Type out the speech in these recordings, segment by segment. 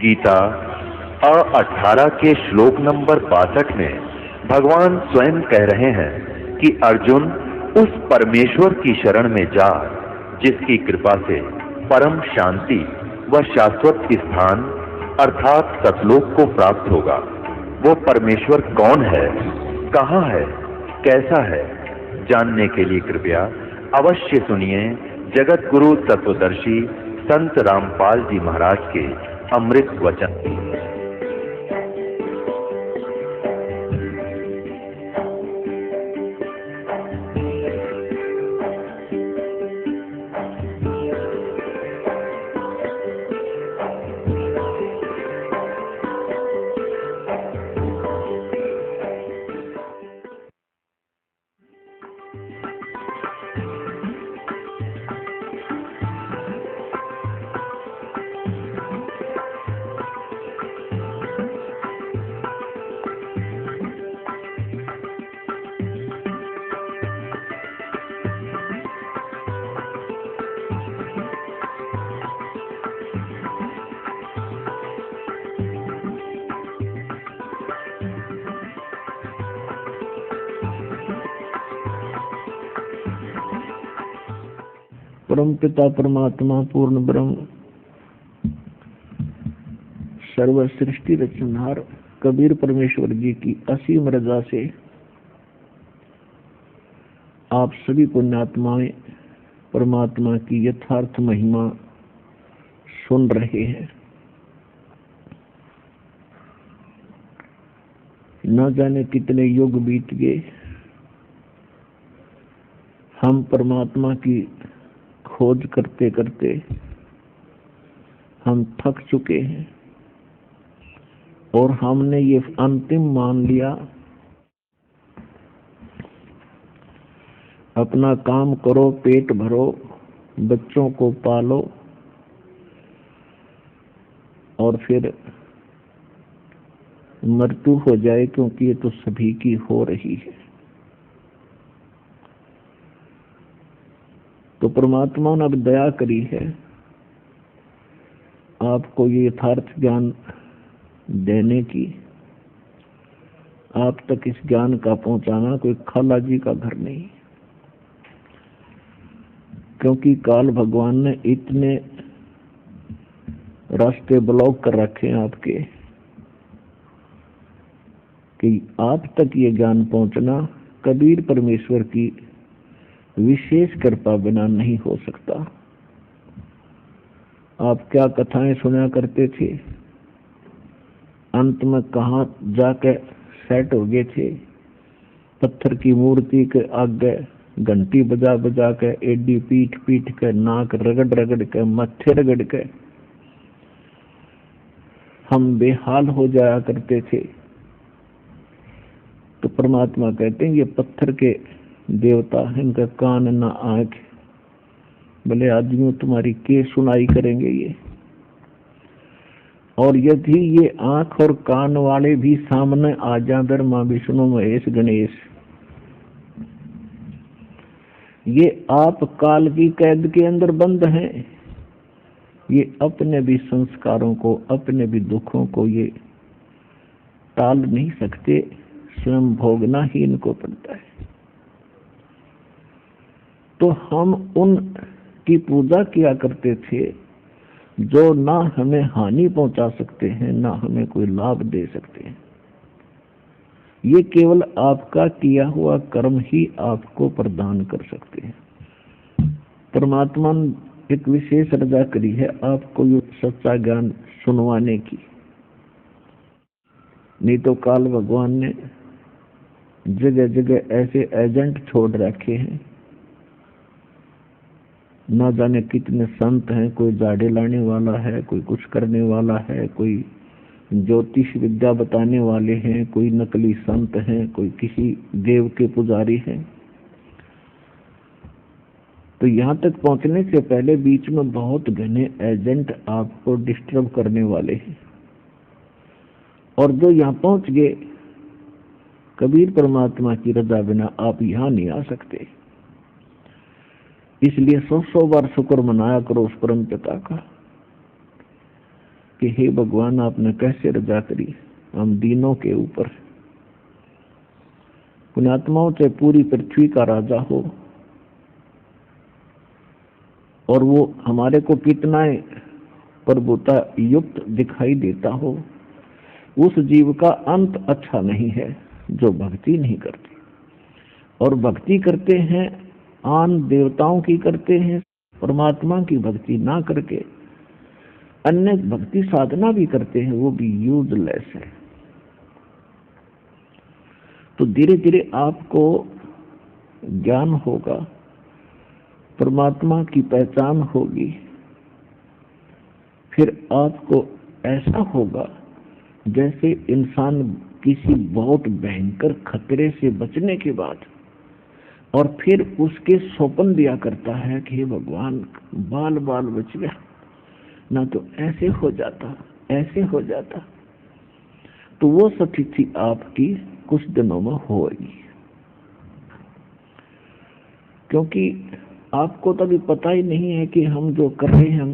गीता 18 के श्लोक नंबर 62 में भगवान स्वयं कह रहे हैं कि अर्जुन उस परमेश्वर की शरण में जा जिसकी कृपा से परम शांति व शाश्वत स्थान अर्थात सतलोक को प्राप्त होगा। वो परमेश्वर कौन है, कहाँ है, कैसा है, जानने के लिए कृपया अवश्य सुनिए जगत गुरु तत्वदर्शी संत रामपाल जी महाराज के अमृत वचन। परम पिता परमात्मा पूर्ण ब्रह्म सर्व सृष्टि रचनहार कबीर परमेश्वर जी की असीम रजा से आप सभी पुण्यात्माएं परमात्मा की यथार्थ महिमा सुन रहे हैं। न जाने कितने युग बीत गए, हम परमात्मा की खोज करते करते हम थक चुके हैं और हमने ये अंतिम मान लिया, अपना काम करो, पेट भरो, बच्चों को पालो और फिर मृत्यु हो जाए, क्योंकि ये तो सभी की हो रही है। तो परमात्मा ने अब दया करी है आपको ये यथार्थ ज्ञान देने की, आप तक इस ज्ञान का पहुंचाना कोई खाला जी का घर नहीं, क्योंकि काल भगवान ने इतने रास्ते ब्लॉक कर रखे हैं आपके कि आप तक ये ज्ञान पहुंचना कबीर परमेश्वर की विशेष कृपा बिना नहीं हो सकता। आप क्या कथाएं सुना करते थे, अंत में कहां जाकर सेट हो गए थे, पत्थर की मूर्ति के आगे घंटी बजा बजा के, एडी पीट पीट के, नाक रगड़ रगड़ के, मत्थे रगड़ के हम बेहाल हो जाया करते थे। तो परमात्मा कहते हैं ये पत्थर के देवता, इनका कान ना आंख, भले आदमियों तुम्हारी के सुनाई करेंगे ये, और यदि ये आंख और कान वाले भी सामने आ जाए, ब्रह्मा विष्णु महेश गणेश, ये आप काल की कैद के अंदर बंद हैं, ये अपने भी संस्कारों को, अपने भी दुखों को ये टाल नहीं सकते, स्वयं भोगना ही इनको पड़ता है। तो हम उन की पूजा किया करते थे जो ना हमें हानि पहुंचा सकते हैं, ना हमें कोई लाभ दे सकते हैं। ये केवल आपका किया हुआ कर्म ही आपको प्रदान कर सकते हैं। परमात्मा ने एक विशेष रजा करी है आपको ये सच्चा ज्ञान सुनवाने की, नहीं तो काल भगवान ने जगह जगह ऐसे एजेंट छोड़ रखे हैं, ना जाने कितने संत हैं, कोई जाड़े लाने वाला है, कोई कुछ करने वाला है, कोई ज्योतिष विद्या बताने वाले हैं, कोई नकली संत हैं, कोई किसी देव के पुजारी हैं। तो यहाँ तक पहुंचने से पहले बीच में बहुत घने एजेंट आपको डिस्टर्ब करने वाले हैं, और जो यहाँ पहुंच गए कबीर परमात्मा की रजा बिना आप यहाँ नहीं आ सकते। इसलिए 100 बार शुक्र मनाया करो उस परम पिता का कि हे भगवान, आपने कैसे रजा करी हम दीनों के ऊपर। पुण्यात्माओं से पूरी पृथ्वी का राजा हो और वो हमारे को कितना प्रभुता युक्त दिखाई देता हो, उस जीव का अंत अच्छा नहीं है जो भक्ति नहीं करते। और भक्ति करते हैं आन देवताओं की करते हैं, परमात्मा की भक्ति ना करके अन्य भक्ति साधना भी करते हैं, वो भी यूजलेस है। तो धीरे धीरे आपको ज्ञान होगा, परमात्मा की पहचान होगी, फिर आपको ऐसा होगा जैसे इंसान किसी बहुत भयंकर खतरे से बचने के बाद और फिर उसके स्वप्न दिया करता है कि हे भगवान, बाल बाल बच गया, ना तो ऐसे हो जाता, ऐसे हो जाता। तो वो स्थिति आपकी कुछ दिनों में होगी, क्योंकि आपको तो अभी पता ही नहीं है कि हम जो कर रहे हैं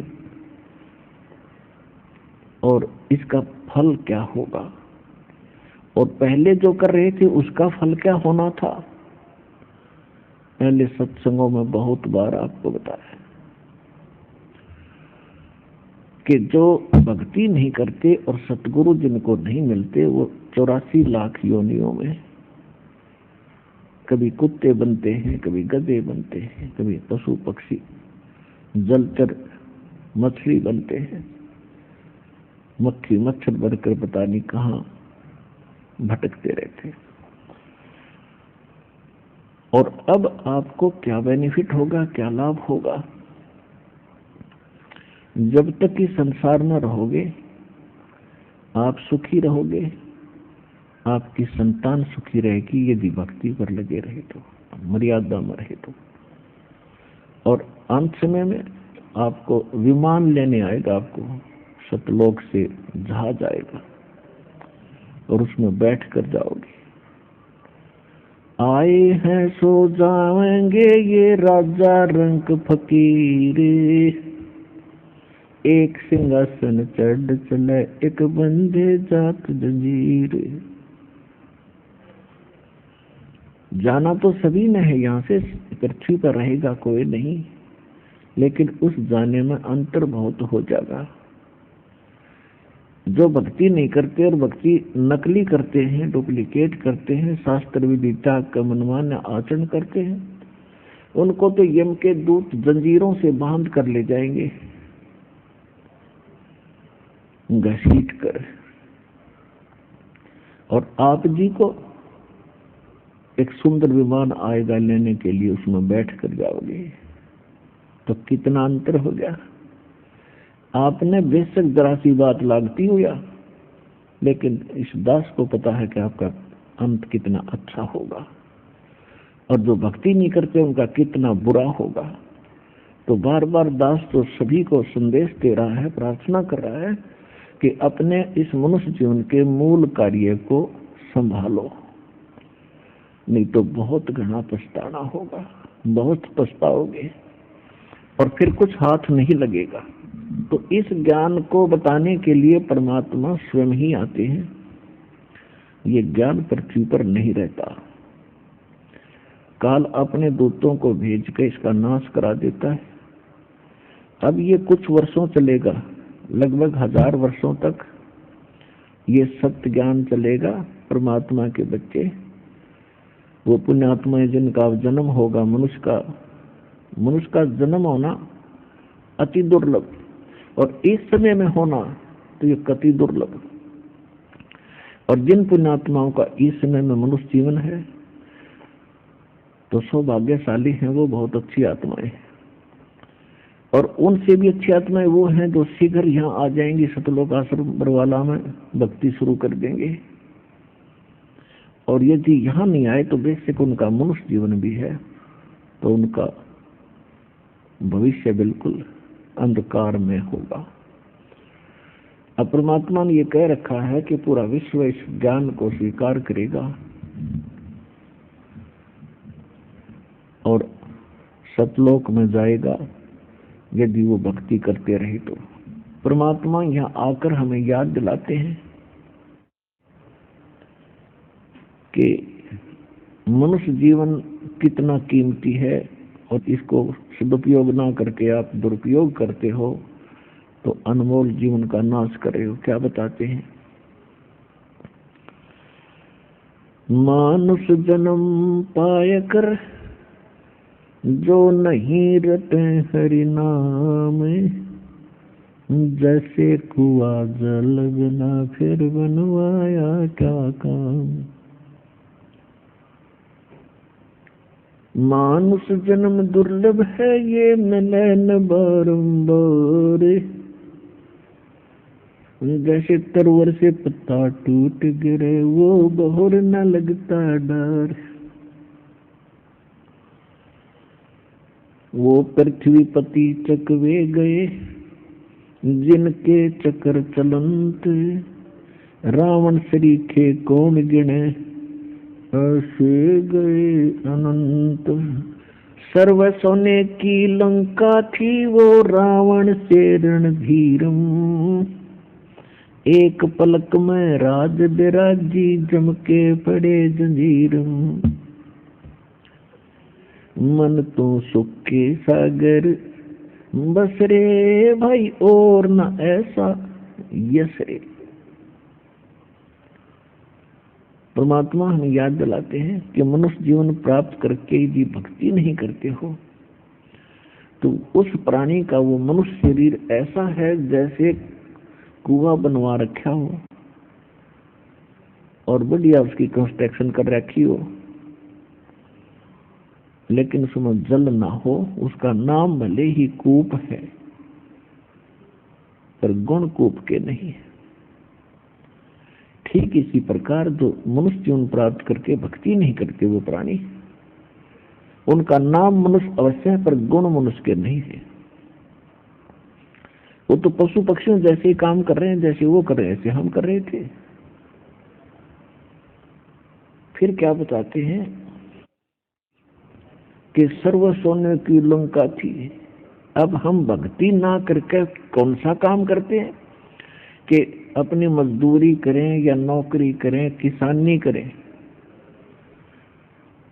और इसका फल क्या होगा, और पहले जो कर रहे थे उसका फल क्या होना था। पहले सत्संगों में बहुत बार आपको बताया कि जो भक्ति नहीं करते और सतगुरु जिनको नहीं मिलते, वो 84 लाख योनियों में कभी कुत्ते बनते हैं, कभी गधे बनते हैं, कभी पशु पक्षी जलचर मछली बनते हैं, मक्खी मच्छर बनकर पता नहीं कहाँ भटकते रहते हैं। और अब आपको क्या बेनिफिट होगा, क्या लाभ होगा? जब तक कि संसार में रहोगे आप सुखी रहोगे, आपकी संतान सुखी रहेगी यदि भक्ति पर लगे रहे तो, मर्यादा में रहे तो। और अंत समय में आपको विमान लेने आएगा, आपको सतलोक से जहाज आएगा और उसमें बैठ कर जाओगे। आए हैं सो जाएंगे ये राजा रंक फकीर, एक सिंहासन चढ़ चले एक बंदे जात जंजीर। जाना तो सभी ने है, यहाँ से पृथ्वी पर रहेगा कोई नहीं, लेकिन उस जाने में अंतर बहुत हो जाएगा। जो भक्ति नहीं करते और भक्ति नकली करते हैं, डुप्लीकेट करते हैं, शास्त्र विधि त्याग का मनमान्य आचरण करते हैं, उनको तो यम के दूत जंजीरों से बांध कर ले जाएंगे घसीट कर। और आप जी को एक सुंदर विमान आएगा लेने के लिए, उसमें बैठ कर जाओगे। तो कितना अंतर हो गया। आपने बेशक जरा सी बात लागती हो या, लेकिन इस दास को पता है कि आपका अंत कितना अच्छा होगा, और जो भक्ति नहीं करते उनका कितना बुरा होगा। तो बार बार दास तो सभी को संदेश दे रहा है, प्रार्थना कर रहा है कि अपने इस मनुष्य जीवन के मूल कार्य को संभालो, नहीं तो बहुत घना पछताना होगा, बहुत पछताओगे और फिर कुछ हाथ नहीं लगेगा। तो इस ज्ञान को बताने के लिए परमात्मा स्वयं ही आते हैं। ये ज्ञान पृथ्वी पर नहीं रहता, काल अपने दूतों को भेज कर इसका नाश करा देता है। अब ये कुछ वर्षों चलेगा, लगभग 1000 वर्षों तक ये सत्य ज्ञान चलेगा। परमात्मा के बच्चे, वो पुण्यात्माएं जिनका जन्म होगा, मनुष्य का जन्म होना अति दुर्लभ, और इस समय में होना तो ये कति दुर्लभ। और जिन पुण्यात्माओं का इस समय में मनुष्य जीवन है तो सौभाग्यशाली हैं, वो बहुत अच्छी आत्माएं हैं। और उनसे भी अच्छी आत्माएं वो हैं जो शीघ्र यहाँ आ जाएंगी, सतलोक आश्रम बरवाला में भक्ति शुरू कर देंगे। और यदि यहाँ नहीं आए तो बेशक उनका मनुष्य जीवन भी है, तो उनका भविष्य बिल्कुल अंधकार में होगा। अब परमात्मा ने ये कह रखा है कि पूरा विश्व इस ज्ञान को स्वीकार करेगा और सतलोक में जाएगा यदि वो भक्ति करते रहे तो। परमात्मा यहाँ आकर हमें याद दिलाते हैं कि मनुष्य जीवन कितना कीमती है और इसको सदुपयोग ना करके आप दुरुपयोग करते हो तो अनमोल जीवन का नाश कर रहे हो। क्या बताते हैं? मानुष जन्म पाय कर जो नहीं रटे हरि नाम, जैसे कुआ जल बिना फिर बनवाया क्या काम। मानुष जन्म दुर्लभ है ये मिले न बारंबार, जैसे तरवर से पत्ता टूट गिरे वो बहुर न लगता डर। वो पृथ्वी पति चकवे गए जिनके चक्र चलंत, रावण सरीखे कौन गिने ऐसे गए अनंत। सर्व सोने की लंका थी वो रावण से रणधीरम, एक पलक में राज बिराजी जम के पड़े जंजीरम। मन तो सुख के सागर बस रे भाई और न ऐसा यस रे। परमात्मा हमें याद दिलाते हैं कि मनुष्य जीवन प्राप्त करके यदि भक्ति नहीं करते हो तो उस प्राणी का वो मनुष्य शरीर ऐसा है जैसे कुआं बनवा रखा हो और बढ़िया उसकी कंस्ट्रक्शन कर रखी हो, लेकिन उसमें जल ना हो। उसका नाम भले ही कूप है पर गुण कूप के नहीं है। ठीक इसी प्रकार जो मनुष्य जीवन प्राप्त करके भक्ति नहीं करते वो प्राणी, उनका नाम मनुष्य अवश्य है पर गुण मनुष्य के नहीं है। वो तो पशु पक्षियों जैसे ही काम कर रहे हैं, जैसे वो कर रहे हैं ऐसे हम कर रहे थे। फिर क्या बताते हैं कि सर्व सोने की लंका थी। अब हम भक्ति ना करके कौन सा काम करते हैं कि अपनी मजदूरी करें या नौकरी करें, किसानी करें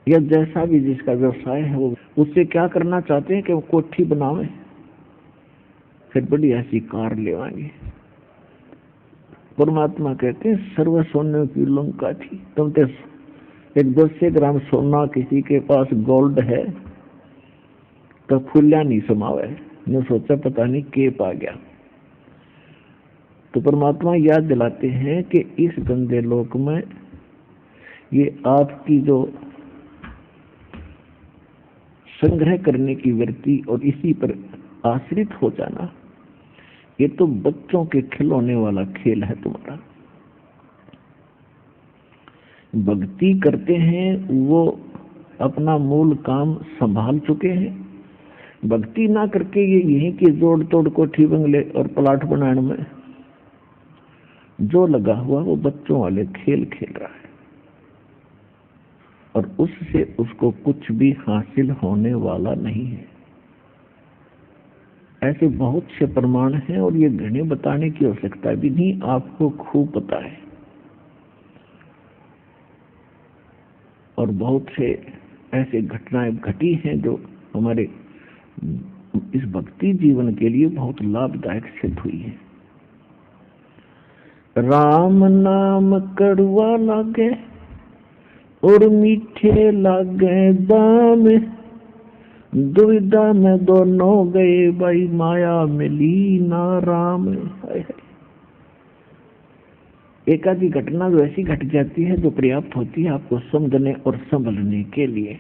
या जैसा भी जिसका व्यवसाय है वो उससे क्या करना चाहते हैं कि वो कोठी बनावे, फिर बड़ी ऐसी कार ले आएंगे। परमात्मा कहते हैं सर्व सोने की लंका थी। तुम तो एक 10 ग्राम सोना किसी के पास गोल्ड है तो फूलिया नहीं समावे, ने सोचा पता नहीं के पा गया। तो परमात्मा याद दिलाते हैं कि इस गंदे लोक में ये आपकी जो संग्रह करने की वृत्ति और इसी पर आश्रित हो जाना, ये तो बच्चों के खिलौने वाला खेल है तुम्हारा। भक्ति करते हैं वो अपना मूल काम संभाल चुके हैं। भक्ति ना करके ये यहीं की जोड़ तोड़ कोठी बंगले और प्लाट बनाने में जो लगा हुआ वो बच्चों वाले खेल खेल रहा है और उससे उसको कुछ भी हासिल होने वाला नहीं है। ऐसे बहुत से प्रमाण हैं और ये घने बताने की आवश्यकता भी नहीं, आपको खूब पता है। और बहुत से ऐसे घटनाएं घटी हैं जो हमारे इस भक्ति जीवन के लिए बहुत लाभदायक सिद्ध हुई है। राम नाम कड़वा लागे और मीठे लागे दाम, दुविधा में दोनों गए भाई माया मिली ना राम। एक आधी घटना जो ऐसी घट जाती है जो पर्याप्त होती है आपको समझने और संभलने के लिए।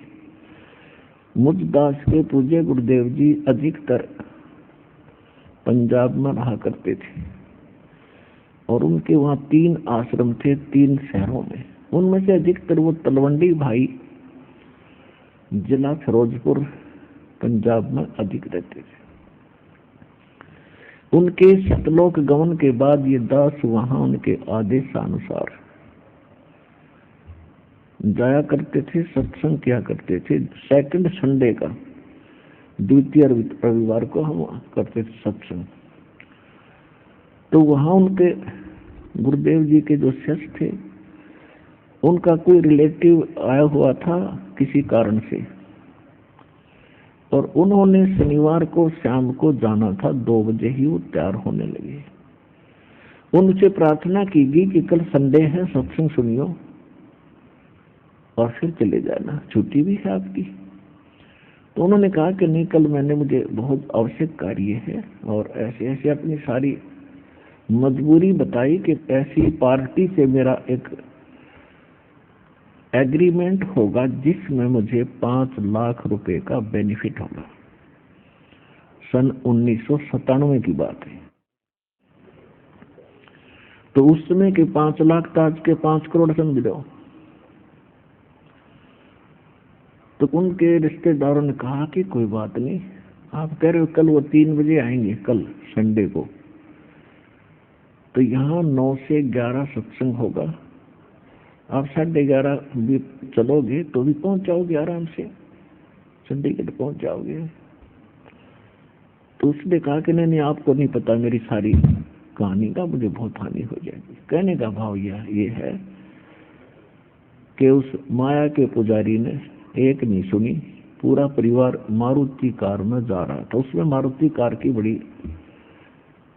मुझदास के पूज्य गुरुदेव जी अधिकतर पंजाब में रहा करते थे और उनके वहाँ 3 आश्रम थे 3 शहरों में। उनमें से अधिकतर वो तलवंडी भाई जिला फिरोजपुर पंजाब में अधिक रहते थे। उनके सतलोक गमन के बाद ये दास वहां उनके आदेशानुसार जाया करते थे, सत्संग किया करते थे। सेकंड संडे का, द्वितीय रविवार को हम करते थे सत्संग। तो वहां उनके गुरुदेव जी के जो शिष्य थे, उनका कोई रिलेटिव आया हुआ था किसी कारण से, और उन्होंने शनिवार को शाम को जाना था, 2 बजे ही वो तैयार होने लगे। उनसे प्रार्थना की गई कि कल संडे है, सत्संग सुनियो और फिर चले जाना, छुट्टी भी है आपकी। तो उन्होंने कहा कि नहीं, कल मुझे बहुत आवश्यक कार्य है, और ऐसे ऐसे अपनी सारी मजबूरी बताई कि ऐसी पार्टी से मेरा एक एग्रीमेंट होगा जिसमें मुझे 5 लाख रुपए का बेनिफिट होगा। सन 1997 की बात है। तो उस समय के 5 लाख तो आज के 5 करोड़ समझ लो। तो उनके रिश्तेदारों ने कहा कि कोई बात नहीं, आप कह रहे हो कल वो 3 बजे आएंगे, कल संडे को, तो यहाँ 9 से 11 सत्संग होगा, आप 11:30 भी चलोगे तो भी पहुंच जाओगे, आराम से चंडीगढ़ पहुंच जाओगे। तो उसने कहा कि नहीं, आपको नहीं पता मेरी सारी कहानी का, मुझे बहुत हानि हो जाएगी। कहने का भाव ये है कि उस माया के पुजारी ने एक नहीं सुनी, पूरा परिवार मारुति कार में जा रहा था। उसमें मारुति कार की बड़ी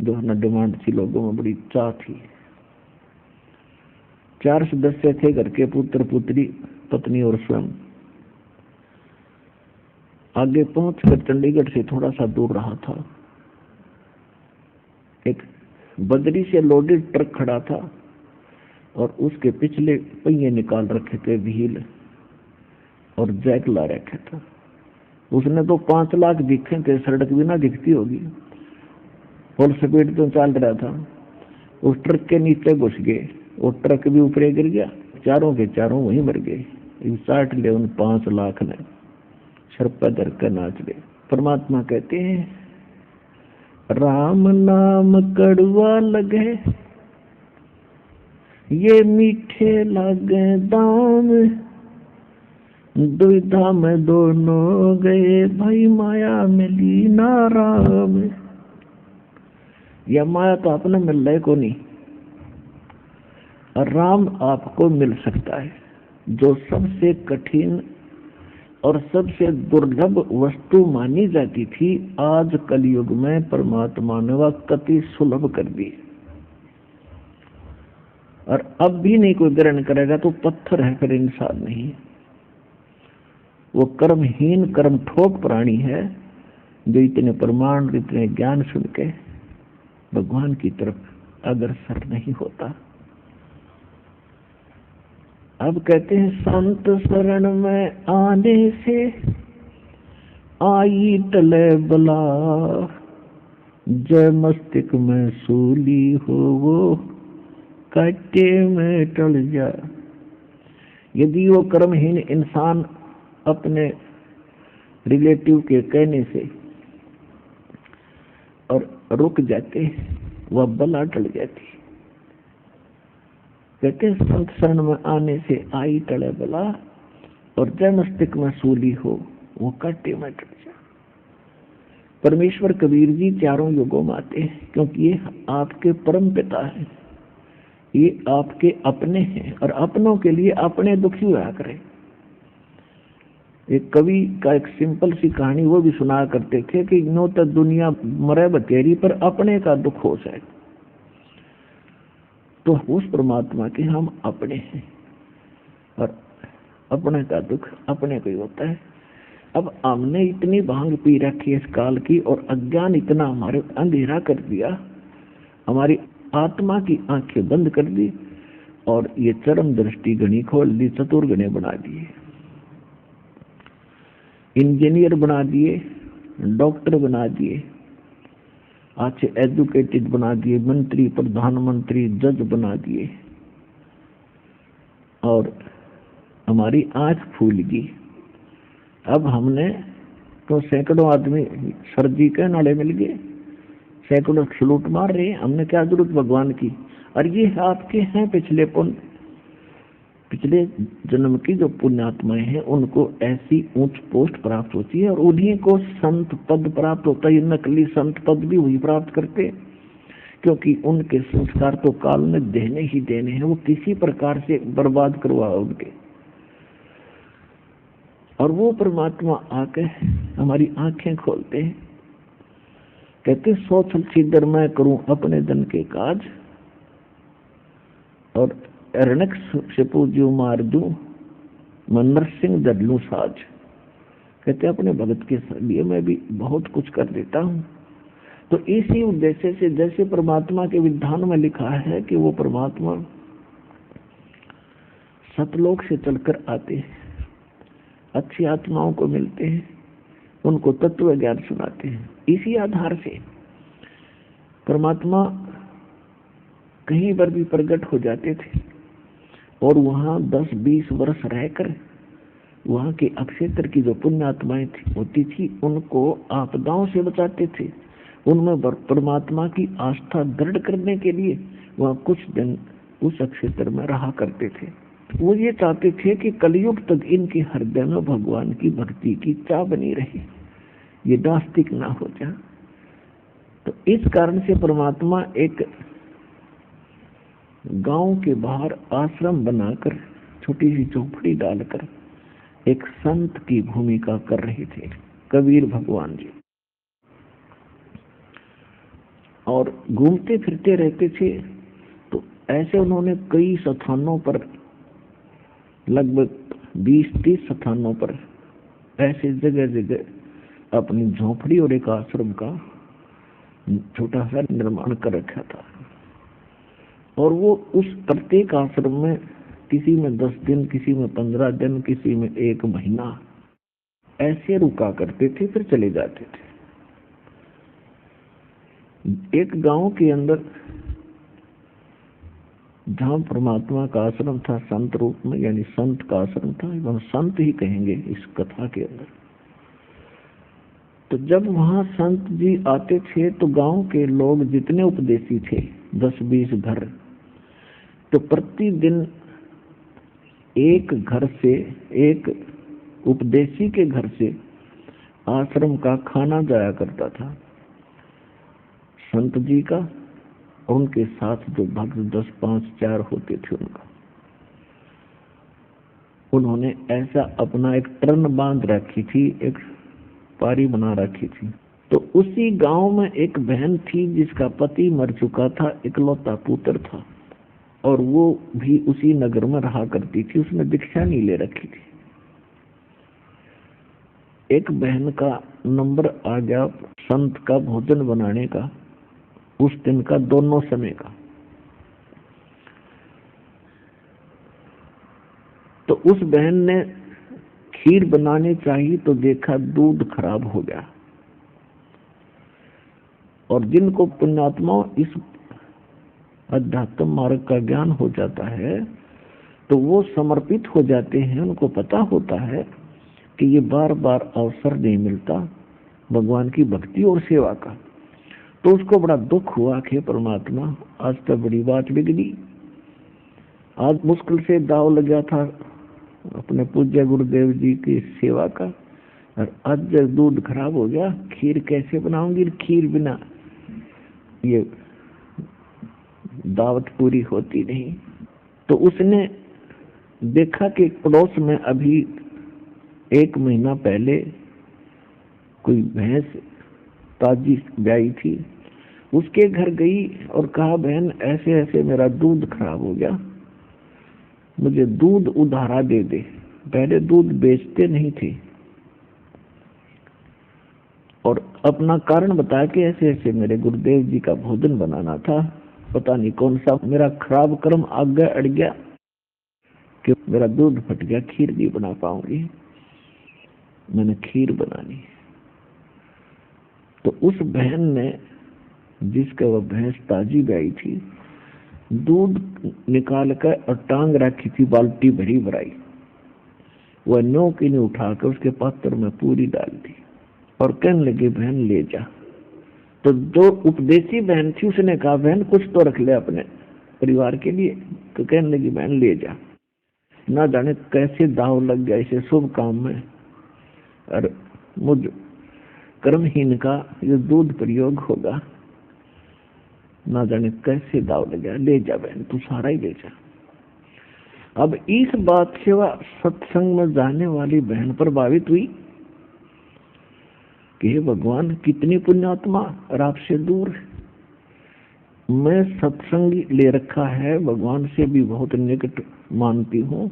जो है ना डिमांड थी, लोगों में बड़ी चाह थी। 4 सदस्य थे घर के, पुत्र पुत्री, पत्नी और स्वयं। आगे पहुंचकर चंडीगढ़ से थोड़ा सा दूर रहा था, एक बदरी से लोडेड ट्रक खड़ा था और उसके पिछले पहिए निकाल रखे थे, व्हील और जैक ला रखे था। उसने तो 5 लाख दिखे थे, सड़क भी ना दिखती होगी, फुल स्पीड तो चल रहा था। उस ट्रक के नीचे घुस गए, वो ट्रक भी ऊपर गिर गया, चारों के चारों वहीं मर गए। चाट ले उन 5 लाख ने, सर पर धर कर नाच ले। परमात्मा कहते हैं, राम नाम कड़वा लगे, ये मीठे लगे दाम, दुविधा में दोनों गए, भाई माया मिली ना राम। यह माया तो अपने मिल रहे को नहीं, और राम आपको मिल सकता है। जो सबसे कठिन और सबसे दुर्लभ वस्तु मानी जाती थी, आज कलयुग में परमात्मा ने वह कति सुलभ कर दी। और अब भी नहीं कोई ग्रहण करेगा तो पत्थर है, फिर इंसान नहीं। वो कर्महीन कर्म ठोक प्राणी है जो इतने प्रमाण, इतने ज्ञान सुन के भगवान की तरफ अग्रसर नहीं होता। अब कहते हैं, संत शरण में आने से आई टले बला, जय मस्तिष्क में सूली हो वो काटे में टल जा। यदि वो कर्महीन इंसान अपने रिलेटिव के कहने से और रुक जाते, वह बला टल जाती। कहते हैं, संत शरण में आने से आई टले बला, और जय मस्तिष्क में सूली हो वो काटे में टल जा। परमेश्वर कबीर जी चारों युगों में आते हैं, क्योंकि ये आपके परम पिता हैं, ये आपके अपने हैं, और अपनों के लिए अपने दुखी हुआ करें। एक कवि का एक सिंपल सी कहानी वो भी सुना करते थे कि नो तो दुनिया मरे बतेरी, पर अपने का दुख हो जाए। तो उस परमात्मा के हम अपने हैं, और अपने का दुख अपने को ही होता है। अब हमने इतनी भांग पी रखी है इस काल की, और अज्ञान इतना हमारे अंधेरा कर दिया, हमारी आत्मा की आंखें बंद कर दी, और ये चरम दृष्टि गणी खोल दी, चतुर गणे बना दिए, इंजीनियर बना दिए, डॉक्टर बना दिए, अच्छे एजुकेटेड बना दिए, मंत्री, प्रधानमंत्री, जज बना दिए, और हमारी आंख फूल गई। अब हमने तो सैकड़ों आदमी सर्दी के नाले मिल गए, सैकड़ों सलूट मार रहे हैं, हमने क्या जरूरत भगवान की। और ये आपके हैं पिछले जन्म की जो पुण्यात्माएं हैं, उनको ऐसी ऊंच पोस्ट प्राप्त होती है, और उन्हीं को संत पद प्राप्त होता है। नकली संत पद भी वही प्राप्त करते, क्योंकि उनके संस्कार तो काल ने देने ही देने हैं, वो किसी प्रकार से बर्बाद करवा उनके। और वो परमात्मा आके हमारी आंखें खोलते हैं, कहते 100 छलछीदर मैं करूं अपने धन के काज, और अरणक से पूज्यो मार दूं मैं नरसिंह धर लूं साज। कहते अपने भगत के लिए मैं भी बहुत कुछ कर देता हूं। तो इसी उद्देश्य से जैसे परमात्मा के विधान में लिखा है कि वो परमात्मा सतलोक से चलकर आते हैं, अच्छी आत्माओं को मिलते हैं, उनको तत्व ज्ञान सुनाते हैं। इसी आधार से परमात्मा कहीं पर भी प्रकट हो जाते थे और वहां 10-20 वर्ष रहकर वहां के अक्षेत्र की जो पुण्य आत्माएं होती थी उनको आपदाओं से बचाते थे। उनमें परमात्मा की आस्था दृढ़ करने के लिए वहां कुछ दिन उस अक्षेत्र में रहा करते थे। वो ये चाहते थे कि कलयुग तक इनके हृदय में भगवान की भक्ति की चाह बनी रहे, ये नास्तिक ना हो जाए। तो इस कारण से परमात्मा एक गांव के बाहर आश्रम बनाकर छोटी सी झोपड़ी डालकर एक संत की भूमिका कर रहे थे, कबीर भगवान जी। और घूमते फिरते रहते थे। तो ऐसे उन्होंने कई स्थानों पर, लगभग 20-30 स्थानों पर ऐसे जगह जगह अपनी झोपड़ी और एक आश्रम का छोटा सा निर्माण कर रखा था। और वो उस प्रत्येक आश्रम में किसी में 10 दिन, किसी में 15 दिन, किसी में 1 महीना ऐसे रुका करते थे, फिर चले जाते थे। एक गांव के अंदर जहां परमात्मा का आश्रम था संत रूप में, यानी संत का आश्रम था, हम संत ही कहेंगे इस कथा के अंदर। तो जब वहां संत जी आते थे तो गांव के लोग जितने उपदेशी थे 10-20 घर, तो प्रतिदिन एक घर से, एक उपदेशी के घर से आश्रम का खाना जाया करता था संत जी का, और उनके साथ जो भक्त 10, 5, 4 होते थे उनका। उन्होंने ऐसा अपना एक टर्न बांध रखी थी, एक पारी बना रखी थी। तो उसी गांव में एक बहन थी जिसका पति मर चुका था, इकलौता पुत्र था, और वो भी उसी नगर में रहा करती थी। उसने दीक्षा नहीं ले रखी थी। एक बहन का नंबर आ गया संत का भोजन बनाने का, उस दिन का, दोनों समय का। तो उस बहन ने खीर बनानी चाहिए तो देखा दूध खराब हो गया। और जिनको पुण्यात्मा इस अध्यात्म मार्ग का ज्ञान हो जाता है तो वो समर्पित हो जाते हैं। उनको पता होता है कि ये बार बार अवसर नहीं मिलता भगवान की भक्ति और सेवा का। तो उसको बड़ा दुख हुआ कि परमात्मा आज तो बड़ी बात बिगड़ी, आज मुश्किल से दाव लगा था अपने पूज्य गुरुदेव जी की सेवा का, और आज जब दूध खराब हो गया, खीर कैसे बनाऊंगी? खीर बिना ये दावत पूरी होती नहीं। तो उसने देखा कि पड़ोस में अभी 1 महीना पहले कोई भैंस ताजी ब्याई थी, उसके घर गई और कहा बहन ऐसे ऐसे मेरा दूध खराब हो गया, मुझे दूध उधारा दे दे। पहले दूध बेचते नहीं थे और अपना कारण बताया कि ऐसे ऐसे मेरे गुरुदेव जी का भोजन बनाना था, पता नहीं कौन सा मेरा खराब कर्म आगे अड़ गया कि मेरा दूध फट गया, खीर नहीं बना पाऊंगी, मैंने खीर बनानी। तो उस बहन ने, जिसका वह भैंस ताजी ब्याई थी, दूध निकाल कर और टांग रखी थी बाल्टी भरी भराई, वह नो की नहीं उठाकर उसके पात्र में पूरी डाल दी और कहने लगी बहन ले जा। तो जो उपदेशी बहन थी उसने कहा बहन कुछ तो रख ले अपने परिवार के लिए। तो कहने लगी बहन ले जा। ना जाने कैसे दाव लग गया इसे शुभ काम में, और मुझ कर्महीन का ये दूध प्रयोग होगा। ना जाने कैसे दाव लगा, ले जा बहन तू सारा ही ले जा। अब इस बात से वह सत्संग में जाने वाली बहन प्रभावित हुई कि हे भगवान कितनी पुण्यात्मा और आपसे दूर है, मैं सत्संग ले रखा है, भगवान से भी बहुत निकट मानती हूँ,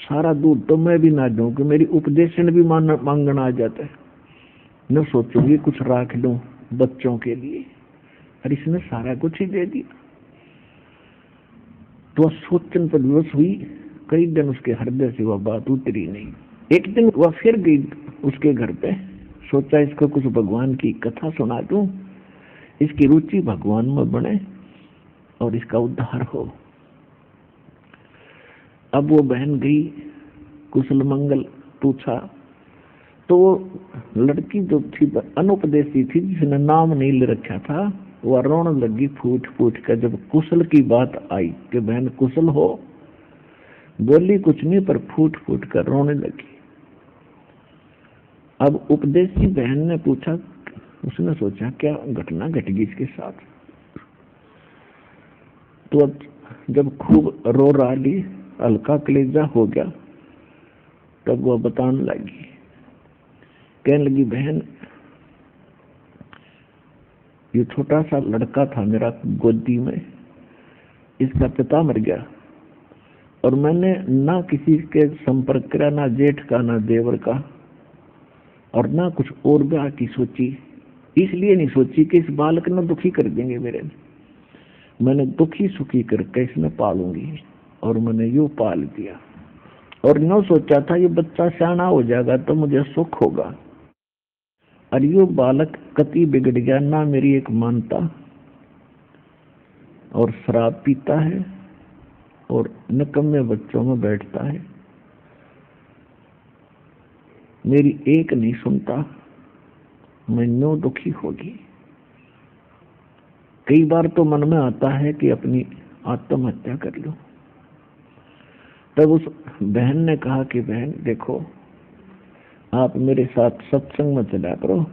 सारा दूर तो मैं भी ना दूं कि मेरी उपदेशन भी मांगना आ जाता है, न सोचूंगी कुछ राख लूं बच्चों के लिए, और इसने सारा कुछ ही दे दिया। तो सोचन पर विवश हुई, कई दिन उसके हृदय से वह बात उतरी नहीं। एक दिन वह फिर गई उसके घर पे, सोचा इसको कुछ भगवान की कथा सुना दूं, इसकी रुचि भगवान में बने और इसका उद्धार हो। अब वो बहन गई, कुशल मंगल पूछा, तो वो लड़की जो थी अनुपदेशी थी, जिसने नाम नहीं ले रखा था, वह रोने लगी फूट फूट कर। जब कुशल की बात आई कि बहन कुशल हो, बोली कुछ नहीं पर फूट फूट कर रोने लगी। अब उपदेशी बहन ने पूछा, उसने सोचा क्या घटना घट गई इसके साथ। तो जब खूब रो रहा ली, हल्का कलेजा हो गया, तब वह बताने लगी, कहने लगी बहन ये छोटा सा लड़का था मेरा गोदी में, इसका पिता मर गया और मैंने ना किसी के संपर्क करा, ना जेठ का ना देवर का, और ना कुछ और ब्याह की सोची। इसलिए नहीं सोची कि इस बालक ने दुखी कर देंगे मेरे, मैंने दुखी सुखी करके इसमें पालूंगी, और मैंने यूं पाल दिया। और न सोचा था ये बच्चा सियाना हो जाएगा तो मुझे सुख होगा, और यो बालक कति बिगड़ गया, ना मेरी एक मानता, और शराब पीता है और निकम्मे बच्चों में बैठता है, मेरी एक नहीं सुनता, मैं नो दुखी होगी। कई बार तो मन में आता है कि अपनी आत्महत्या कर लूं। तब उस बहन ने कहा कि बहन देखो, आप मेरे साथ सत्संग में चला करो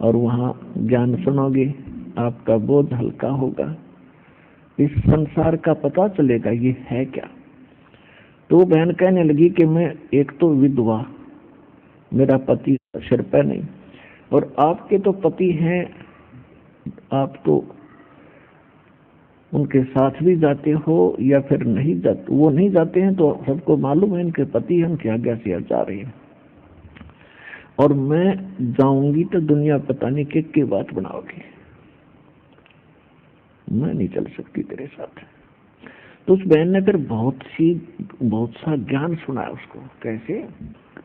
और वहां ज्ञान सुनोगे, आपका बोझ हल्का होगा, इस संसार का पता चलेगा ये है क्या। तो बहन कहने लगी कि मैं एक तो विधवा, मेरा पति सिर पे नहीं, और आपके तो पति हैं, आप तो उनके साथ भी जाते हो या फिर नहीं जाते, वो नहीं जाते हैं तो सबको मालूम है इनके पति हम क्या आज्ञा से जा रहे हैं, और मैं जाऊंगी तो दुनिया पता नहीं के बात बनाओगी, मैं नहीं चल सकती तेरे साथ। तो उस बहन ने फिर बहुत सा ज्ञान सुनाया उसको। कैसे?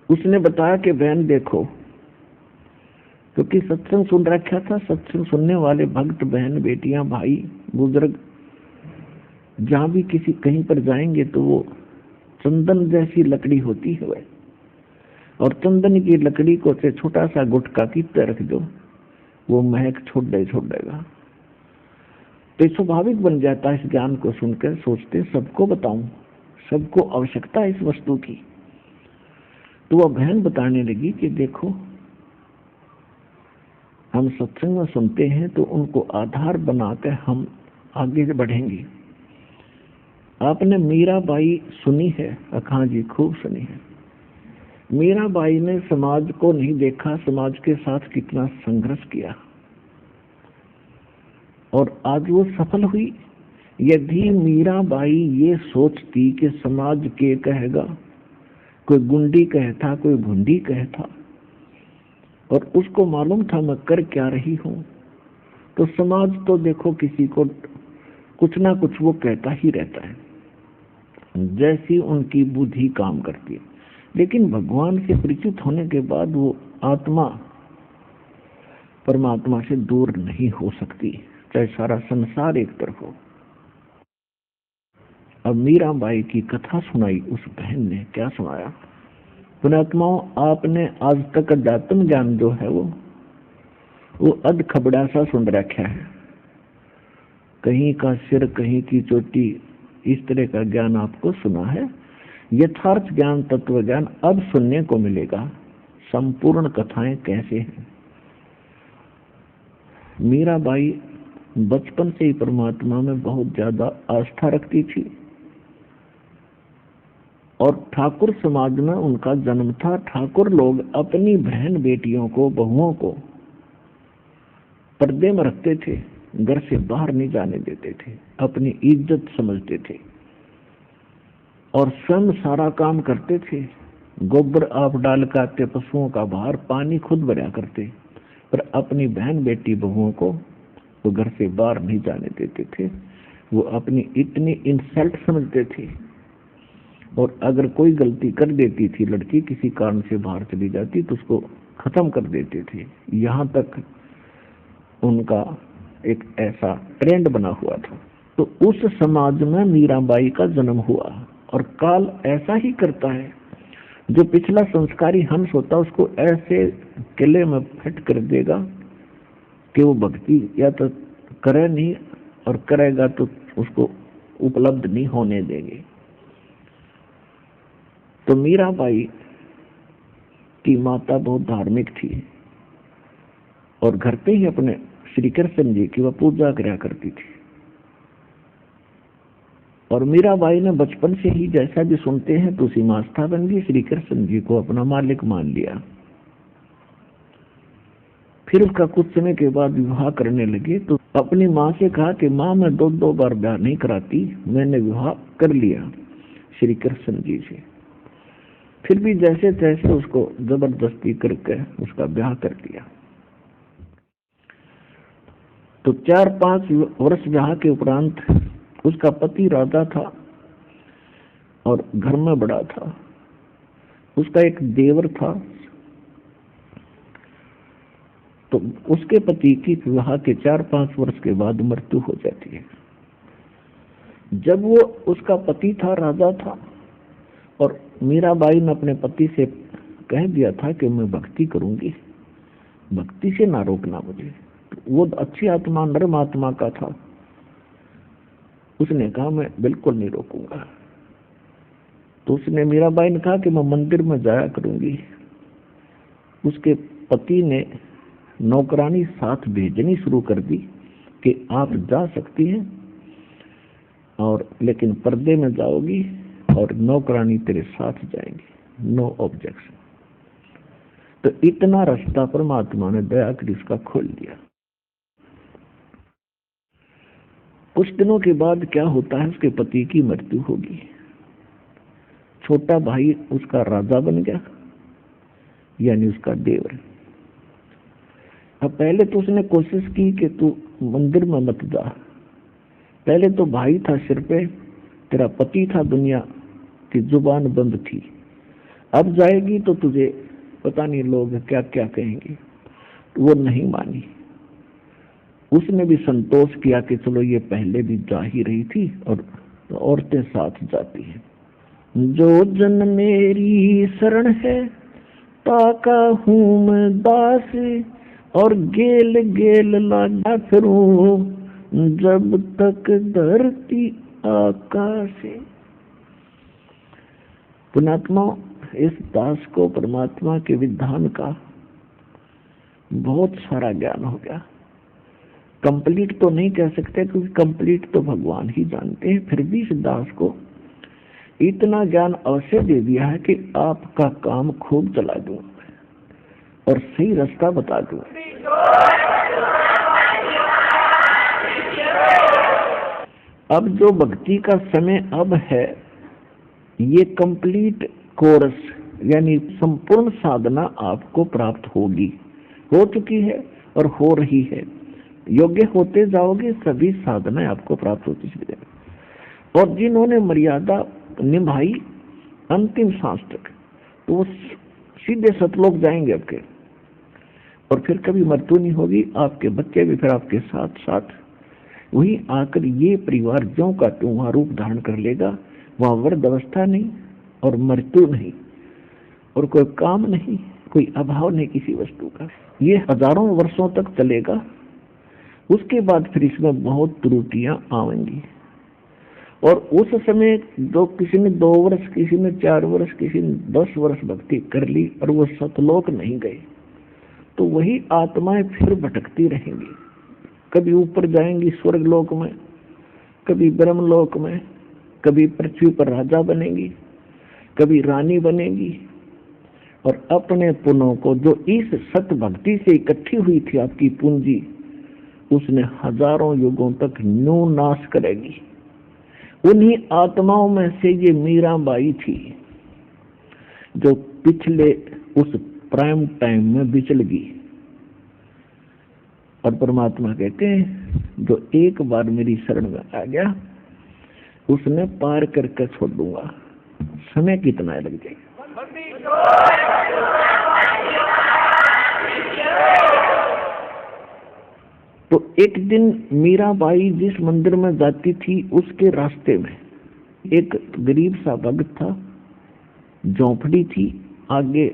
उसने बताया कि बहन देखो, क्योंकि सत्संग सुन रखा था, सत्संग सुनने वाले भक्त बहन बेटियां भाई बुजुर्ग जहां भी किसी कहीं पर जाएंगे तो वो चंदन जैसी लकड़ी होती है वह, और चंदन की लकड़ी को से छोटा सा गुटका की तरह रख दो, वो महक छोड़ देगा। तो स्वाभाविक बन जाता है इस ज्ञान को सुनकर, सोचते सबको बताऊं, सबको आवश्यकता है इस वस्तु की। तो वह बहन बताने लगी कि देखो हम सत्संग में सुनते हैं तो उनको आधार बनाकर हम आगे बढ़ेंगे। आपने मीराबाई सुनी है? अखां जी खूब सुनी है। मीराबाई ने समाज को नहीं देखा, समाज के साथ कितना संघर्ष किया और आज वो सफल हुई। यदि मीराबाई ये सोचती कि समाज के कहेगा, कोई गुंडी कहता, कोई भुंडी कहता, और उसको मालूम था मैं कर क्या रही हूं, तो समाज तो देखो किसी को कुछ ना कुछ वो कहता ही रहता है, जैसी उनकी बुद्धि काम करती है। लेकिन भगवान से परिचित होने के बाद वो आत्मा परमात्मा से दूर नहीं हो सकती, चाहे सारा संसार एक तरफ हो। अब मीराबाई की कथा सुनाई उस बहन ने। क्या सुनाया? पुण्यात्माओं, आपने आज तक अध्यात्म ज्ञान जो है वो अध खबड़ा सा सुन रखा है, कहीं का सिर कहीं की चोटी, इस तरह का ज्ञान आपको सुना है। यथार्थ ज्ञान, तत्व ज्ञान अब सुनने को मिलेगा। संपूर्ण कथाएं कैसे हैं। मीराबाई बचपन से ही परमात्मा में बहुत ज्यादा आस्था रखती थी और ठाकुर समाज में उनका जन्म था। ठाकुर लोग अपनी बहन बेटियों को, बहुओं को पर्दे में रखते थे, घर से बाहर नहीं जाने देते थे, अपनी इज्जत समझते थे और स्वयं सारा काम करते थे। गोबर आप डाल के आते, पशुओं का बाहर, पानी खुद भरा करते, पर अपनी बहन बेटी बहुओं को वो घर से बाहर नहीं जाने देते थे। वो अपनी इतनी इंसल्ट समझते थे और अगर कोई गलती कर देती थी लड़की, किसी कारण से बाहर चली जाती तो उसको खत्म कर देते थे। यहाँ तक उनका एक ऐसा ट्रेंड बना हुआ था। तो उस समाज में मीराबाई का जन्म हुआ और काल ऐसा ही करता है। जो पिछला संस्कारी हंस होता उसको ऐसे किले में फिट कर देगा कि वो भक्ति या तो करे नहीं, और करेगा तो उसको उपलब्ध नहीं होने देंगे। तो मीराबाई की माता बहुत धार्मिक थी और घर पे ही अपने श्री कृष्ण जी की वह पूजा किया करती थी। और मीराबाई ने बचपन से ही, जैसा भी सुनते हैं, तो उसी में आस्था बन गई, श्री कृष्ण जी को अपना मालिक मान लिया। फिर उसका कुछ समय के बाद विवाह करने लगे तो अपनी माँ से कहा कि माँ मैं दो बार ब्याह नहीं कराती, मैंने विवाह कर लिया श्री कृष्ण जी से। फिर भी जैसे तैसे उसको जबरदस्ती करके उसका ब्याह कर दिया। तो 4-5 वर्ष ब्याह के उपरांत उसका पति राजा था और घर में बड़ा था। उसका एक देवर था। तो उसके पति की विवाह के 4-5 वर्ष के बाद मृत्यु हो जाती है। जब वो उसका पति था, राजा था, और मीराबाई ने अपने पति से कह दिया था कि मैं भक्ति करूंगी, भक्ति से ना रोकना मुझे। तो वो अच्छी आत्मा, नर्म आत्मा का था। उसने कहा मैं बिल्कुल नहीं रोकूंगा। तो उसने, मीराबाई ने कहा कि मैं मंदिर में जाया करूंगी। उसके पति ने नौकरानी साथ भेजनी शुरू कर दी कि आप जा सकती हैं और लेकिन पर्दे में जाओगी और नौकरानी तेरे साथ जाएंगी, नो ऑब्जेक्शन। तो इतना रास्ता परमात्मा ने दया कर उसका खोल दिया। कुछ दिनों के बाद क्या होता है, उसके पति की मृत्यु होगी। छोटा भाई उसका राजा बन गया, यानी उसका देवर। अब पहले तो उसने कोशिश की कि तू मंदिर में मत जा। पहले तो भाई था सिर पे, तेरा पति था, दुनिया की जुबान बंद थी। अब जाएगी तो तुझे पता नहीं लोग क्या क्या कहेंगे। वो नहीं मानी। उसने भी संतोष किया कि चलो ये पहले भी जा ही रही थी और तो औरतें साथ जाती हैं। जो जन मेरी शरण है ताका हूँ मैं दास, और गेल गेल लागा फिरूं जब तक धरती आकाश। पुण्यात्मा, इस दास को परमात्मा के विधान का बहुत सारा ज्ञान हो गया। कंप्लीट तो नहीं कह सकते क्योंकि कंप्लीट तो भगवान ही जानते हैं, फिर भी इस दास को इतना ज्ञान अवश्य दे दिया है कि आपका काम खूब चला दूं और सही रास्ता बता दूं। अब जो भक्ति का समय अब है, ये कंप्लीट कोर्स यानी संपूर्ण साधना आपको प्राप्त होगी, हो चुकी है और हो रही है। योग्य होते जाओगे सभी साधनाएं आपको प्राप्त होती चली जाएगी। और जिन्होंने मर्यादा निभाई अंतिम सांस तक, तो वो सीधे सतलोक जाएंगे आपके, और फिर कभी मृत्यु नहीं होगी। आपके बच्चे भी फिर आपके साथ साथ वही आकर ये परिवार ज्यों का त्यों वहां रूप धारण कर लेगा। वहां वृद्ध अवस्था नहीं और मृत्यु नहीं और कोई काम नहीं, कोई अभाव नहीं किसी वस्तु का। ये हजारों वर्षों तक चलेगा। उसके बाद फिर इसमें बहुत त्रुटियां आएंगी। और उस समय जो किसी ने 2 वर्ष, किसी ने 4 वर्ष, किसी ने 10 वर्ष भक्ति कर ली और वो सतलोक नहीं गए, तो वही आत्माएं फिर भटकती रहेंगी। कभी ऊपर जाएंगी स्वर्ग लोक में, कभी ब्रह्म लोक में, कभी पृथ्वी पर राजा बनेगी, कभी रानी बनेगी। और अपने पुण्यों को जो इस सत भक्ति से इकट्ठी हुई थी आपकी पूंजी, उसने हजारों युगों तक न्यू नाश करेगी। उन्हीं आत्माओं में से ये मीराबाई थी जो पिछले उस प्राइम टाइम में बिचल गई। और परमात्मा कहते हैं जो एक बार मेरी शरण में आ गया उसने पार करके छोड़ दूंगा, समय कितना लग जाएगा। तो एक दिन मीराबाई जिस मंदिर में जाती थी उसके रास्ते में एक गरीब सा भक्त था, झोंपड़ी थी, आगे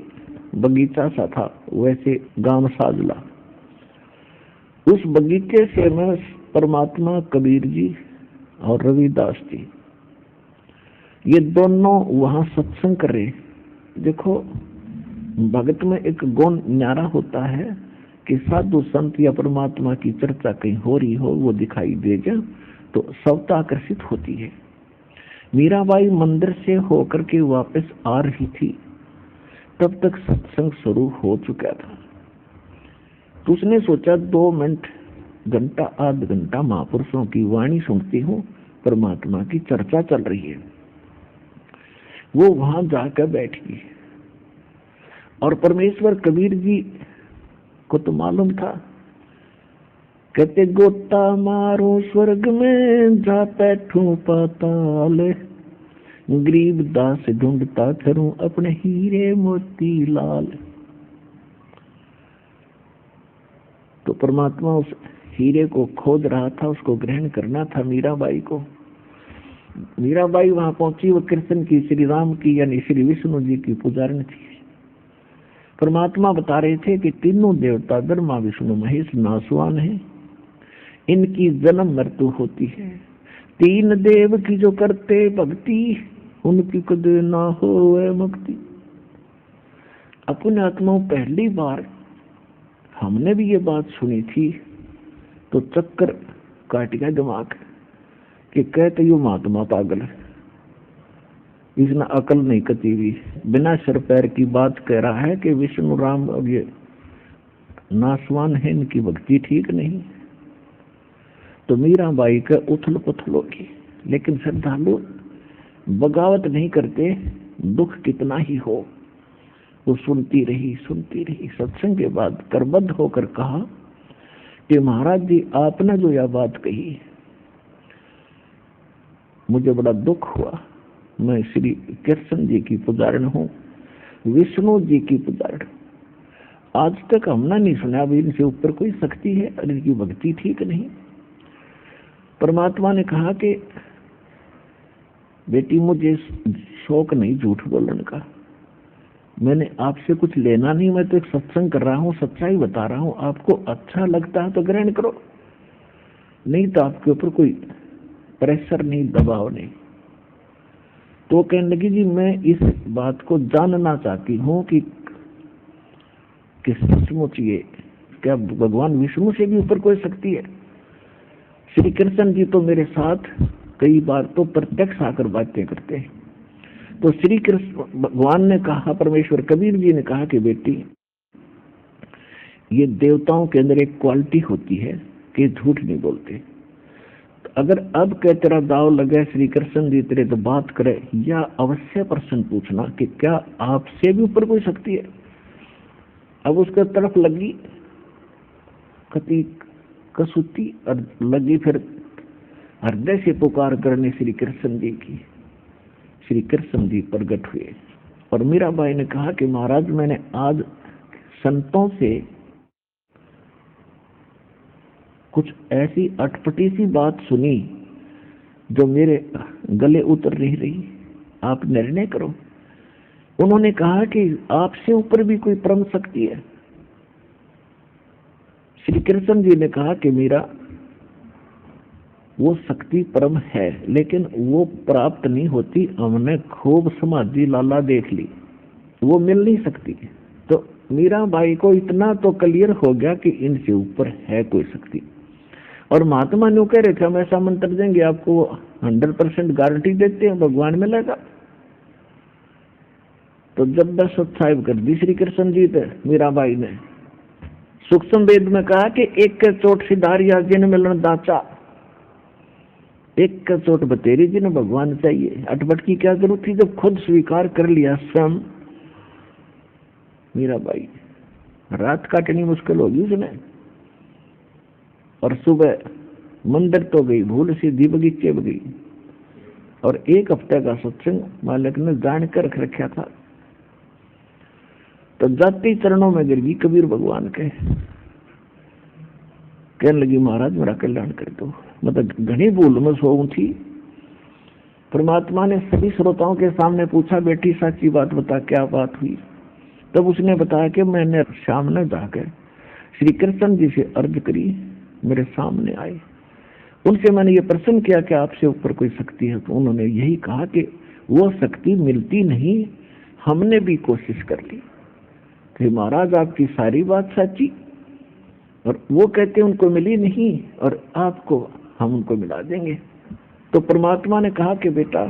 बगीचा सा था, वैसे गांव साजला। उस बगीचे से मैं परमात्मा कबीर जी और रविदास जी ये दोनों वहां सत्संग कर रहे। देखो भगत में एक गुण न्यारा होता है कि साधु संत या परमात्मा की चर्चा कहीं हो रही हो, वो दिखाई देगा तो सबता आकर्षित होती है। मीराबाई मंदिर से होकर के वापस आ रही थी, तब तक सत्संग शुरू हो चुका था। तो उसने सोचा 2 मिनट, घंटा, आध घंटा महापुरुषों की वाणी सुनती हूँ, परमात्मा की चर्चा चल रही है। वो वहां जाकर बैठ गई और परमेश्वर कबीर जी को तो मालूम था, कहते गोता मारो स्वर्ग में जा बैठूं पाताल, गरीब दास ढूंढता करूं अपने हीरे मोती लाल। तो परमात्मा उस हीरे को खोद रहा था, उसको ग्रहण करना था मीराबाई को। मीराबाई वहां पहुंची, वो कृष्ण की, श्री राम की यानी श्री विष्णु जी की पुजारिन थी। परमात्मा बता रहे थे कि तीनों देवता ब्रह्मा विष्णु महेश नासवान हैं, इनकी जन्म मृत्यु होती है। 3 देव की जो करते भक्ति, उनकी कदे ना होए मुक्ति। अपने आत्माओं पहली बार हमने भी ये बात सुनी थी तो चक्कर काट गया दिमाग कि कहते यो महात्मा पागल है, इसने अकल नहीं कती हुई, बिना सर पैर की बात कह रहा है कि विष्णु राम अब ये नासवान है, इनकी भक्ति ठीक नहीं। तो मीराबाई का उथल पुथल होगी, लेकिन श्रद्धालु बगावत नहीं करते, दुख कितना ही हो। वो सुनती रही। सत्संग के बाद करबद्ध होकर कहा कि महाराज जी आपने जो यह बात कही मुझे बड़ा दुख हुआ। मैं श्री कृष्ण जी की पुजारिन हूँ, विष्णु जी की पुजारिन। आज तक हमने नहीं सुना अभी इनसे ऊपर कोई शक्ति है और इनकी भक्ति ठीक नहीं। परमात्मा ने कहा कि बेटी मुझे शौक नहीं झूठ बोलने का, मैंने आपसे कुछ लेना नहीं, मैं तो एक सत्संग कर रहा हूँ, सच्चाई बता रहा हूँ। आपको अच्छा लगता है तो ग्रहण करो, नहीं तो आपके ऊपर कोई प्रेशर नहीं, दबाव नहीं। तो कहने लगी जी मैं इस बात को जानना चाहती हूँ कि सचमुच ये क्या भगवान विष्णु से भी ऊपर कोई शक्ति है? श्री कृष्ण जी तो मेरे साथ कई बार तो प्रत्यक्ष आकर बातें करते हैं। तो श्री कृष्ण भगवान ने कहा, परमेश्वर कबीर जी ने कहा कि बेटी ये देवताओं के अंदर एक क्वालिटी होती है कि झूठ नहीं बोलते। तो अगर अब कह तेरा दाव लगे श्री कृष्ण जी तेरे तो बात करे, या अवश्य प्रश्न पूछना कि क्या आपसे भी ऊपर कोई शक्ति है। अब उसके तरफ लगी कति कसुती और लगी फिर हृदय से पुकार करने श्री कृष्ण जी की। श्री कृष्ण जी प्रकट हुए और मीराबाई ने कहा कि महाराज मैंने आज संतों से कुछ ऐसी अटपटी सी बात सुनी जो मेरे गले उतर नहीं रही, आप निर्णय करो। उन्होंने कहा कि आपसे ऊपर भी कोई परम शक्ति है। श्री कृष्ण जी ने कहा कि मीरा वो शक्ति परम है, लेकिन वो प्राप्त नहीं होती। हमने खूब समाधि लाला देख ली, वो मिल नहीं सकती। तो मीराबाई को इतना तो क्लियर हो गया कि इनसे ऊपर है कोई शक्ति। और महात्मा ने कह रहे थे हम ऐसा मंत्र देंगे आपको 100% गारंटी देते हैं भगवान मिलेगा। तो जब दशरथ साहिब कर दी श्री कृष्ण जी थे मीराबाई ने सूक्ष्म वेद में कहा कि एक के चोट सिधारिया जिन मिलन दाचा, एक का चोट बतेरी जी ने भगवान चाहिए। अटपट की क्या जरूरत थी जब खुद स्वीकार कर लिया स्वयं मीराबाई। रात काटनी मुश्किल होगी उसने, और सुबह मंदिर तो गई भूल सीधी बगीचे में गई। और 1 हफ्ते का सत्संग मालिक ने जान कर रख रखा था। तो जाति चरणों में गिर गई कबीर भगवान के, कहने लगी महाराज मेरा कल्याण कर दो। मतलब घनी भूल में सोऊं थी। परमात्मा ने सभी श्रोताओं के सामने पूछा बेटी सच्ची बात बता क्या बात हुई। तब उसने बताया कि मैंने सामने जाकर श्री कृष्ण जी से अर्ज करी, मेरे सामने आए, उनसे मैंने ये प्रश्न किया कि आपसे ऊपर कोई शक्ति है। तो उन्होंने यही कहा कि वो शक्ति मिलती नहीं, हमने भी कोशिश कर ली कि महाराज आपकी सारी बात सच्ची, और वो कहते उनको मिली नहीं और आपको हम उनको मिला देंगे। तो परमात्मा ने कहा कि बेटा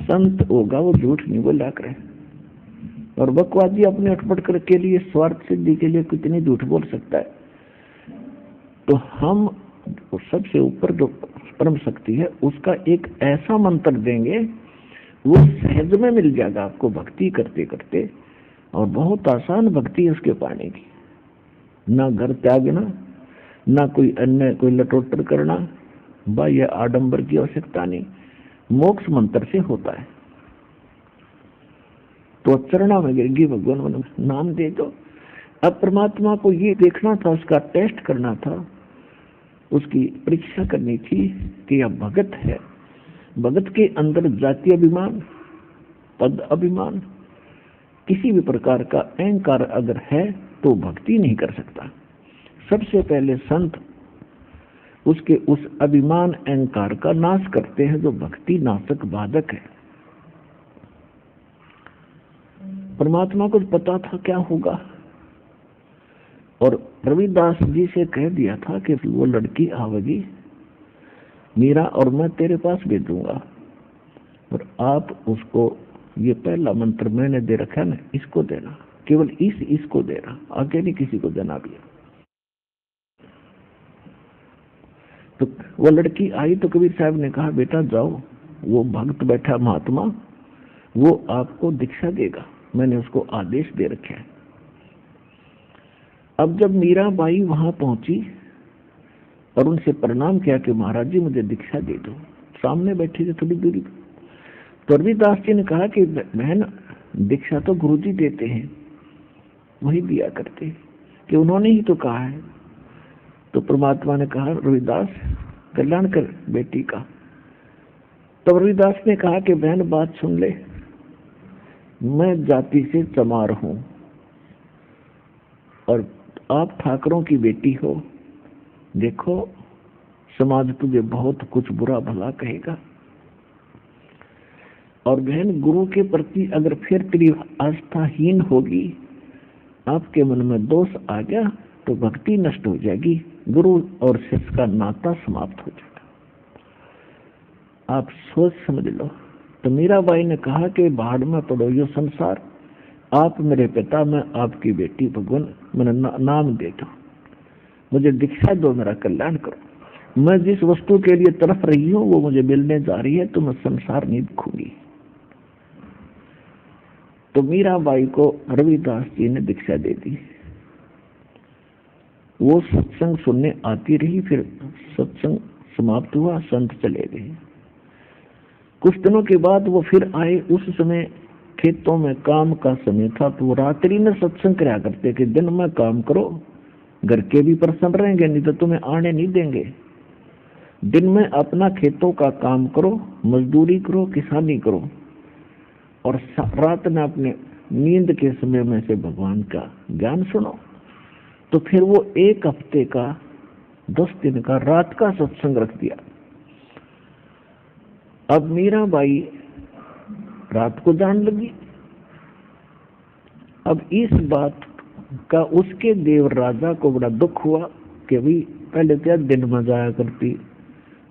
संत होगा वो झूठ नहीं बोला करे, और बकवादी अपने अटपट कर के लिए स्वार्थ सिद्धि के लिए कितनी झूठ बोल सकता है। तो हम सबसे ऊपर जो परम शक्ति है उसका एक ऐसा मंत्र देंगे वो सहज में मिल जाएगा आपको भक्ति करते करते, और बहुत आसान भक्ति है उसके पाने की। ना घर त्यागना, ना कोई अन्य कोई लटोटर करना, बाह्य आडंबर की आवश्यकता नहीं, मोक्ष मंत्र से होता है। तो चरणा में गिरगी भगवान नाम दे दो। अब परमात्मा को ये देखना था, उसका टेस्ट करना था, उसकी परीक्षा करनी थी कि यह भगत है, भगत के अंदर जाति अभिमान, पद अभिमान, किसी भी प्रकार का अहंकार अगर है तो भक्ति नहीं कर सकता। सबसे पहले संत उसके उस अभिमान अहंकार का नाश करते हैं जो भक्ति नाशक बाधक है। परमात्मा को पता था क्या होगा, और रविदास जी से कह दिया था कि वो लड़की आवेगी मीरा और मैं तेरे पास भेजूंगा, और आप उसको ये पहला मंत्र मैंने दे रखा है ना, इसको देना, केवल इसको देना, आगे नहीं किसी को देना भी। तो वो लड़की आई तो कबीर साहब ने कहा बेटा जाओ, वो भक्त बैठा महात्मा वो आपको दीक्षा देगा, मैंने उसको आदेश दे रखे है। अब जब मीराबाई वहां पहुंची और उनसे प्रणाम किया कि महाराज जी मुझे दीक्षा दे दो, सामने बैठी थे थोड़ी दूरी पर, तो रविदास जी ने कहा कि बहन दीक्षा तो गुरुजी देते हैं, वही दिया करते, कि उन्होंने ही तो कहा है। तो परमात्मा ने कहा रविदास कल्याण कर बेटी का। तो रविदास ने कहा कि बहन बात सुन ले, मैं जाति से चमार हूं और आप ठाकरों की बेटी हो, देखो समाज तुझे बहुत कुछ बुरा भला कहेगा, और बहन गुरु के प्रति अगर फिर तेरी आस्थाहीन होगी, आपके मन में दोष आ गया तो भक्ति नष्ट हो जाएगी, गुरु और शिष्य का नाता समाप्त हो जाएगा, आप सोच समझ लो। तो मीराबाई ने कहा कि भाड़ में पड़ो यो संसार, आप मेरे पिता, मैं आपकी बेटी, भगवान मैंने नाम दे दो, मुझे दीक्षा दो, मेरा कल्याण करो। मैं जिस वस्तु के लिए तरफ रही हूं वो मुझे मिलने जा रही है, तो मैं संसार नहीं दिखूंगी। तो मीराबाई को रविदास जी ने दीक्षा दे दी। वो सत्संग सुनने आती रही, फिर सत्संग समाप्त हुआ, संत चले गए। कुछ दिनों के बाद वो फिर आए। उस समय खेतों में काम का समय था, तो वो रात्रि में सत्संग कराया करते कि दिन में काम करो, घर के भी प्रसन्न रहेंगे, नहीं तो तुम्हें आने नहीं देंगे। दिन में अपना खेतों का काम करो, मजदूरी करो, किसानी करो, और रात में अपने नींद के समय में से भगवान का ज्ञान सुनो। तो फिर वो 1 हफ्ते का 10 दिन का रात का सत्संग रख दिया। अब मीराबाई रात को जान लगी। अब इस बात का उसके देव राजा को बड़ा दुख हुआ कि भाई पहले तो यार दिन में जाया करती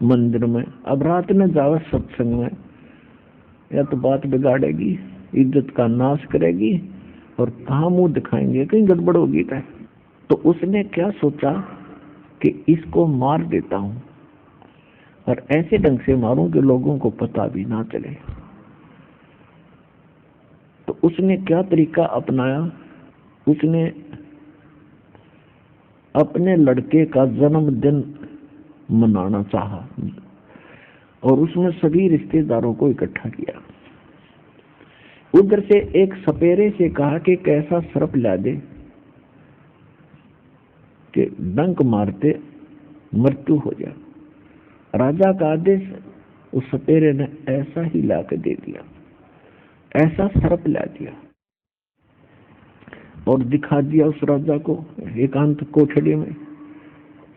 मंदिर में, अब रात में जावे सत्संग में, या तो बात बिगाड़ेगी, इज्जत का नाश करेगी, और कहाँ मुंह दिखाएंगे, कहीं गड़बड़ होगी। तो उसने क्या सोचा कि इसको मार देता हूं, और ऐसे ढंग से मारूं कि लोगों को पता भी ना चले। तो उसने क्या तरीका अपनाया, उसने अपने लड़के का जन्मदिन मनाना चाहा और उसने सभी रिश्तेदारों को इकट्ठा किया। उधर से एक सपेरे से कहा कि कैसा सर्प ला दे कि डंक मारते मृत्यु हो जाए। राजा का आदेश, उस सपेरे ने ऐसा ही ला के दे दिया, ऐसा सर्प ला दिया और दिखा दिया उस राजा को एकांत कोठरी में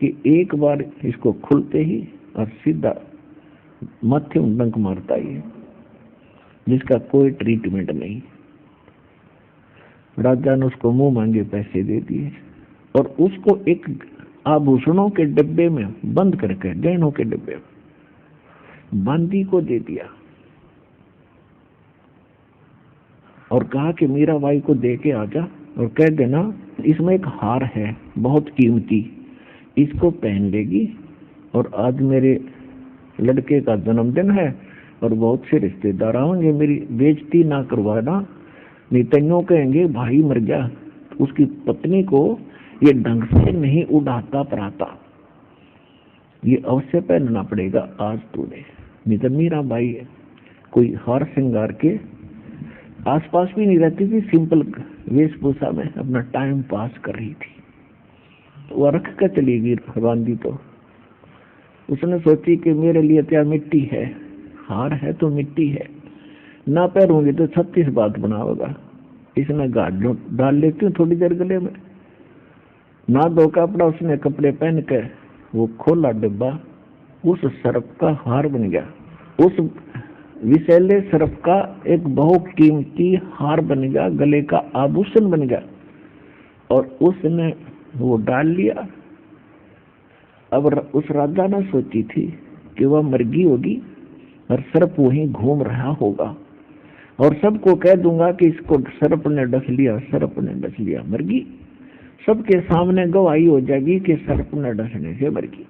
कि एक बार इसको खुलते ही और सीधा माथे में डंक मारता ही है, जिसका कोई ट्रीटमेंट नहीं। राजा ने उसको मुंह मांगे पैसे दे दिए और उसको एक आभूषणों के डिब्बे में बंद करके, गहनों के डिब्बे में बांदी को दे दिया और कहा कि मीराबाई को दे के आजा और कह देना इसमें एक हार है बहुत कीमती, इसको पहन लेगी और आज मेरे लड़के का जन्मदिन है और बहुत से रिश्तेदार आएंगे, मेरी बेइज्जती ना करवाना, नहीं तैयों कहेंगे भाई मर गया। उसकी पत्नी को ये ढंग से नहीं उड़ाता पराता, ये अवश्य पहनना पड़ेगा आज तूने। नहीं तो मीराबाई कोई हार श्रृंगार के आसपास भी नहीं रहती थी, सिंपल वेशभूषा में अपना टाइम पास कर रही थी। तो वह रख कर चली गई बांदी। तो उसने सोची कि मेरे लिए क्या मिट्टी है, हार है तो मिट्टी है, ना पहनूंगी तो 36 बात बनाओगा, इसने गाड़ डाल लेती हूँ थोड़ी देर गले में। ना दो कपड़ा उसने कपड़े पहन के वो खोला डिब्बा, उस सर्प का हार बन गया, उस विषैले सर्प का एक बहुत कीमती हार बन गया, गले का आभूषण बन गया और उसने वो डाल लिया। अब उस राजा ने सोची थी कि वह मर्गी होगी और सर्प वहीं घूम रहा होगा और सबको कह दूंगा कि इसको सर्प ने डस लिया, सर्प ने डस लिया, मर्गी। सबके सामने गवाही हो जाएगी कि सर्प ने डसने से मर्गी।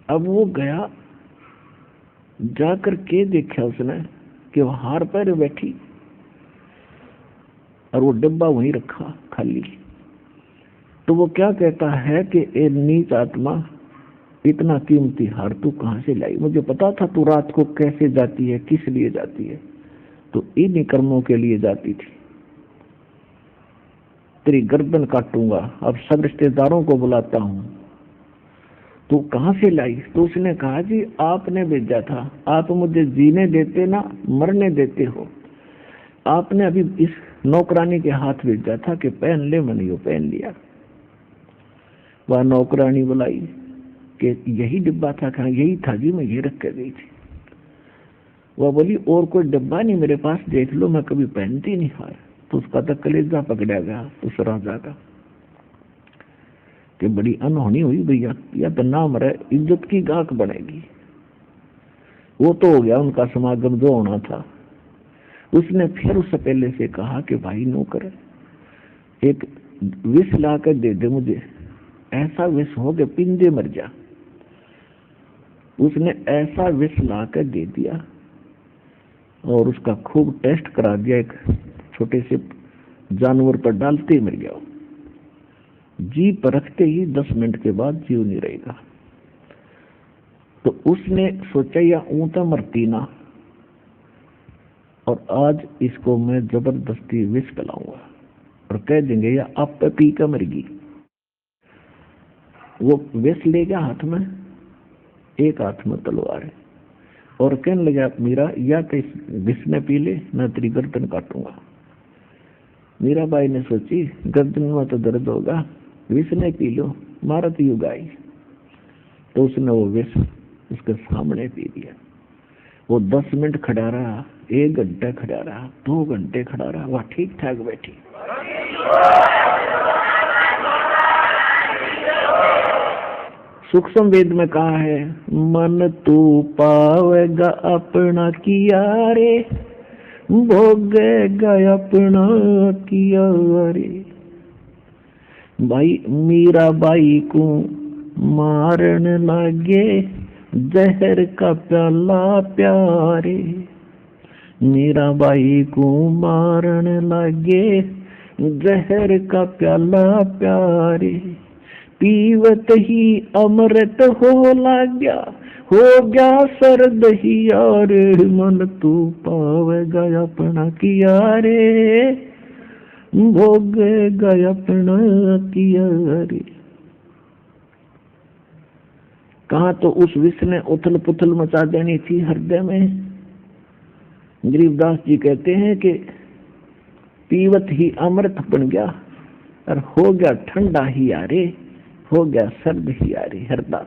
अब वो गया, जाकर के देखा उसने कि वो हार पर बैठी और वो डिब्बा वहीं रखा खाली। तो वो क्या कहता है कि ए नीच आत्मा, इतना कीमती हार तू कहां से लाई? मुझे पता था तू रात को कैसे जाती है, किस लिए जाती है, तो इन कर्मों के लिए जाती थी। तेरी गर्दन काटूंगा, अब सब रिश्तेदारों को बुलाता हूं, तू कहां से लाई? तो उसने कहा जी आपने भेजा था, आप मुझे जीने देते ना मरने देते हो, आपने अभी इस नौकरानी के हाथ भेजा था कि पहन ले, मैंने यो पहन लिया। वह नौकरानी बुलाई कि यही डिब्बा था, कहा यही था जी, मैं ये रख कर गई थी। वह बोली और कोई डिब्बा नहीं मेरे पास, देख लो, मैं कभी पहनती नहीं हार। तो उसका तो कलेजा पकड़ा गया उस राजा का कि बड़ी अनहोनी हुई भैया, या तो नाम रहे इज्जत की गाहक बनेगी। वो तो हो गया उनका समागम जो होना था। उसने फिर उस पहले से कहा कि भाई नौकर, एक विष ला कर दे दे मुझे, ऐसा विष हो कि पिंदे मर जा। उसने ऐसा विष ला कर दे दिया और उसका खूब टेस्ट करा दिया, एक छोटे से जानवर पर डालते ही मर गया। जी पर रखते ही 10 मिनट के बाद जीव नहीं रहेगा। तो उसने सोचा या ऊंचा मरती ना, और आज इसको मैं जबरदस्ती विष पिलाऊंगा और कह देंगे या आप पे पी का मरगी। वो विष ले गया हाथ में, एक हाथ में तलवार है, और कहने लगा मीरा या तो इस विष ने पी ले, मैं तेरी गर्दन काटूंगा। मीराबाई ने सोची गर्दन में तो दर्द होगा, विष ने पी लो, मारत युग आई। तो उसने वो विष उसके सामने पी दिया। वो 10 मिनट खड़ा रहा, 1 घंटा खड़ा रहा, 2 घंटे खड़ा रहा, वह ठीक ठाक बैठी। सूक्ष्म वेद में कहा है, मन तू पावेगा अपना किया रे, भोगेगा अपना किया रे। भाई मीरा बाई को मारन लगे जहर का प्याला प्यारे, मीरा बाई को मारन लगे जहर का प्याला प्यारे, पीवत ही अमृत हो गया, हो गया सर्द ही यार, मन तू पावेगा अपना किया रे, भोगेगा अपना किया रे। कहा तो उस विष ने उथल पुथल मचा देनी थी हृदय में। गरीबदास जी कहते हैं कि पीवत ही अमृत बन गया और हो गया ठंडा ही यारे, हो गया सर्द ही यारे, हृदय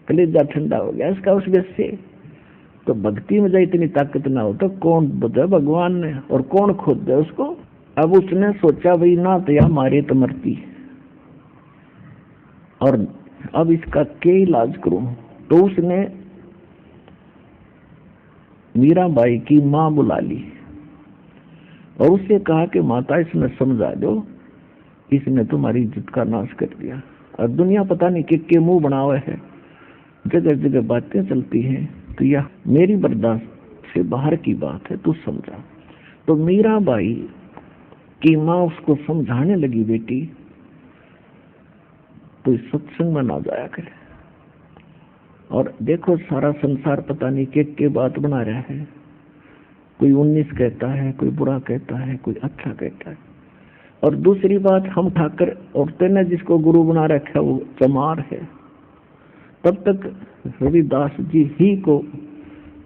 कलेजा ठंडा हो गया इसका उस विष से। तो भक्ति में जब इतनी ताकत ना हो तो कौन बुझे भगवान ने और कौन खोद दे उसको। अब उसने सोचा भाई ना तो या मारे तो मरती, और अब इसका क्या इलाज करूं। तो उसने मीराबाई की मां बुला ली और उससे कहा कि माता इसने समझा दो, इसने तुम्हारी इज्जत का नाश कर दिया और दुनिया पता नहीं के मुंह बना हुआ है, जगह जगह बातें चलती हैं, तो यह मेरी बर्दाश्त से बाहर की बात है, तू समझा। तो मीराबाई की माँ उसको समझाने लगी, बेटी तो इस सत्संग में ना जाया करे। और देखो सारा संसार पता नहीं के बात बना रहा है, कोई 19 कहता है, कोई बुरा कहता है, कोई अच्छा कहता है। और दूसरी बात, हम ठाकर औरतें ने जिसको गुरु बना रखा है वो चमार है। तब तक रविदास जी ही को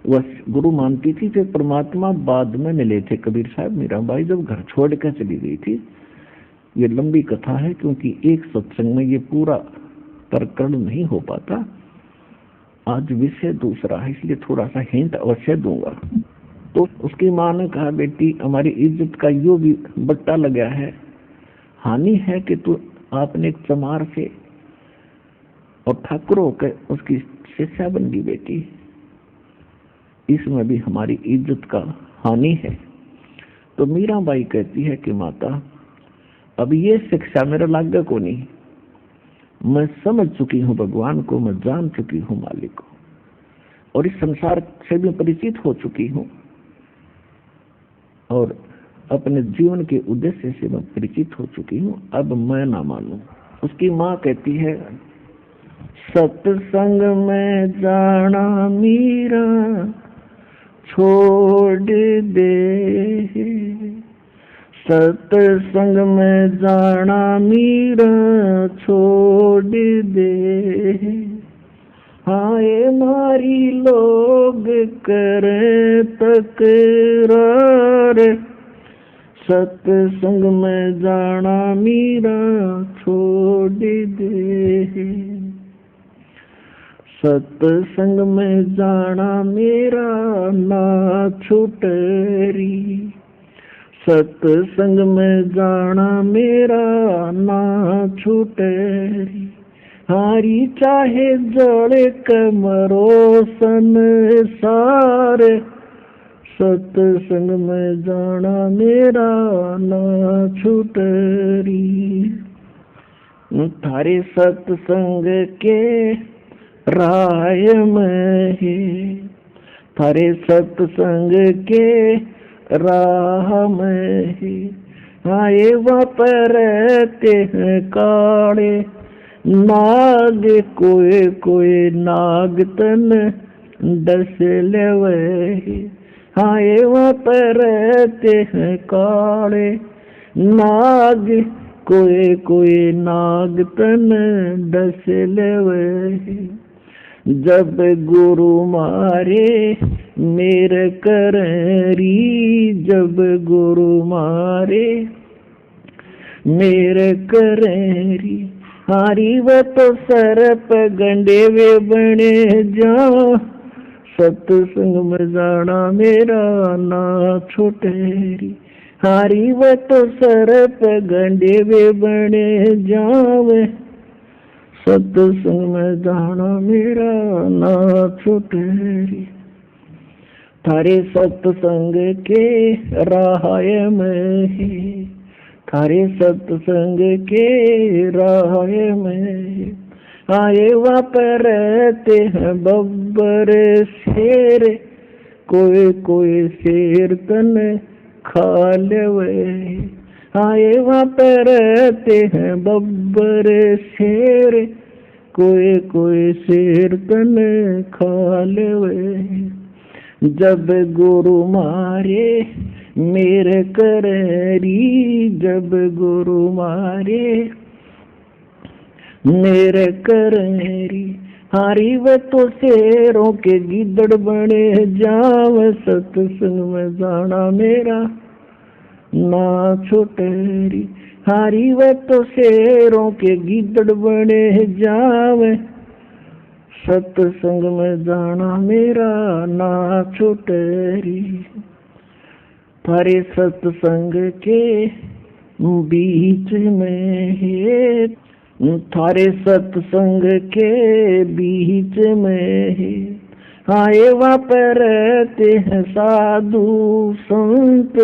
वह गुरु मानती थी। फिर परमात्मा बाद में मिले थे कबीर साहब। मीराबाई जब घर छोड़कर चली गई थी, ये लंबी कथा है क्योंकि एक सत्संग में ये पूरा प्रकरण नहीं हो पाता। आज विषय दूसरा है इसलिए थोड़ा सा हिंट अवश्य दूंगा। तो उसकी माँ ने कहा, बेटी हमारी इज्जत का यो भी बट्टा लगा है, हानि है कि तू आपने एक चमार से और ठाकुर होकर उसकी शिष्या बन गई बेटी, इसमें भी हमारी इज्जत का हानि है। तो मीराबाई कहती है कि माता अब ये शिक्षा मेरा लागे को नहीं, मैं समझ चुकी हूँ भगवान को, मैं जान चुकी हूँ मालिक को, और इस संसार से भी परिचित हो चुकी हूँ और अपने जीवन के उद्देश्य से मैं परिचित हो चुकी हूँ, अब मैं ना मानूं। उसकी माँ कहती है, सत्संग में जाना मीरा छोड़ दे, सत्संग में जाना मीरा छोड़ दे, हाय मारी लोग करे तकरार, सत्संग में जाना मीरा छोड़ दे, सत्संग में जाना मेरा ना छूटरी, सत्संग में जाना मेरा ना छूटरी, हारी चाहे जड़े कमरो संसार, सत्संग में जाना मेरा ना छूटरी, थारे सत्संग के राय में है, थारे सत्संग के राह में है, आए वहाँ पर रहते हैं काले नाग, कोई कोई नाग तन डस लेवे, आए वहाँ पर रहते हैं काले नाग, कोई कोई नाग तन डस लेवे, जब गुरु मारे मेरे करी, जब गुरु मारे मेरे करी, हारी व तो सरप गंडे वे बने जा, सत्संग में जाना मेरा ना छोटेरी, हारी व तो सरप गंडे वे बने जावे, सत्संग में जाना मेरा ना छूटे, थारे सत्संग के राह में ही, थारे सत्संग के राह में आए वहाँ पर रहते हैं बब्बर शेर, कोई कोई शेर तन खा लेवे, आए वहाँ पर रहते हैं बब्बर शेर, कोई कोई शेर तन खा लेवे। जब गुरु मारे मेरे करेरी, जब गुरु मारे मेरे करेरी, हारी वे तो शेरों के गिदड़ बने जाव, सत्संग में जाना मेरा ना छुटेरी, हारी वे तो शेरों के गिदड़ बने जावे, सत्संग में जाना मेरा ना छुटेरी। थारे सत्संग के बीच में है, थारे सत्संग के बीच में है, आए वहाँ पर रहते हैं साधु संत,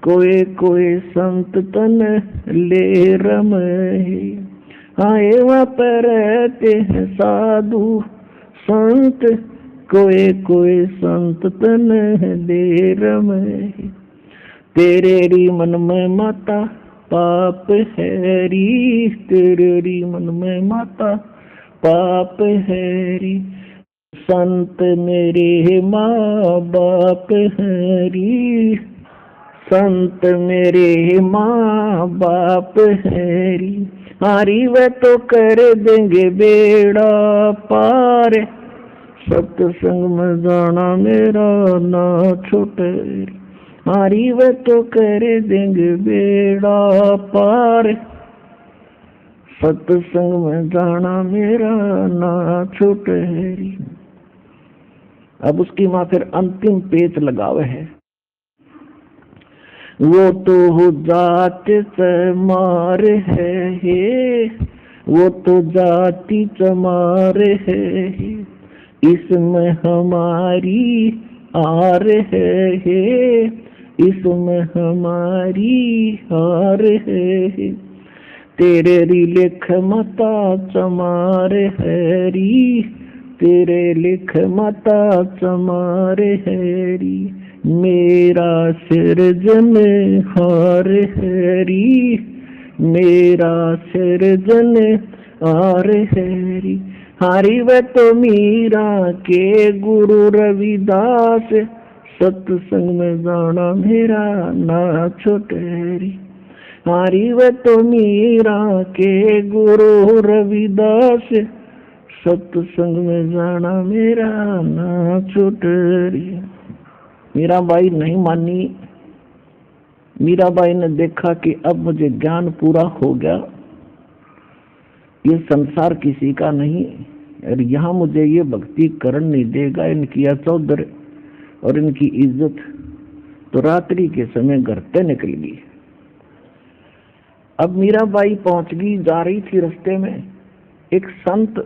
कोई कोई संत तन ले रमे, आए वहाँ पर रहते हैं साधु संत, कोई कोई संत तन ले रमे। तेरे री मन में माता पाप है री, तेरे री मन में माता पाप है री, संत मेरे माँ बाप है री, संत मेरे माँ बाप है री, हारी वे तो कर देंगे बेड़ा पार, सत्संग में जाना मेरा ना छूटे, हारी वे तो कर देंगे बेड़ा पार, सत्संग में जाना मेरा ना छूटे। अब उसकी माँ फिर अंतिम पेच लगावे है, वो तो जात चमार है, वो तो जाति चमार है, इसमें हमारी आर है, इसमें हमारी हार है, तेरे री लेख मता चमार है री, तेरे लेख मता चमार है री, मेरा सिरजन हार है री, मेरा सिरजन हार है री, हारी वे तो मीरा के गुरु रविदास, सत्संग में जाना मेरा ना छुटेरी, हारी वे तो मीरा के गुरु रविदास, सत्संग में जाना मेरा ना छुटेरी। मीराबाई नहीं मानी। मीराबाई ने देखा कि अब मुझे ज्ञान पूरा हो गया, ये संसार किसी का नहीं, और यहाँ मुझे ये भक्ति करण नहीं देगा, इनकी अचौधर और इनकी इज्जत। तो रात्रि के समय घर से निकल गई। अब मीराबाई पहुंच गई, जा रही थी, रास्ते में एक संत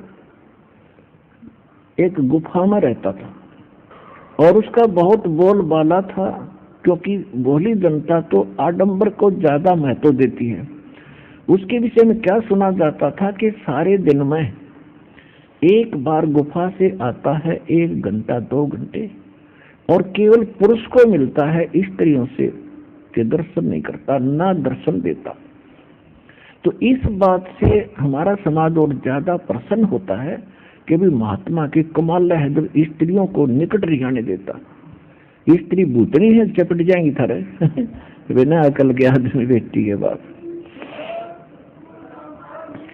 एक गुफा में रहता था और उसका बहुत बोलबाला था, क्योंकि भोली जनता तो आडंबर को ज्यादा महत्व देती है। उसके विषय में क्या सुना जाता था कि सारे दिन में एक बार गुफा से आता है, 1 घंटा 2 घंटे, और केवल पुरुष को मिलता है, स्त्रियों से के दर्शन नहीं करता, ना दर्शन देता। तो इस बात से हमारा समाज और ज्यादा प्रसन्न होता है कि भी महात्मा की कमाल है, जब स्त्रियों को निकट नहीं आने देता। स्त्री भूतनी है, चपट जाएंगी थारे बिना अकल के आदमी बेटी के बाद।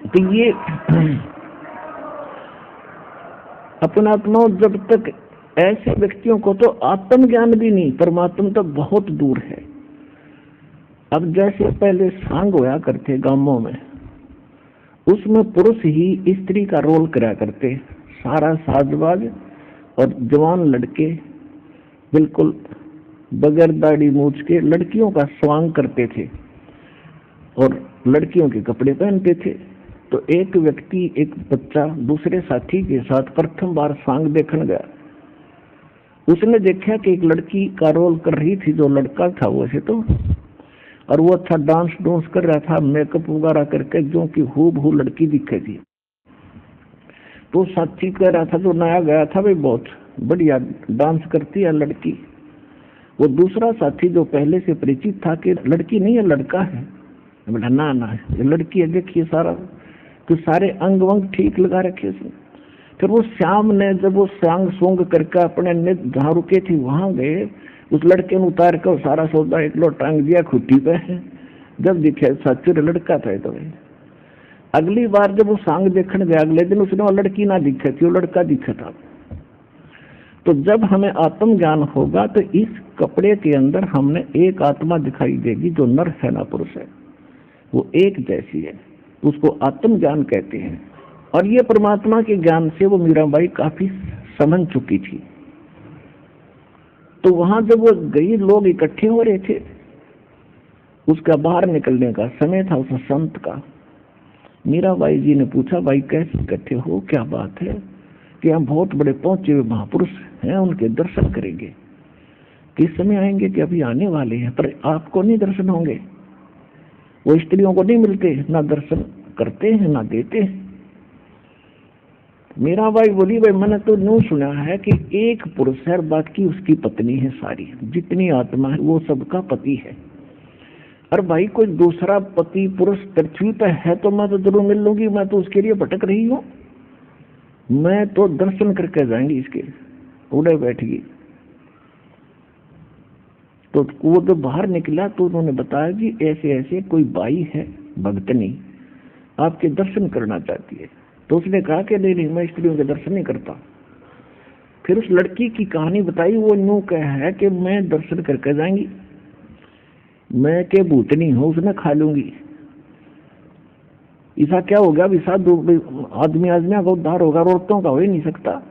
तो ये अपनात्मा, जब तक ऐसे व्यक्तियों को तो आत्मज्ञान भी नहीं, परमात्मा तो बहुत दूर है। अब जैसे पहले सांग होया करते गांवों में, उसमें पुरुष ही स्त्री का रोल करा करते, सारा साजबाज, और जवान लड़के बिल्कुल बगैर दाढ़ी मूछ के लड़कियों का स्वांग करते थे और लड़कियों के कपड़े पहनते थे। तो एक व्यक्ति, एक बच्चा दूसरे साथी के साथ प्रथम बार सांग देखने गया। उसने देखा कि एक लड़की का रोल कर रही थी, जो लड़का था वैसे तो, और वो अच्छा डांस डोंस कर रहा था, मेकअप वगैरह करके, जो कि हूबहू लड़की दिखेगी। तो साथी कह रहा था, जो नया गया था, भाई बहुत बढ़िया डांस करती है लड़की। वो दूसरा साथी जो पहले से परिचित था कि लड़की नहीं है, लड़का है, बोला ना ना ये लड़की है, देखिए सारा तो सारे अंग वंग ठीक लगा रखे उसने। फिर वो श्याम ने जब वो सांग सोंग करके अपने ने जहाँ रुके थे वहां गए, उस लड़के ने उतार कर सारा सौदा एक लो टांग दिया खुट्टी पे। जब दिखे सच लड़का था। तो अगली बार जब वो सांग देखने गया, अगले दिन उसने वो लड़की ना दिखे थी, वो लड़का दिखा था। तो जब हमें आत्मज्ञान होगा तो इस कपड़े के अंदर हमने एक आत्मा दिखाई देगी जो नर है ना पुरुष है, वो एक जैसी है, उसको आत्मज्ञान कहते हैं। और ये परमात्मा के ज्ञान से वो मीराबाई काफी समझ चुकी थी। तो वहां जब वो गई, लोग इकट्ठे हो रहे थे, उसका बाहर निकलने का समय था उस संत का। मीराबाई जी ने पूछा, भाई कैसे इकट्ठे हो, क्या बात है? कि हम बहुत बड़े पहुंचे हुए महापुरुष हैं, उनके दर्शन करेंगे। किस समय आएंगे? कि अभी आने वाले हैं, पर आपको नहीं दर्शन होंगे। वो स्त्रियों को नहीं मिलते, ना दर्शन करते हैं ना देते हैं। मीराबाई बोली, भाई मैंने तो यूं सुना है कि एक पुरुष है, बाकी उसकी पत्नी है, सारी जितनी आत्मा है वो सबका पति है। और भाई कोई दूसरा पति पुरुष पृथ्वी पे है तो मैं तो जरूर मिल लूंगी, मैं तो उसके लिए भटक रही हूँ, मैं तो दर्शन करके जाएंगी इसके। उड़े बैठगी। तो वो तो बाहर निकला तो उन्होंने बताया कि ऐसे ऐसे कोई बाई है भक्तनी, आपके दर्शन करना चाहती है। तो उसने कहा कि नहीं, मैं स्त्रियों के दर्शन नहीं करता। फिर उस लड़की की कहानी बताई। वो यूं कह है कि मैं दर्शन करके जाएंगी, मैं के भूतनी हूँ, उसने खा लूंगी। ऐसा क्या हो गया? विषा आदमी का उद्धार होगा, औरतों का हो ही नहीं सकता।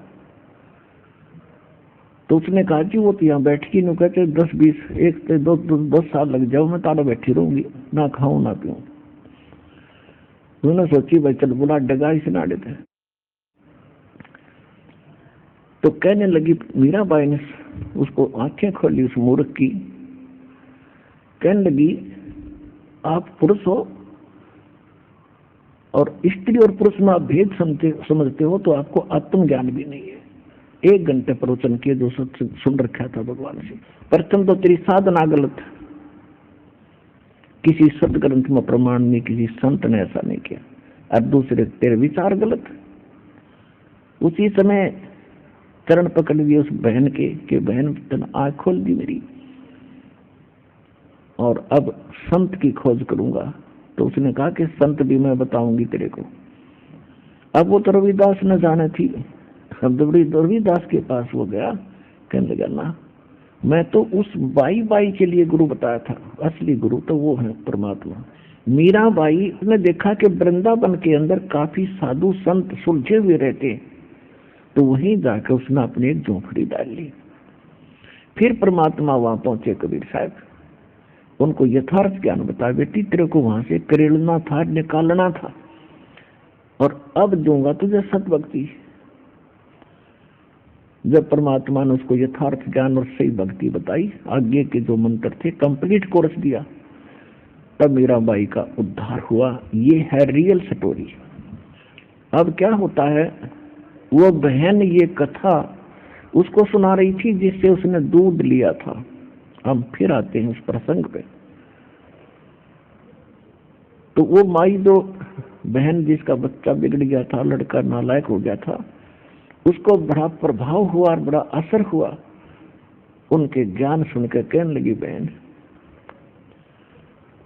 तो उसने कहा कि वो तो यहाँ बैठी नु कहते 10-20 एक से 10 साल लग जाओ, मैं तारा बैठी रहूंगी, ना खाऊं ना पीऊं। उन्होंने सोची भाई चल बुला डगा इसे ना देते। तो कहने लगी मीराबाई ने उसको आंखें खोली उस मूर्ख की, कहने लगी आप पुरुष हो और स्त्री और पुरुष में आप भेद समझते हो तो आपको आत्मज्ञान भी नहीं है। 1 घंटे प्रवचन किए, जो सत्य सुन रखा था भगवान से। प्रथम तो तेरी साधना गलत, किसी सदग्रंथ में प्रमाण नहीं, किसी संत ने ऐसा नहीं किया। और दूसरे तेरे विचार गलत। उसी समय चरण पकड़ दिए उस बहन के कि बहन तन आँख खोल दी मेरी, और अब संत की खोज करूंगा। तो उसने कहा कि संत भी मैं बताऊंगी तेरे को। अब वो तो रविदास न जाने थी। अब रविदास के पास वो गया, कहने लगा ना मैं तो उस बाई के लिए गुरु बताया था, असली गुरु तो वो है परमात्मा। मीराबाई ने देखा कि वृंदावन के अंदर काफी साधु संत सुलझे हुए रहते, तो वहीं जाकर उसने अपनी एक झोंपड़ी डाल ली। फिर परमात्मा वहां पहुंचे, कबीर साहब उनको यथार्थ ज्ञान बताया, बेटी तेरे को वहां से करेड़ना था, निकालना था, और अब दूंगा तुझे सतभक्ति। जब परमात्मा ने उसको यथार्थ ज्ञान और सही भक्ति बताई, आगे के जो मंत्र थे कंप्लीट कोर्स दिया, तब मीराबाई का उद्धार हुआ। ये है रियल स्टोरी। अब क्या होता है, वो बहन ये कथा उसको सुना रही थी जिससे उसने दूध लिया था। हम फिर आते हैं उस प्रसंग पे। तो वो माई जो बहन जिसका बच्चा बिगड़ गया था, लड़का नालायक हो गया था, उसको बड़ा प्रभाव हुआ और बड़ा असर हुआ। उनके ज्ञान सुनकर कहने लगी बहन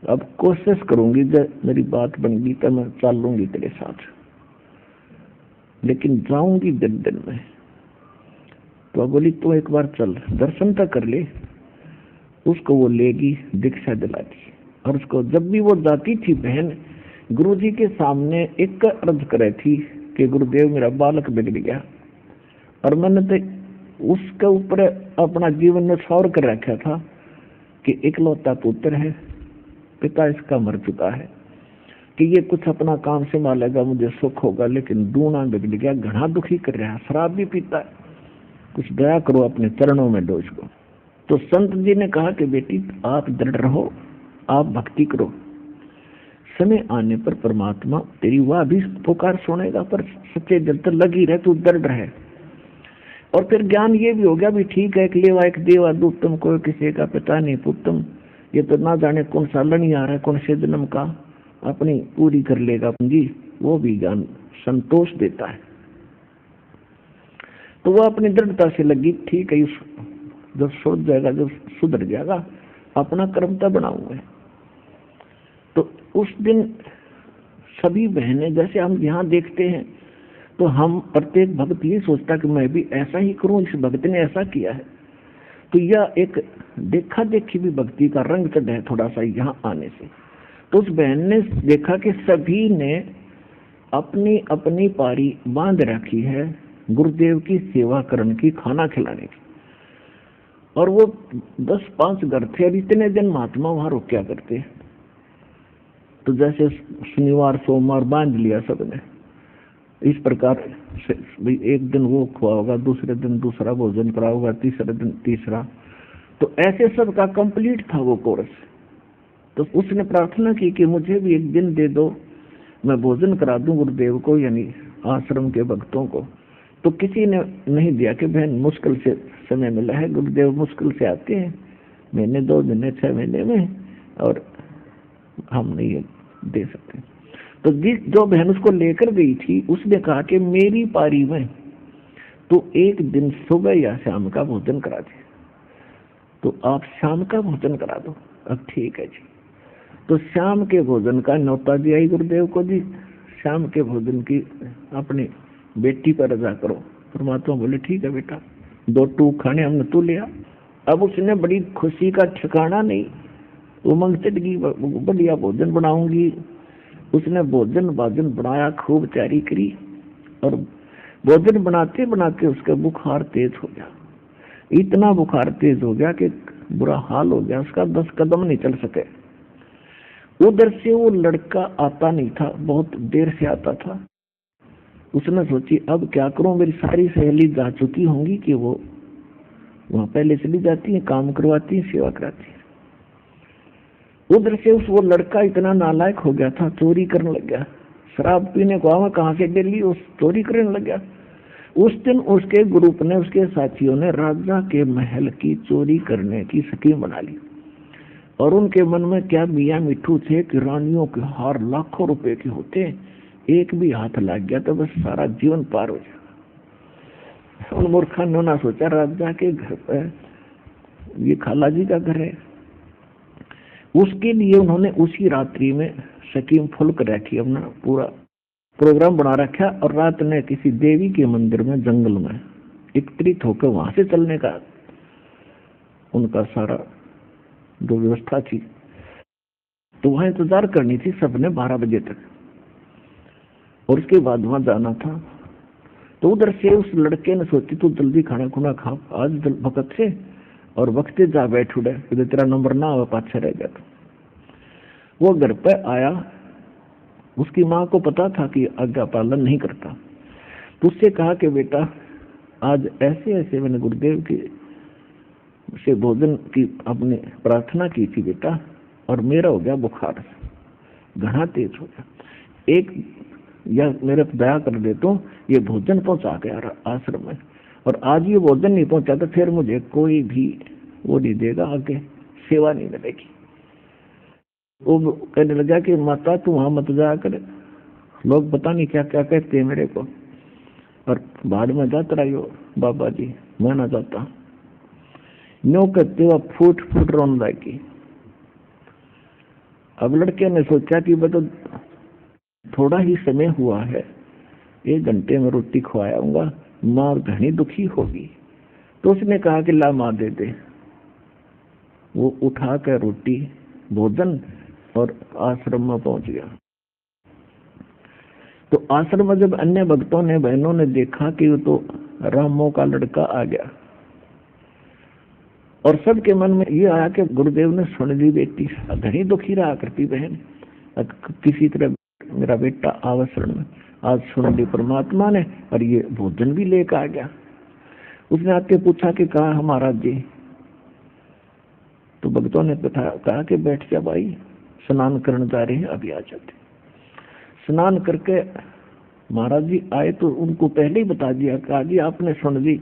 अब कोशिश करूंगी, जब मेरी बात बन गई तो मैं चल लूंगी तेरे साथ, लेकिन जाऊंगी दिन में। तो बोली तू एक बार चल दर्शन तक कर ले। उसको वो लेगी, दीक्षा दिलाती, और उसको जब भी वो जाती थी बहन गुरुजी के सामने एक अर्ज करे थी कि गुरुदेव मेरा बालक बिगड़ गया, और मैंने तो उसके ऊपर अपना जीवन में सौर कर रखा था कि इकलौता पुत्र है, पिता इसका मर चुका है, कि ये कुछ अपना काम संभालेगा, मुझे सुख होगा, लेकिन दूना बिगड़ गया, घना दुखी कर रहा है, शराब भी पीता है, कुछ दया करो अपने चरणों में डोज को। तो संत जी ने कहा कि बेटी आप दृढ़ रहो, आप भक्ति करो, समय आने पर परमात्मा तेरी वह भी पुकार सुनेगा, पर सच्चे दिल तो लगी रहे, तू दृढ़ रहे। और फिर ज्ञान ये भी हो गया भी ठीक है, एक लेवा एक देवा दूतम, कोई किसी का पिता नहीं पुतम, ये तो ना जाने कौन सा लड़ी आ रहा है, कौन से जन्म का, अपनी पूरी कर लेगा जी, वो भी ज्ञान संतोष देता है। तो वो अपनी दृढ़ता से लगी, ठीक है, जब सोच जाएगा, जब सुधर जाएगा, अपना कर्म तो बनाऊंगा। तो उस दिन सभी बहनें, जैसे हम यहाँ देखते हैं, तो हम प्रत्येक भक्त ये सोचता कि मैं भी ऐसा ही करूं, इस भक्त ने ऐसा किया है। तो यह एक देखा देखी भी भक्ति का रंग चढ़ा है थोड़ा सा यहाँ आने से। तो उस बहन ने देखा कि सभी ने अपनी अपनी पारी बांध रखी है गुरुदेव की सेवा करने की, खाना खिलाने की। और वो 10-5 घर थे, और इतने दिन महात्मा वहां रुका करते। तो जैसे शनिवार सोमवार बांध लिया सबने, इस प्रकार एक दिन वो खुआ होगा, दूसरे दिन दूसरा भोजन करा होगा, तीसरे दिन तीसरा, तो ऐसे सब का कंप्लीट था वो कोर्स। तो उसने प्रार्थना की कि मुझे भी एक दिन दे दो, मैं भोजन करा दूं गुरुदेव को, यानी आश्रम के भक्तों को। तो किसी ने नहीं दिया कि बहन मुश्किल से समय मिला है, गुरुदेव मुश्किल से आते हैं, महीने 2 महीने 6 महीने में, और हम नहीं दे सकते। तो जो बहन उसको लेकर गई थी, उसने कहा कि मेरी पारी में तो एक दिन सुबह या शाम का भोजन करा दे, तो आप शाम का भोजन करा दो। अब ठीक है जी। तो शाम के भोजन का न्योता दिया ही गुरुदेव को जी, शाम के भोजन की अपनी बेटी पर रजा करो। परमात्मा बोले ठीक है बेटा, 2 टूक खाने हमने तू लिया। अब उसने बड़ी खुशी का ठिकाना नहीं, उमंग चढ़ गई, बढ़िया भोजन बनाऊंगी। उसने भोजन बनाया, खूब तैयारी करी, और भोजन बनाते बनाते उसका बुखार तेज हो गया। इतना बुखार तेज हो गया कि बुरा हाल हो गया उसका, 10 कदम नहीं चल सके। उधर से वो लड़का आता नहीं था, बहुत देर से आता था। उसने सोची अब क्या करूं, मेरी सारी सहेली जा चुकी होंगी कि वो वहां पहले चली जाती है, काम करवाती है, सेवा कराती है। उधर से वो लड़का इतना नालायक हो गया था, चोरी करने लग गया। शराब पीने को आवा कहां से डेली, उस चोरी करने लग गया। उस दिन उसके ग्रुप ने, उसके साथियों ने राजा के महल की चोरी करने की स्कीम बना ली। और उनके मन में क्या मियाँ मिठू थे कि रानियों के हार लाखों रुपए के होते, एक भी हाथ लग गया तो बस सारा जीवन पार हो जाएगा। उन मूर्खों ने ना सोचा राजा के घर पर ये खाला जी का घर है। उसके लिए उन्होंने उसी रात्रि में स्कीम फुल कर रखी, अपना पूरा प्रोग्राम बना रखा, और रात में किसी देवी के मंदिर में जंगल में एकत्रित होकर वहां से चलने का उनका सारा जो व्यवस्था थी। तो वहां इंतजार करनी थी सबने 12 बजे तक, और उसके बाद वहां जाना था। तो उधर से उस लड़के ने सोची तू जल्दी खाना खुना खा आज वक्त से, और वक्त जा बैठ उड़े, तेरा नंबर ना हो पाछे रह गया। वो घर पे आया, उसकी माँ को पता था कि आज्ञा पालन नहीं करता, तो उससे कहा कि बेटा आज ऐसे ऐसे मैंने गुरुदेव की से भोजन की अपनी प्रार्थना की थी बेटा, और मेरा हो गया बुखार, घना तेज हो गया, एक या मेरे दया कर दे तो ये भोजन पहुंचा गया आश्रम में, और आज ये भोजन नहीं पहुंचा तो फिर मुझे कोई भी वो नहीं देगा, आगे सेवा नहीं मिलेगी। वो कहने लगा कि माता तू वहां मत जाया कर, लोग पता नहीं क्या क्या कहते हैं मेरे को, और बाद में जाता रहियो बाबा जी, मैं ना जाता। नो कहते हुआ फूट फूट रोने लगी। अब लड़के ने सोचा कि मैं तो थोड़ा ही समय हुआ है, 1 घंटे में रोटी खवाऊंगा, माँ घनी दुखी होगी। तो उसने कहा कि ला माँ दे दे। वो उठा कर रोटी भोजन और आश्रम में पहुंच गया। तो आश्रम में जब अन्य भक्तों ने, बहनों ने देखा कि वो तो रामो का लड़का आ गया, और सबके मन में ये आया कि गुरुदेव ने सुन ली बेटी घनी दुखी रहा करती बहन, किसी तरह मेरा बेटा आवासरण में आज सुन ली परमात्मा ने, और ये भोजन भी लेकर आ गया। उसने आके पूछा कि कहाँ है महाराज जी? तो भक्तों ने कहा कि बैठ जा भाई, स्नान करने जा रहे हैं, अभी आ जाते। स्नान करके महाराज जी आए तो उनको पहले ही बता दिया, कहा जी आपने सुन ली,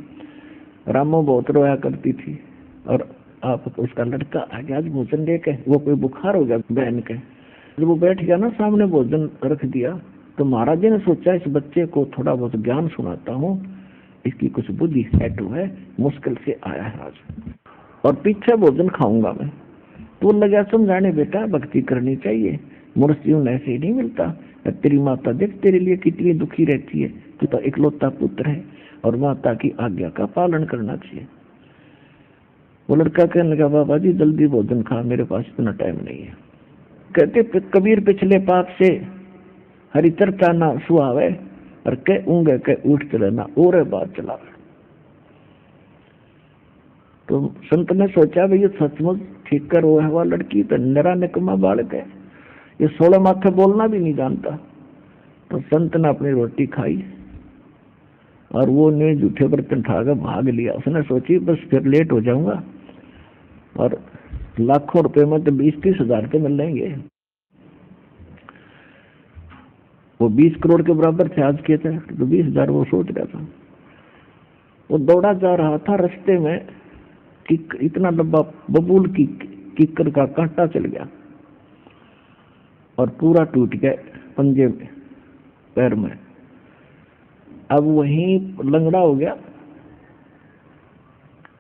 रामो बहुत रोया करती थी और आप उसका लड़का आ गया आज भोजन लेके, वो कोई बुखार हो गया बहन के। जब वो बैठ गया ना सामने, भोजन रख दिया, तो महाराज जी ने सोचा इस बच्चे को थोड़ा बहुत ज्ञान सुनाता हूँ, इसकी कुछ बुद्धि सेट है, मुश्किल से आया है आज, और पीछे भोजन खाऊंगा मैं। तो लगा समझाने, बेटा भक्ति करनी चाहिए, मनुष्य ऐसे ही नहीं मिलता। तेरी माता देख तेरे लिए कितनी दुखी रहती है, तू तो इकलौता पुत्र है और माता की आज्ञा का पालन करना चाहिए। वो लड़का कहने लगा, बाबा जी जल्दी भोजन खा, मेरे पास इतना टाइम नहीं है। कहते कबीर पिछले पाप से हरि चर्चा ना सुहावे, और कह ऊँगे कह उठ चले ना और बात चलावे। तो संत ने सोचा भाई ये सचमुच ठीक कर वो है, वह लड़की तो निरा निकम्मा बालक है, ये 16 माथे बोलना भी नहीं जानता। तो संत ने अपनी रोटी खाई और वो ने जूठे बर्तन उठाकर भाग लिया। उसने सोची बस फिर लेट हो जाऊंगा, और लाखों रुपए में तो 20-30 हजार के मिल जाएंगे। वो 20 करोड़ के बराबर थे आज के थे, तो 20 हजार वो सोच रहा था। वो दौड़ा जा रहा था, रास्ते में इतना लंबा बबूल की किक्कर का कांटा चल गया और पूरा टूट गया पंजे में, पैर में। अब वहीं लंगड़ा हो गया,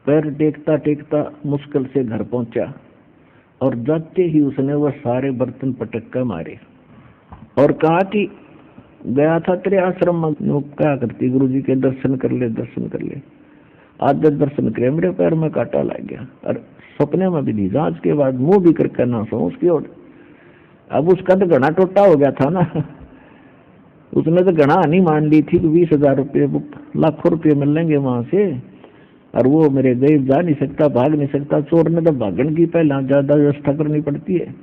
पैर टेकता टेकता मुश्किल से घर पहुंचा, और जाते ही उसने वह सारे बर्तन पटक कर मारे और कहा कि गया था तेरे आश्रम में, क्या करती गुरुजी के दर्शन कर ले, दर्शन कर ले। आज जब दर्शन करे मेरे पैर में कांटा लग गया, और सपने में भी नहीं, आज के बाद मुंह भी करके ना सो उसकी ओर। अब उसका तो घना टोटा हो गया था ना, उसने तो घना नहीं मान ली थी कि 20 हजार रुपये लाखों रुपये मिलेंगे वहां से, और वो मेरे गरीब जा नहीं सकता, भाग नहीं सकता। चोर ने तो भागन की पहले ज्यादा व्यवस्था करनी पड़ती है।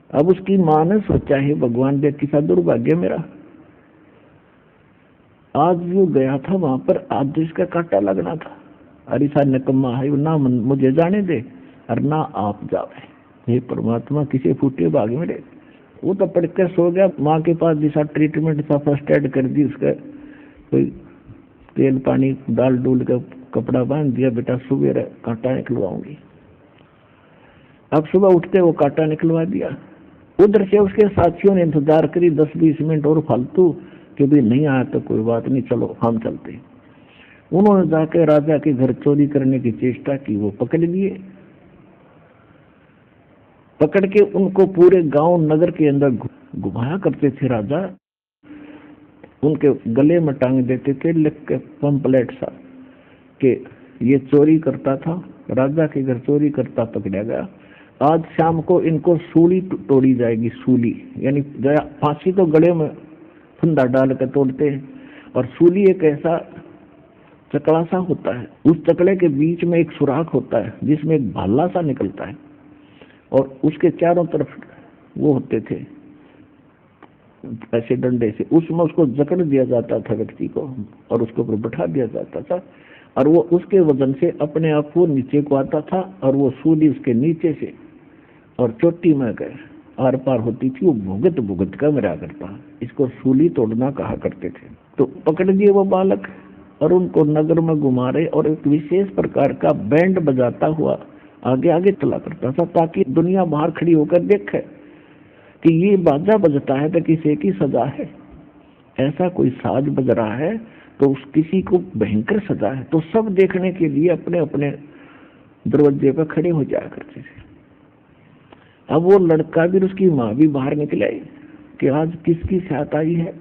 अब उसकी मां ने सोचा है भगवान देख किसा दुर्भाग्य मेरा, आज वो गया था वहां पर, आज इसका कांटा लगना था, अरिसा निकम्मा है, ना मुझे जाने दे और ना आप जावे। हे परमात्मा किसी फूटे भाग मेरे। वो तो पढ़ के सो गया, माँ के पास जैसा ट्रीटमेंट था फर्स्ट एड कर दी, उसका कोई तेल पानी डाल डूल का कपड़ा बांध दिया, बेटा सुबह कांटा निकलवाऊंगी। अब सुबह उठते वो कांटा निकलवा दिया। उधर से उसके साथियों ने इंतजार करी 10-20 मिनट और फालतू, कि भी नहीं आया तो कोई बात नहीं, चलो हम चलते। उन्होंने जाकर राजा के घर चोरी करने की चेष्टा की, वो पकड़ लिए। पकड़ के उनको पूरे गांव नगर के अंदर घुमाया करते थे राजा, उनके गले में टांग देते थे लिख के पंपलेट सा कि ये चोरी करता था, राजा के घर चोरी करता पकड़ा गया, आज शाम को इनको सूली तोड़ी जाएगी। सूली यानी फांसी तो गले में फंदा डाल कर तोड़ते हैं, और सूली एक ऐसा चकड़ा सा होता है, उस चकड़े के बीच में एक सुराख होता है जिसमें एक भाला सा निकलता है, और उसके चारों तरफ वो होते थे ऐसे डंडे से, उसमें उसको जकड़ दिया जाता था व्यक्ति को, और उसके ऊपर बैठा दिया जाता था, और वो उसके वजन से अपने आप वो नीचे को आता था, और वो सूली उसके नीचे से और चोटी में गए आर पार होती थी, वो भुगत भुगत कर मरा करता। इसको सूली तोड़ना कहा करते थे। तो पकड़ दिए वो बालक और उनको नगर में घुमा रहे, और एक विशेष प्रकार का बैंड बजाता हुआ आगे आगे चला करता था, ताकि दुनिया बाहर खड़ी होकर देखे कि ये बाजा बजता है तो किसी की सजा है, ऐसा कोई साज बज रहा है तो उस किसी को भयंकर सजा है। तो सब देखने के लिए अपने अपने दरवाजे पर खड़े हो जाया करते थे। अब वो लड़का भी उसकी माँ भी बाहर निकले कि आज किसकी साथ आई है।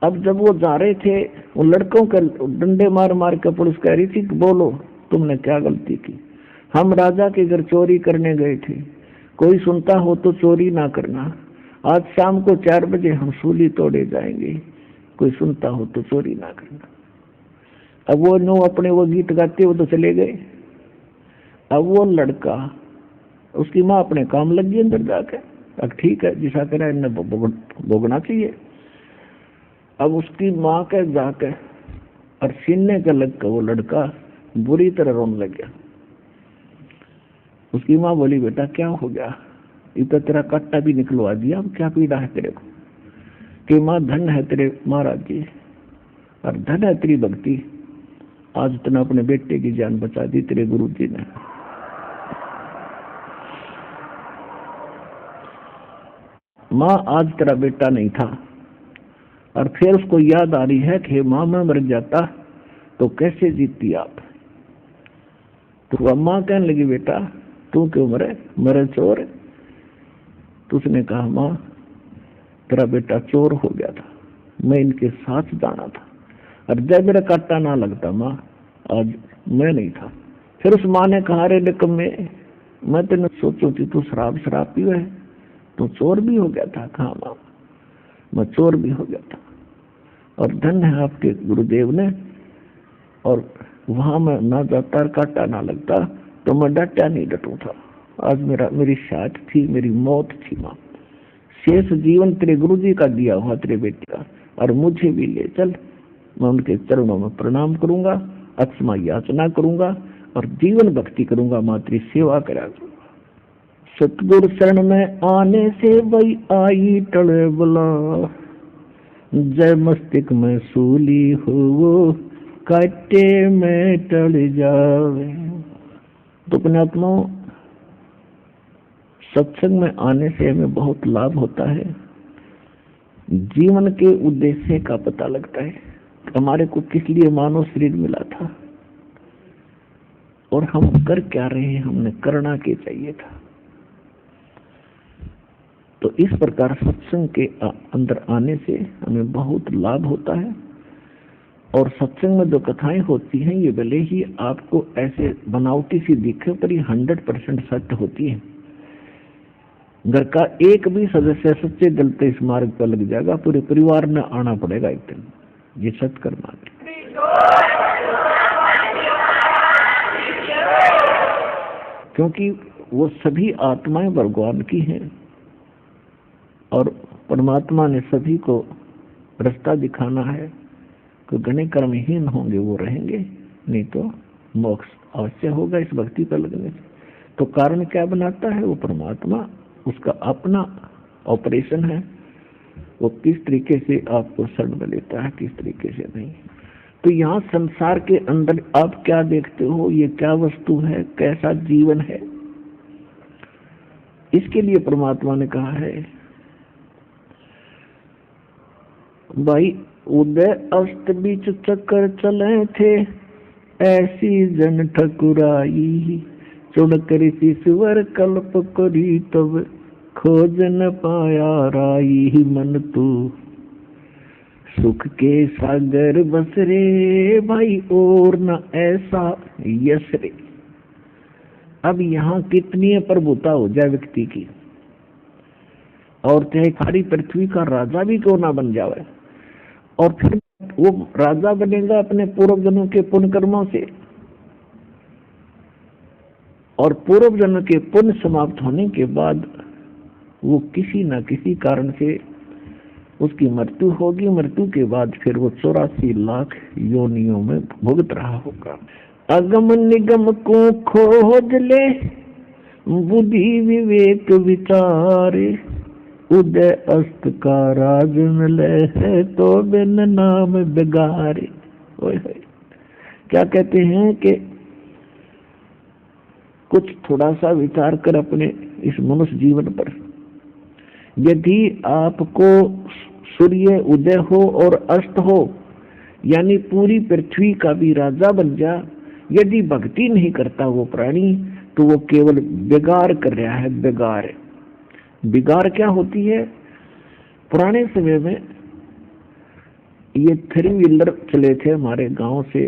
अब जब वो जा रहे थे, वो लड़कों का डंडे मार मार कर पुलिस कह रही थी, बोलो तुमने क्या गलती की। हम राजा के घर चोरी करने गए थे, कोई सुनता हो तो चोरी ना करना, आज शाम को 4 बजे हम सूली तोड़े जाएंगे, कोई सुनता हो तो चोरी ना करना। अब वो नो अपने वो गीत गाते वो तो चले गए। अब वो लड़का उसकी माँ अपने काम लग गई अंदर जाके। अब ठीक है, जिसा करे इन्हें भोगना चाहिए। अब उसकी माँ के जाके और सीने के लग का वो लड़का बुरी तरह रोने लग गया। उसकी माँ बोली, बेटा क्या हो गया? ये तो तेरा कट्टा भी निकलवा दिया, अब क्या पीड़ा है तेरे को? कि माँ धन है तेरे महाराज जी, और धन है तेरी भक्ति, आज तूने अपने बेटे की जान बचा दी तेरे गुरु जी ने। माँ आज तेरा बेटा नहीं था, और फिर उसको याद आ रही है कि माँ मैं मर जाता तो कैसे जीतती आप। तो अम्मा कहने लगी, बेटा तू क्यों मरे, मरे चोर। तो उसने कहा, माँ तेरा बेटा चोर हो गया था, मैं इनके साथ जाना था, और जब मेरा कांटा ना लगता माँ आज मैं नहीं था। फिर उस माँ ने कहा, रे निकम्मे, मैं तेने सोचू थी तू शराब पीवे है, तो चोर भी हो गया था। कहा माँ मैं चोर भी हो गया था, और धन है आपके गुरुदेव ने, और वहां मैं ना जाता और कांटा ना लगता तो मैं डटा नहीं डटू था। आज मेरी शाद थी, मेरी मौत थी माँ। शेष जीवन तेरे गुरुजी का दिया हुआ तेरे बेटे का, और मुझे भी ले चल, मैं उनके चरणों में प्रणाम करूंगा, अक्षमा याचना करूंगा, और जीवन भक्ति करूंगा, माँ तेरी सेवा करा करूंगा। सतगुरु शरण में आने से वही आई टले बुला, जय मस्तिष्क में सूली हो वो काटे में टल जावे। तो पुण्यात्मा, सत्संग में आने से हमें बहुत लाभ होता है। जीवन के उद्देश्य का पता लगता है, हमारे को किस लिए मानव शरीर मिला था और हम कर क्या रहे हैं, हमने करना क्या चाहिए था। तो इस प्रकार सत्संग के अंदर आने से हमें बहुत लाभ होता है। और सत्संग में जो कथाएं होती हैं ये भले ही आपको ऐसे बनावटी सी दिखे, पर ये 100% सत्य होती है। घर का एक भी सदस्य सच्चे दिल से इस मार्ग पर लग जाएगा, पूरे परिवार में आना पड़ेगा एक दिन, ये सत्य करना। क्योंकि वो सभी आत्माएं भगवान की हैं, और परमात्मा ने सभी को रास्ता दिखाना है कि घने कर्महीन होंगे वो रहेंगे, नहीं तो मोक्ष अवश्य होगा इस भक्ति पर लगने से। तो कारण क्या बनाता है? वो परमात्मा, उसका अपना ऑपरेशन है, वो किस तरीके से आपको शरण में लेता है, किस तरीके से नहीं। तो यहाँ संसार के अंदर आप क्या देखते हो, ये क्या वस्तु है, कैसा जीवन है, इसके लिए परमात्मा ने कहा है भाई, उदय अस्त बीच चक्कर चले थे, ऐसी जन ठकुराई, चुड़कर ईश्वर कल्प करी, तब खोज न पाया राई। मन तू सुख के सागर बस रे भाई, और न ऐसा यश रे। अब यहाँ कितनी प्रभुता हो जाए व्यक्ति की, और चाहे सारी पृथ्वी का राजा भी क्यों ना बन जाए, और फिर वो राजा बनेगा अपने पूर्व जन्मों के पुण्य कर्मों से, और पूर्व जन्म के पुण्य समाप्त होने के बाद वो किसी न किसी कारण से उसकी मृत्यु होगी। मृत्यु के बाद फिर वो 84 लाख योनियों में भुगत रहा होगा। अगम निगम को खोज ले, बुद्धि विवेक विचारे, उदय अस्त का राज मिले है, तो बिन नाम बिगारे। क्या कहते हैं कि कुछ थोड़ा सा विचार कर अपने इस मनुष्य जीवन पर। यदि आपको सूर्य उदय हो और अस्त हो, यानी पूरी पृथ्वी का भी राजा बन जा, यदि भक्ति नहीं करता वो प्राणी, तो वो केवल बिगाड़ कर रहा है। बिगाड़, बिगाड़ क्या होती है? पुराने समय में ये 3 व्हीलर चले थे हमारे गांव से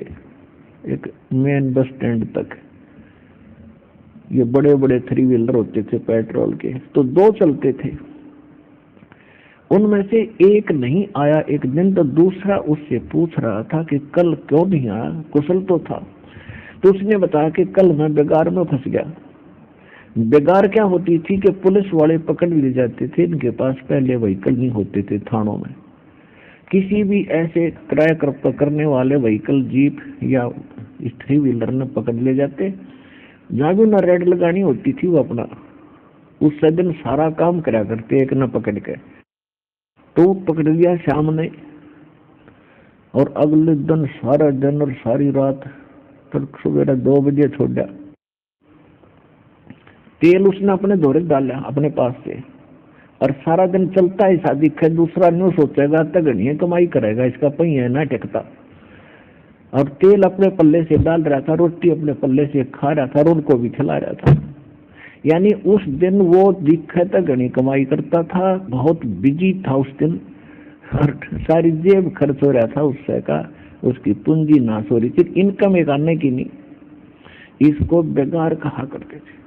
एक मेन बस स्टैंड तक। ये बड़े बड़े 3 व्हीलर होते थे पेट्रोल के, तो 2 चलते थे। उनमें से एक नहीं आया एक दिन, तो दूसरा उससे पूछ रहा था कि कल क्यों नहीं आया, कुशल तो था। तो उसने बताया कि कल मैं बिगाड़ में फंस गया। बेगार क्या होती थी कि पुलिस वाले पकड़ ले जाते थे, इनके पास पहले व्हीकल नहीं होते थे थानों में। किसी भी ऐसे किराया करने वाले व्हीकल, जीप या थ्री व्हीलर में पकड़ ले जाते, जहाँ भी उन्हें रेड लगानी होती थी वो अपना उस दिन सारा काम करा करते एक न पकड़ के। तो पकड़ लिया शाम ने, और अगले दिन सारा दिन और सारी रात तक सवेरा 2 बजे छोड़ा। तेल उसने अपने धोरे डाला अपने पास से, और सारा दिन चलता है शादी। फिर दूसरा न्यू सोचेगा तक घनिया कमाई करेगा, इसका पहिया ना टेकता। और तेल अपने पल्ले से डाल रहा था, रोटी अपने पल्ले से खा रहा था, और उनको भी खिला रहा था। यानी उस दिन वो दिखे तक घनी कमाई करता था, बहुत बिजी था उस दिन, और सारी जेब खर्च हो रहा था उससे का, उसकी पूंजी नाश हो रही थी, इनकम एक आने की नहीं। इसको बेगार कहा करते थे।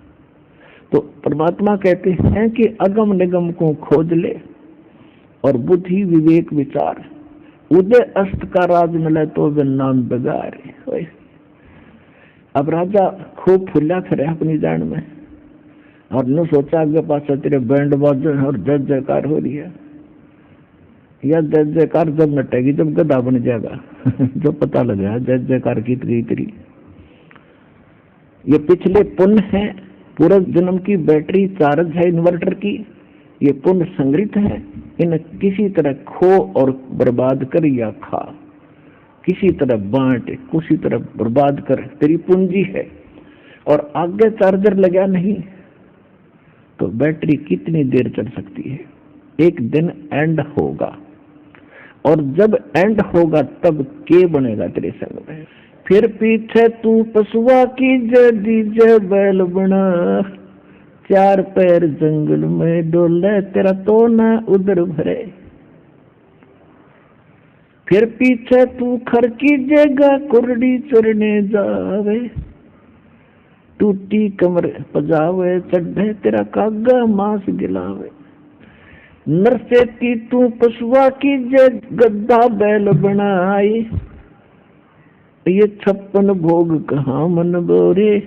तो परमात्मा कहते हैं कि अगम निगम को खोज ले और बुद्धि विवेक विचार, उदय अस्त का राज मिले तो वे नाम बेगार। अब राजा खूब फुला फिरे अपनी जान में, और न सोचा आगे पास तेरे बैंड बाजे और जय जयकार हो रही है। या जय जयकार जब नटेगी जब गधा बन जाएगा जो पता लगा जय जयकार की तरी। ये पिछले पुण्य है, पूरे जन्म की बैटरी चार्ज है इन्वर्टर की, ये पुण्य संग्रहित है। इन किसी तरह खो और बर्बाद कर या खा, किसी तरह बांट, किसी तरह बर्बाद कर, तेरी पूंजी है। और आगे चार्जर लगा नहीं तो बैटरी कितनी देर चल सकती है। एक दिन एंड होगा, और जब एंड होगा तब के बनेगा तेरे संग में। फिर पीछे तू पशुआ की दीजे बैल बना, 4 पैर जंगल में डोले तेरा तो ना उधर भरे। फिर पीछे तू खर की जगह कुरडी चरने जावे, टूटी कमर पजावे चढ़े तेरा कागा मांस गिलावे। नरसेती तू पशुआ की गद्दा बैल बनाई, ये 56 भोग कहाँ मन बोरे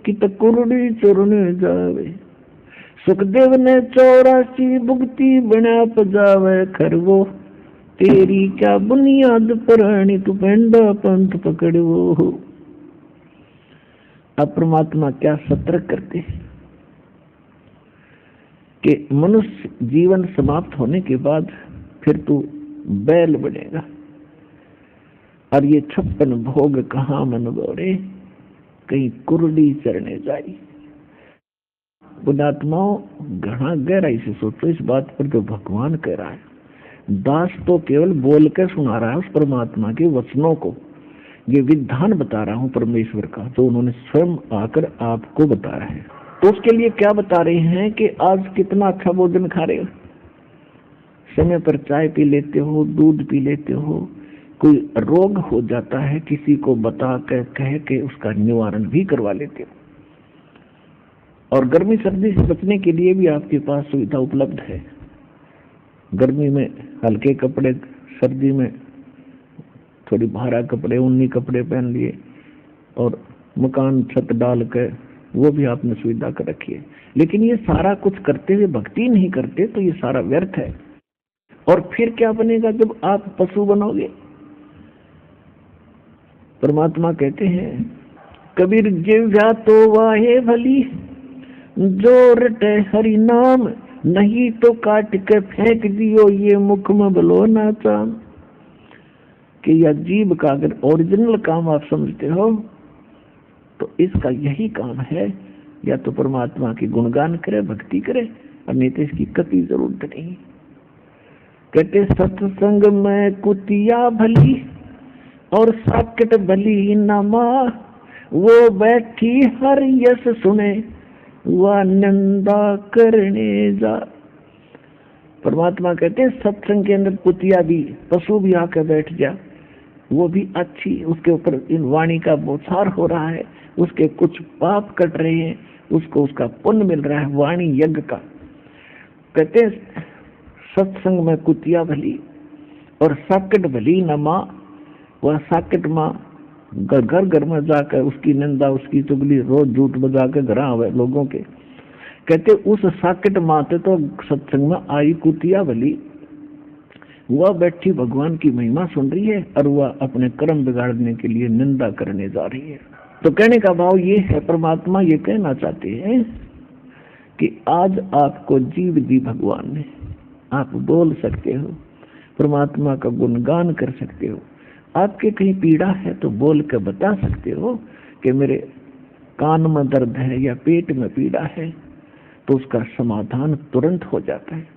कि कुरडी चुरने जावे। सुखदेव ने 84 भुगती बना पजावे खरवो, तेरी क्या बुनियाद पुरानी तू पेंडा पंथ पकड़ो। अब परमात्मा क्या सतर्क करते कि मनुष्य जीवन समाप्त होने के बाद फिर तू बैल बनेगा, और ये 56 भोग कहाँ मन बोरे कहीं कुरडी चरने जाई। पुण्यात्माओं, घना गहराई से सोचो इस बात पर जो भगवान कह रहा है। दास तो केवल बोल के सुना रहा है उस परमात्मा के वचनों को। ये विधान बता रहा हूँ परमेश्वर का, जो उन्होंने स्वयं आकर आपको बताया है। तो उसके लिए क्या बता रहे हैं कि आज कितना अच्छा भोजन खा रहे हो, समय पर चाय पी लेते हो, दूध पी लेते हो। कोई रोग हो जाता है, किसी को बता के कह के उसका निवारण भी करवा लेते हो। और गर्मी सर्दी से बचने के लिए भी आपके पास सुविधा उपलब्ध है। गर्मी में हल्के कपड़े, सर्दी में थोड़ी भारा कपड़े, ऊनी कपड़े पहन लिए, और मकान छत डाल के वो भी आपने सुविधा कर रखी है। लेकिन ये सारा कुछ करते हुए भक्ति नहीं करते तो ये सारा व्यर्थ है। और फिर क्या बनेगा जब आप पशु बनोगे? परमात्मा कहते हैं, कबीर जिह्वा तो वाहे भली, जो रटे हरि नाम, नहीं तो काट के फेंक दियो ये मुख में बलो ना चाम। कि यह जीव का अगर ओरिजिनल काम आप समझते हो तो इसका यही काम है, या तो परमात्मा की गुणगान करे, भक्ति करे, और नहीं तो इसकी कभी जरूरत नहीं। कहते सत्संग में कुतिया भली और साकट भली नमा, वो बैठी हर यश सुने वह निंदा करने जा। परमात्मा कहते हैं सत्संग के अंदर कुतिया भी, पशु भी आकर बैठ जा, वो भी अच्छी, उसके ऊपर इन वाणी का बौछार हो रहा है, उसके कुछ पाप कट रहे हैं, उसको उसका पुण्य मिल रहा है वाणी यज्ञ का। कहते हैं सत्संग में कुतिया भली और साकट भली न माँ। वह साकट माँ घर घर में जाकर उसकी निंदा, उसकी चुगली रोज झूठ बजा के घर आवे लोगों के, कहते उस साकेट माते तो सत्संग में आई कुतिया भली, वह बैठी भगवान की महिमा सुन रही है और वह अपने कर्म बिगाड़ने के लिए निंदा करने जा रही है। तो कहने का भाव ये है, परमात्मा ये कहना चाहते हैं कि आज आपको जीव दी भगवान ने, आप बोल सकते हो, परमात्मा का गुणगान कर सकते हो। आपके कहीं पीड़ा है तो बोल के बता सकते हो कि मेरे कान में दर्द है या पेट में पीड़ा है, तो उसका समाधान तुरंत हो जाता है।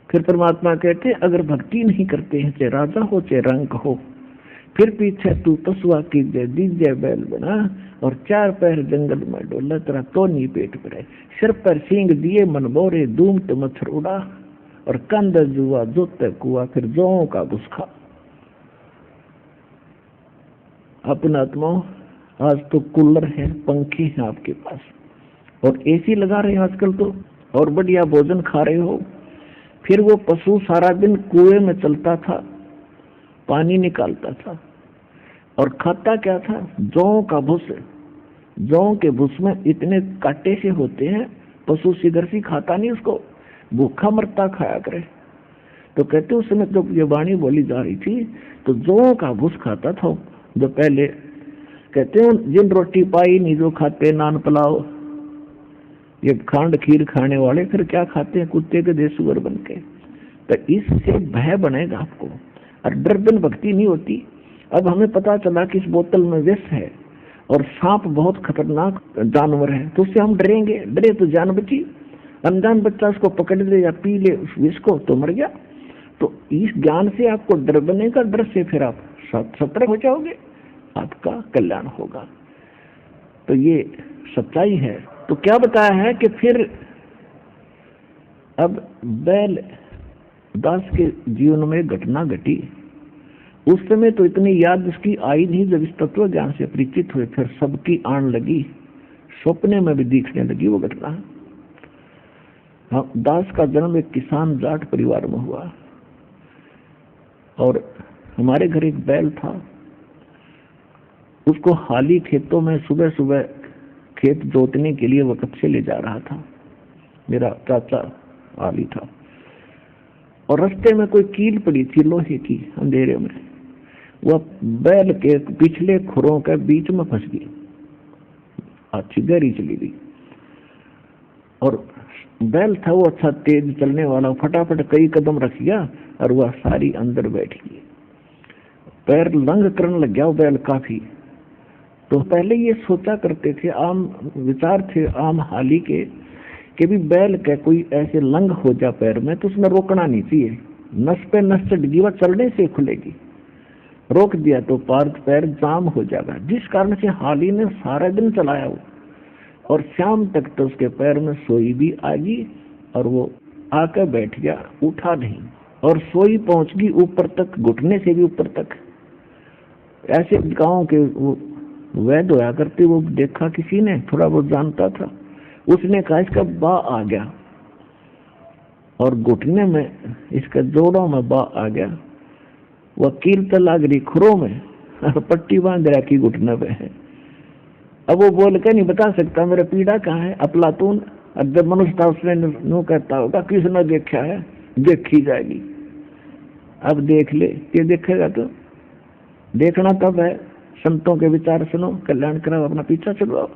फिर परमात्मा कहते हैं अगर भक्ति नहीं करते हैं, चाहे राजा हो चाहे रंक हो, फिर पीछे तू पशुआ कीजिए दीजिए बैल बना, और 4 पैर जंगल में डोला तेरा तो नहीं पेट पर है, सिर पर सींग दिए मन बोरे धूम तो मच्छर उड़ा, और कंद जुआ जोते कुआ फिर जों का घुसखा। अपना आत्मा आज तो कूलर है, पंखे हैं आपके पास, और एसी लगा रहे हैं आजकल तो, और बढ़िया भोजन खा रहे हो। फिर वो पशु सारा दिन कुएं में चलता था, पानी निकालता था, और खाता क्या था? जौ का भूस। जौ के भूस में इतने कांटे से होते हैं, पशु सीधर सी खाता नहीं उसको, भूखा मरता खाया करे। तो कहते उस समय जब ये वाणी बोली जा रही थी तो जौ का भूस खाता था जो पहले। कहते हैं जिन रोटी पाई नहीं जो खाते नान पुलाव, ये खांड खीर खाने वाले फिर क्या खाते हैं? कुत्ते के देसुअर बन के। तो इससे भय बनेगा आपको, और डर बिन भक्ति नहीं होती। अब हमें पता चला कि इस बोतल में विष है और सांप बहुत खतरनाक जानवर है, तो उससे हम डरेंगे। डरे तो जान बची, अनजान बच्चा उसको पकड़ ले या पी ले उस विष को तो मर गया। तो इस ज्ञान से आपको डर बनेगा, डर से फिर आप सतर्क हो जाओगे, आपका कल्याण होगा। तो ये सच्चाई है। तो क्या बताया है कि फिर अब बैल दास के जीवन में घटना घटी। उस समय तो इतनी याद उसकी आई नहीं, जब इस तत्व ज्ञान से परिचित हुए फिर सबकी आन लगी, सपने में भी दिखने लगी वो घटना। हाँ, दास का जन्म एक किसान जाट परिवार में हुआ, और हमारे घर एक बैल था। उसको हाली खेतों में सुबह सुबह खेत जोतने के लिए वक़्त से ले जा रहा था, मेरा चाचा हाली था। और रास्ते में कोई कील पड़ी थी लोहे की, अंधेरे में वह बैल के पिछले खुरों के बीच में फंस गई, अच्छी गहरी चली गई। और बैल था वो अच्छा तेज चलने वाला, फटाफट कई कदम रख गया और वह सारी अंदर बैठ गई। पैर लंग करने लग गया वो बैल काफी। तो पहले ये सोचा करते थे, आम विचार थे आम हाली के, कि भी बैल का कोई ऐसे लंग हो जा पैर में तो उसमें रोकना नहीं चाहिए, नस पे नस चढ़गी वह चलने से खुलेगी, रोक दिया तो पैर जाम हो जाएगा। जिस कारण से हाली ने सारा दिन चलाया वो, और शाम तक तो उसके पैर में सोई भी आ गई, और वो आकर बैठ गया, उठा नहीं, और सोई पहुंच गई ऊपर तक, घुटने से भी ऊपर तक। ऐसे गांव के वो वैद्य होया करते, वो देखा किसी ने, थोड़ा बहुत जानता था, उसने कहा इसका बा आ गया, और घुटने में इसके जोड़ों में बा आ गया। वह कील तो लग रही खुरों में, पट्टी बांध रखी घुटने पे है। अब वो बोल के नहीं बता सकता मेरा पीड़ा कहाँ है। अफलातून जब मनुष्य था उसने नो कहता होगा किसने देखा है, देखी जाएगी। अब देख ले, ये देखेगा तो देखना तब है। संतों के विचार सुनो, कल्याण कराओ, अपना पीछा चलवाओ।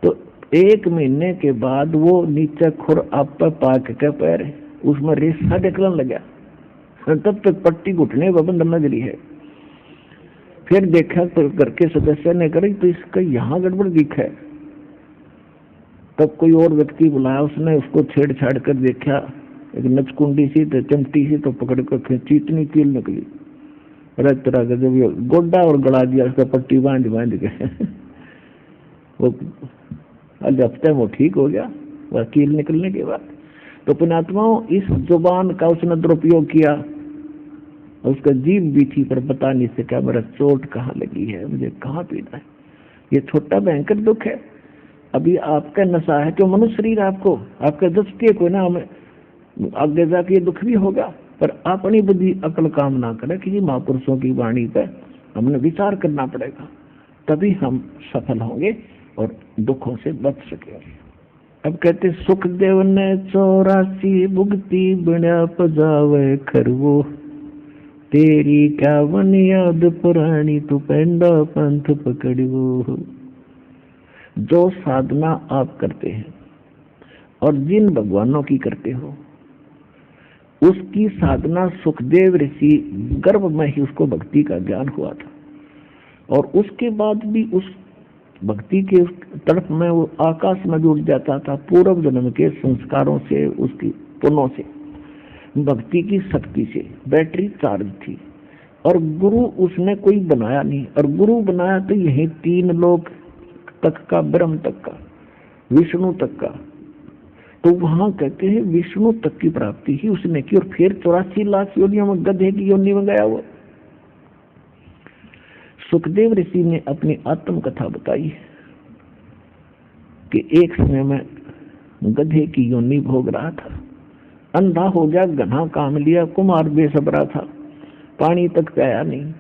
तो 1 महीने के बाद वो नीचे खुर आप पाक के पैर उसमें रेसा निकलने लगा, तब तक पट्टी घुटने बंद लग रही है। फिर देखा तो घर के सदस्य ने करी तो इसका यहाँ गड़बड़ दिखा है। तब कोई और व्यक्ति बुलाया, उसने उसको छेड़छाड़ कर देखा, एक नचकुंडी सी तो चमटी सी तो पकड़ कर खींची, इतनी कील निकली। रज तरह का जब ये गोड्डा और गड़ा दिया, उसका पट्टी बांध के वो आज हफ्ते में ठीक हो गया वह कील निकलने के बाद। तो पुण्यात्माओं, इस जुबान का उसने दुरुपयोग किया, उसका जीभ भी थी पर बता नहीं सका मेरा चोट कहाँ लगी है, मुझे कहाँ पीड़ा है। ये छोटा भयंकर दुख है। अभी आपका नशा है जो मनुष्य शरीर आपको आपका दस्ते को ना, हमें आगे जाके ये दुख भी होगा, पर अपनी बुद्धि अकल काम ना करे। किसी महापुरुषों की वाणी पे हमने विचार करना पड़ेगा। तभी हम सफल होंगे और दुखों से बच सकेंगे। अब कहते सुखदेव ने 84 भुगती बिना पजावे खरवो, तेरी क्या बुनियाद पुरानी तू पेंडा पंथ पकड़ो। जो साधना आप करते हैं और जिन भगवानों की करते हो, उसकी साधना सुखदेव ऋषि गर्भ में ही उसको भक्ति का ज्ञान हुआ था, और उसके बाद भी उस भक्ति के तरफ में वो आकाश में जुड़ जाता था। पूर्व जन्म के संस्कारों से, उसकी पुण्यों से, भक्ति की शक्ति से बैटरी चार्ज थी। और गुरु उसने कोई बनाया नहीं, और गुरु बनाया तो यही 3 लोक तक का, ब्रह्म तक का, विष्णु तक का। तो वहां कहते हैं विष्णु तक की प्राप्ति ही उसने की, और फिर 84 लाख योनियों में गधे की योनि में गया वो। सुखदेव ऋषि ने अपनी आत्म कथा बताई कि एक समय में गधे की योनि भोग रहा था, अंधा हो गया, घना काम लिया, कुमार बेसब्रा था, पानी तक पाया नहीं,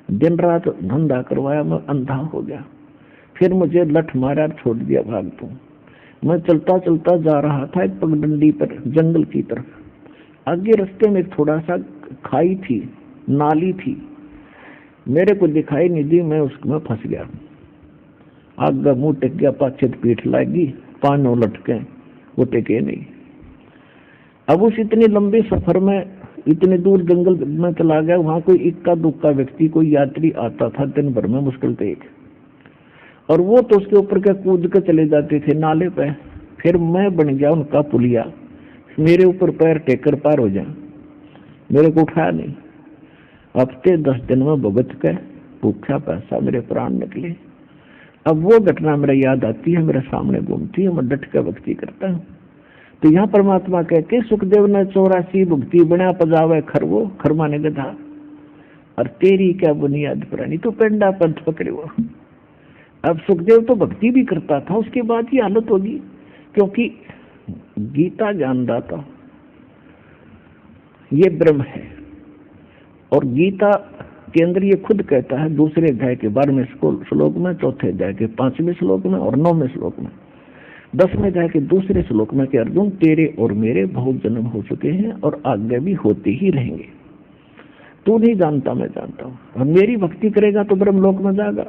दिन रात धंधा करवाया, मैं अंधा हो गया। फिर मुझे लठ मारा, छोड़ दिया, भाग तू। मैं चलता चलता जा रहा था एक पगडंडी पर, जंगल की तरफ। आगे रास्ते में थोड़ा सा खाई थी, नाली थी, मेरे को दिखाई नहीं दी, मैं उसमें फंस गया। आगे मुंह टेक गया, पाछे पीठ लगी, पानों लटके, वो टेके नहीं। अब उस इतने लंबे सफर में इतने दूर जंगल में चला गया, वहां कोई इक्का दुक्का व्यक्ति, कोई यात्री आता था दिन भर में मुश्किल से एक, और वो तो उसके ऊपर के कूद के चले जाते थे नाले पे। फिर मैं बन गया उनका पुलिया, मेरे ऊपर पैर टेकर पार हो जाए, मेरे को उठाया नहीं। हफ्ते 10 दिन में भुगत के भूखा पैसा मेरे प्राण निकले। अब वो घटना मेरे याद आती है, मेरे सामने घूमती है, मैं डट के भक्ति करता हूँ। तो यहाँ परमात्मा कहते सुखदेव ने 84 भुगती बिना पजावे खरवो, खर माने गधा, और तेरी क्या बुनियाद पुरानी तू पेंडा पंथ पकड़े वो। अब सुखदेव तो भक्ति भी करता था, उसके बाद ये हालत होगी, क्योंकि गीता जान रहा था ये ब्रह्म है। और गीता के अंदर ये खुद कहता है, दूसरे अध्याय के 12वें श्लोक में, चौथे अध्याय के 5वें श्लोक में और 9वें श्लोक में, 10वें अध्याय के दूसरे श्लोक में कि अर्जुन तेरे और मेरे बहुत जन्म हो चुके हैं और आगे भी होते ही रहेंगे। तू नहीं जानता, मैं जानता हूँ। और मेरी भक्ति करेगा तो ब्रह्मलोक में जाएगा।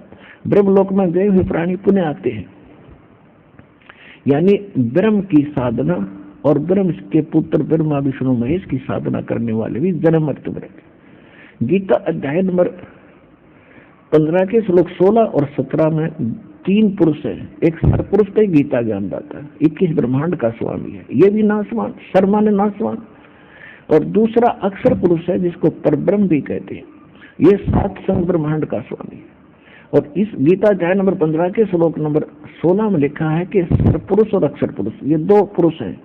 ब्रह्मलोक में गए हुए प्राणी पुण्य आते हैं। यानी ब्रह्म की साधना और ब्रह्म के पुत्र ब्रह्मा विष्णु महेश की साधना करने वाले भी जन्म मृत्यु में। गीता अध्याय नंबर 15 के श्लोक 16 और 17 में 3 पुरुष है। एक सरपुरुष का गीता ज्ञान दाता है, 21 ब्रह्मांड का स्वामी है, ये भी नासवान, शर्मा ने नासवान। और दूसरा अक्षर पुरुष है जिसको परब्रह्म भी कहते हैं, ये 7 संग ब्रह्मांड का स्वामी है। और इस गीता अध्याय नंबर 15 के श्लोक नंबर 16 में लिखा है कि सरपुरुष और अक्षर पुरुष ये 2 पुरुष हैं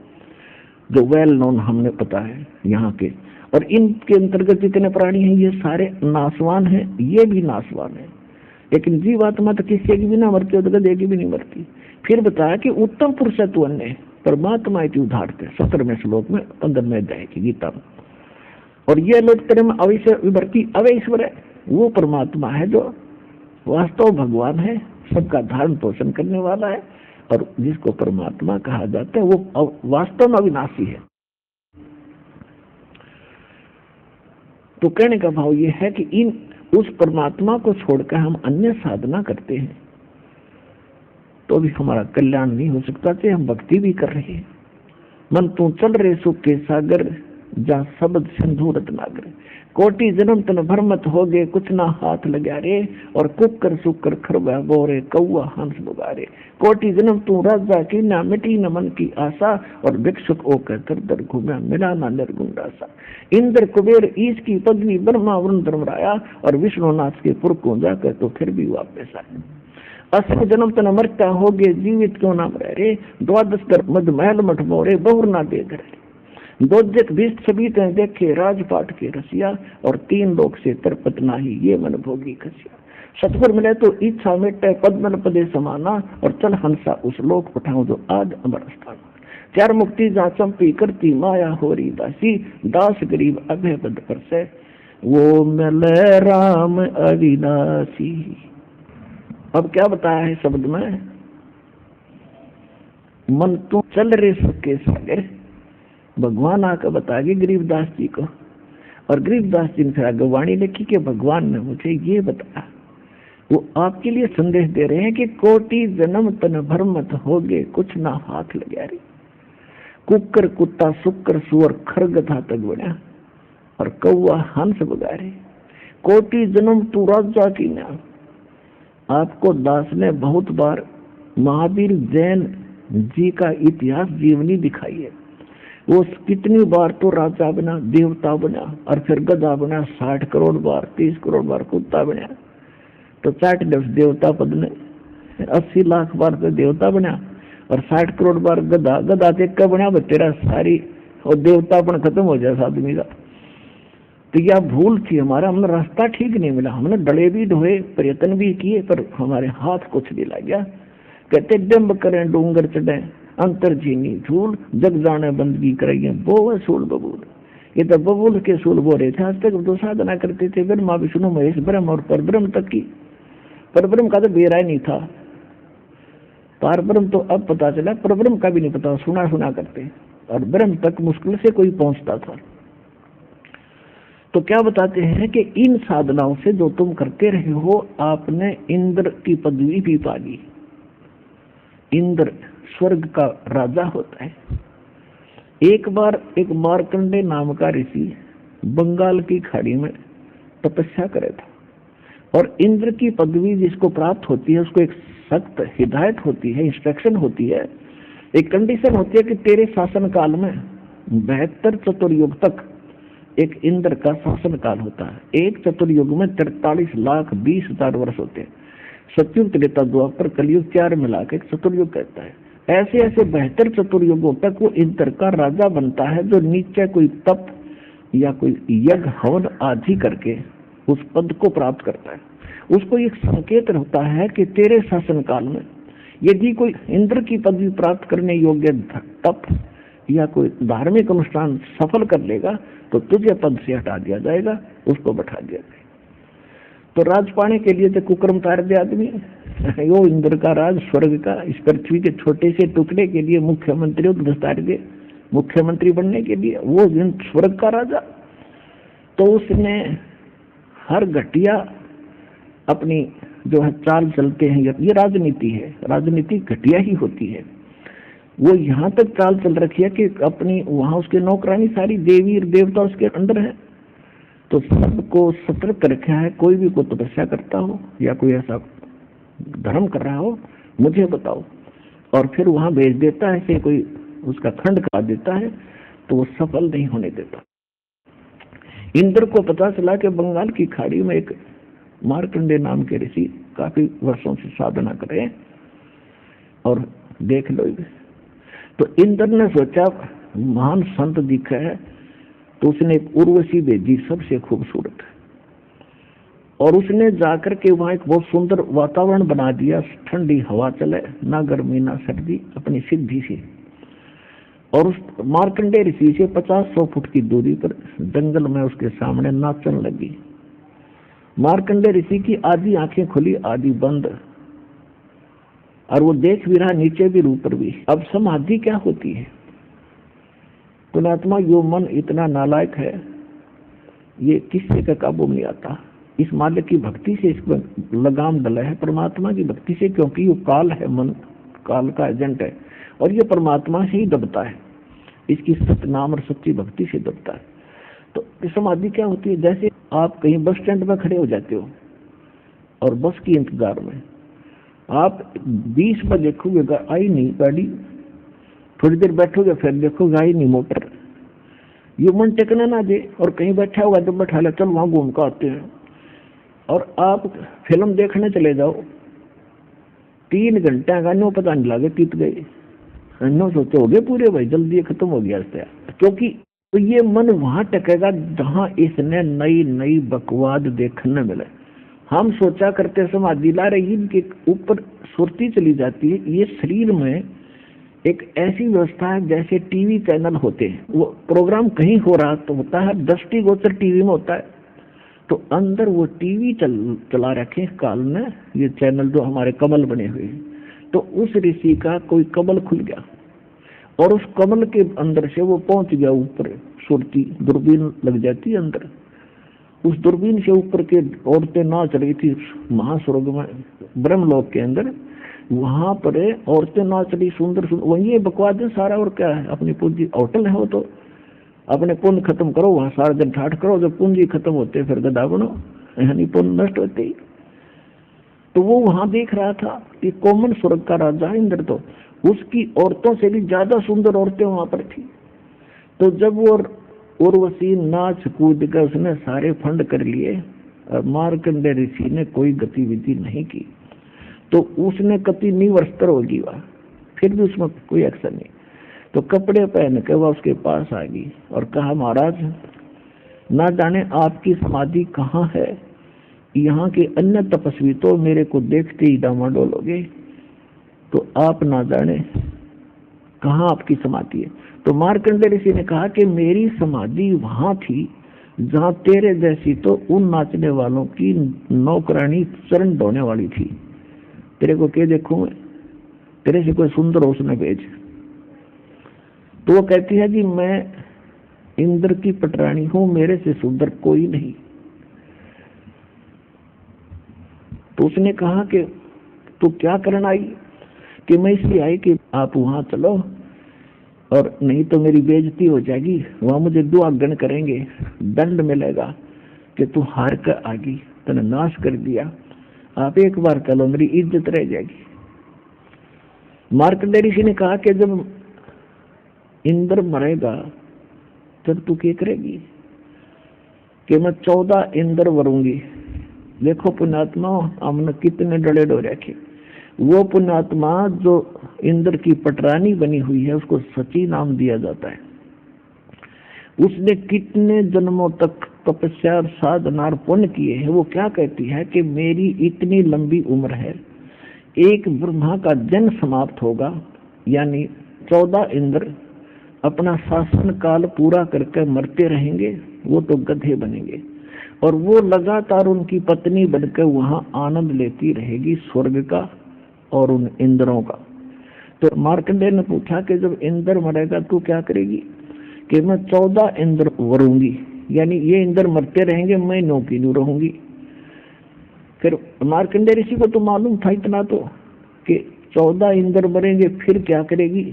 जो वेल नोन हमने पता है यहाँ के। और इनके अंतर्गत जितने प्राणी हैं ये सारे नासवान हैं, ये भी नासवान है। लेकिन जीवात्मा तो किसी की भी ना मरती, तो गधे की भी नहीं मरती। फिर बताया कि उत्तम पुरुष है तू अन्य परमात्मा इति उदाहरते 17वें श्लोक में 15वें अध्याय की गीता में। और ये लोग तेरे में अवश्य विभक्ति अवैश्वर है, वो परमात्मा है जो वास्तव भगवान है, सबका धारण पोषण करने वाला है, और जिसको परमात्मा कहा जाता है वो वास्तव में अविनाशी है। तो कहने का भाव ये है कि उस परमात्मा को छोड़कर हम अन्य साधना करते हैं तो भी हमारा कल्याण नहीं हो सकता। चाहे हम भक्ति भी कर रहे हैं, मन तू चल रहे सुख के सागर, जा शब्द सिंधु रत्नागर, कोटि जन्म तन भरमत हो गए, कुछ ना हाथ लगा रे, और कुकर सुकर खरबा बोरे, कौआ हंस बुगारे, कोटि जन्म तू राजा की ना मिटी न मन की आशा, और भिक्षुक होकर दर दर घूमा मिला ना निर्गुंडासा। इंद्र कुबेर ईश की पदवी ब्रह्मा वरुण धर्मराया, और विष्णुनाथ के पुर को जाकर तो फिर भी वापस आए। असर जन्म तन मरता हो गए, जीवित क्यों नाम रह रे, द्वादश कर मध महल मठ मोरे, बहुर ना दे घर, दोजक भीष्ट सभी ते देखे राजपाट के रसिया, और 3 लोक से तरपत नाही, ये मन भोगी खसिया। सतगुर मिले तो इच्छा मिटे, पद्मन पदे समाना, और चल हंसा उस लोक पठाऊं जो आज अमर स्थान। 4 मुक्ति जा चंपी करती माया होरी दासी, दास गरीब अभय बद पर से, वो मिले राम अविनाशी। अब क्या बताया है शब्द में, मन तो चल रे सबके सागर, भगवान आकर बताएंगे गरीबदास जी को, और गरीबदास जी ने फिर आगे वाणी लिखी कि भगवान ने मुझे ये बताया। वो आपके लिए संदेश दे रहे हैं कि कोटि जन्म तन भर मत होगे, कुछ ना हाथ लगा रे। कुकर कुत्ता सुकर सुअर खरग था तक बना, और कौआ हंस बगारे। कोटि जन्म तू राजा की ना। आपको दास ने बहुत बार महावीर जैन जी का इतिहास जीवनी दिखाई है। वो कितनी बार तो राजा बना, देवता बना, और फिर गधा बना 60 करोड़ बार, 30 करोड़ बार कुत्ता बना, तो 60 देवता पद ने 80 लाख बार तो देवता बना, और 60 करोड़ बार गधा, गधा देख कर बना तेरा सारी और देवतापन खत्म हो जाए आदमी का। तो यह भूल थी हमारा, हमने रास्ता ठीक नहीं मिला, हमने डले भी ढोए, प्रयत्न भी किए, पर हमारे हाथ कुछ नहीं लग गया। कहते डिम्ब करें डूंगर चढ़े, अंतर जीनी झूल, जग जाने बंदगी कराइए बोवे सूल बबूल। ये तो बबूल के सूल बो रहे थे। आज तक दो साधना करते थे, ब्रह्मा विष्णु महेश ब्रह्म और परब्रह्म तक की। परब्रह्म का तो बेरा ही नहीं था, पारब्रह्म तो अब पता चला, परब्रह्म का भी नहीं पता, सुना सुना करते, और ब्रह्म तक मुश्किल से कोई पहुंचता था। तो क्या बताते हैं कि इन साधनाओं से जो तुम करते रहे हो, आपने इंद्र की पदवी भी पा ली। इंद्र स्वर्ग का राजा होता है। एक बार एक मार्कंडे नाम का ऋषि बंगाल की खाड़ी में तपस्या करे था, और इंद्र की पदवी जिसको प्राप्त होती है उसको एक सख्त हिदायत होती है, इंस्ट्रक्शन होती है, एक कंडीशन होती है कि तेरे शासन काल में 72 चतुर्युग तक एक इंद्र का शासन काल होता है। एक चतुर्युग में 43,20,000 वर्ष होते हैं। सतयुग, त्रेता, द्वापर, कलयुग 4 मिला के एक चतुर्युग कहता है। ऐसे ऐसे 72 चतुर्युगों तक वो इंद्र का राजा बनता है, जो नीचे कोई तप या कोई यज्ञ हवन आदि करके उस पद को प्राप्त करता है। उसको एक संकेत होता है कि तेरे शासन काल में यदि कोई इंद्र की पदवी प्राप्त करने योग्य तप या कोई धार्मिक अनुष्ठान सफल कर लेगा तो तुझे पद से हटा दिया जाएगा, उसको बैठा दिया जाएगा। तो राज पाने के लिए तो कुकर्म तार दे आदमी, वो इंद्र का राज स्वर्ग का इस पृथ्वी के छोटे से टुकड़े के लिए मुख्यमंत्री उतार दे, मुख्यमंत्री बनने के लिए वो स्वर्ग का राजा। तो उसने हर घटिया अपनी जो है चाल चलते हैं, ये राजनीति है, राजनीति घटिया ही होती है। वो यहाँ तक चाल चल रखी है कि अपनी वहां उसके नौकरानी सारी देवी और देवता उसके अंदर है, तो सबको सतर्क रखा है। कोई भी को तपस्या करता हो या कोई ऐसा धर्म कर रहा हो मुझे बताओ, और फिर वहां भेज देता है कि कोई उसका खंड करा देता है, तो वो सफल नहीं होने देता। इंद्र को पता चला कि बंगाल की खाड़ी में एक मार्कंडे नाम के ऋषि काफी वर्षों से साधना कर रहे हैं, और देख लो। तो इंद्र ने सोचा महान संत दिखा है, तो उसने एक उर्वशी भेजी सबसे खूबसूरत, और उसने जाकर के वहां एक बहुत सुंदर वातावरण बना दिया, ठंडी हवा चले, ना गर्मी ना सर्दी, अपनी सिद्धि से। और उस मार्कंडे ऋषि से 50-100 फुट की दूरी पर जंगल में उसके सामने नाचने लगी। मार्कंडे ऋषि की आधी आंखें खुली आधी बंद, और वो देख भी रहा नीचे भी ऊपर भी। अब समाधि क्या होती है? पुणात्मा यो मन इतना नालायक है, ये किसी का काबू नहीं आता। इस मालिक की भक्ति से इसको लगाम डला है, परमात्मा की भक्ति से, क्योंकि वो काल है, मन काल का एजेंट है, और ये परमात्मा से ही दबता है, इसकी सत्य नाम और सच्ची भक्ति से दबता है। तो समाधि क्या होती है? जैसे आप कहीं बस स्टैंड में खड़े हो जाते हो और बस की इंतजार में आप 20 बजे देखोगे आई नहीं गाड़ी, थोड़ी देर बैठोगे फिर देखोगे आई नहीं मोटर, ये मन टेकने ना दे, और कहीं बैठा होगा जब बैठा ले चल वहां घूम कर आते हैं। और आप फिल्म देखने चले जाओ, 3 घंटे का नो पता नहीं लगे बीत गए, नो सोचे हो गए पूरे भाई, जल्दी खत्म हो गया। क्योंकि तो ये मन वहां टकेगा जहां इसने नई नई बकवाद देखने मिले। हम सोचा करते समाधि ला रही, इनके ऊपर सुरती चली जाती है। ये शरीर में एक ऐसी व्यवस्था है जैसे टीवी चैनल होते हैं, वो प्रोग्राम कहीं हो रहा तो होता है, दृष्टिगोचर टीवी में होता है, तो अंदर वो टीवी चला रखे काल ने, ये चैनल जो हमारे कमल बने हुए हैं, तो उस ऋषि का कोई कमल खुल गया और उस कमल के अंदर से वो पहुंच गया ऊपर। सुरती दूरबीन लग जाती है अंदर, उस दूरबीन से ऊपर के औरतें नाच रही थी महास्वर्ग में, ब्रह्मलोक के अंदर। वहां पर औरतें नाच रही सुंदर सुंदर, वही बकवास है सारा। और क्या है, अपनी पूंजी होटल है वो, तो अपने पुण्य खत्म करो, वहां सारा दिन ठाठ करो, जब पूंजी खत्म होते फिर गधा बनो, यानी पुण्य नष्ट होते ही। तो वो वहां देख रहा था कि कोमन स्वर्ग का राजा इंद्र, तो उसकी औरतों से भी ज्यादा सुंदर औरतें वहां पर थी। तो जब वो उर्वशी नाच कूद कर उसने सारे फंड कर लिए और मार्कंडेय ऋषि ने कोई गतिविधि नहीं की, तो उसने कति निवस्त्र होगी वह, फिर भी उसमें कोई एक्शन नहीं। तो कपड़े पहन के वह उसके पास आ गई और कहा, महाराज ना जाने आपकी समाधि कहाँ है, यहाँ के अन्य तपस्वी तो मेरे को देखते ही डामाडोल हो गए, तो आप ना जाने कहाँ आपकी समाधि है। तो मार्कंडेय ऋषि ने कहा कि मेरी समाधि वहां थी जहां तेरे जैसी तो उन नाचने वालों की नौकरानी चरण ढोने वाली थी। तेरे को क्या देखूं मैं, तेरे से कोई सुंदर हो उसने भेज। तो वो कहती है कि मैं इंद्र की पटरानी हूं, मेरे से सुंदर कोई नहीं। तो उसने कहा कि तू क्या करना आई, कि मैं इसलिए आई कि आप वहां चलो और नहीं तो मेरी बेइज्जती हो जाएगी, वहां मुझे दुआगन करेंगे, दंड मिलेगा कि तू हार कर आ गई, तूने नाश कर दिया, आप एक बार चलो मेरी इज्जत रह जाएगी। मार्कंडेय ऋषि ने कहा कि जब इंद्र मरेगा तब तू क्या करेगी, कि मैं 14 इंद्र वरूंगी। देखो पुण्यात्मा, हमने कितने डले डो रखे। वो पुण्यात्मा जो इंद्र की पटरानी बनी हुई है उसको सची नाम दिया जाता है। उसने कितने जन्मों तक तपस्या और साधना और पुण्य किए हैं। वो क्या कहती है कि मेरी इतनी लंबी उम्र है, एक ब्रह्मा का जन्म समाप्त होगा, यानी 14 इंद्र अपना शासन काल पूरा करके मरते रहेंगे, वो तो गधे बनेंगे, और वो लगातार उनकी पत्नी बनकर वहां आनंद लेती रहेगी स्वर्ग का और उन इंद्रों का। तो मार्कंडेय ने पूछा कि जब इंद्र मरेगा तू क्या करेगी, कि मैं 14 इंद्र वरूंगी, यानी ये इंद्र मरते रहेंगे, मैं 9 की 9 रहूंगी। फिर मार्कंडेय ऋषि को तो मालूम था इतना तो कि 14 इंद्र मरेंगे, फिर क्या करेगी।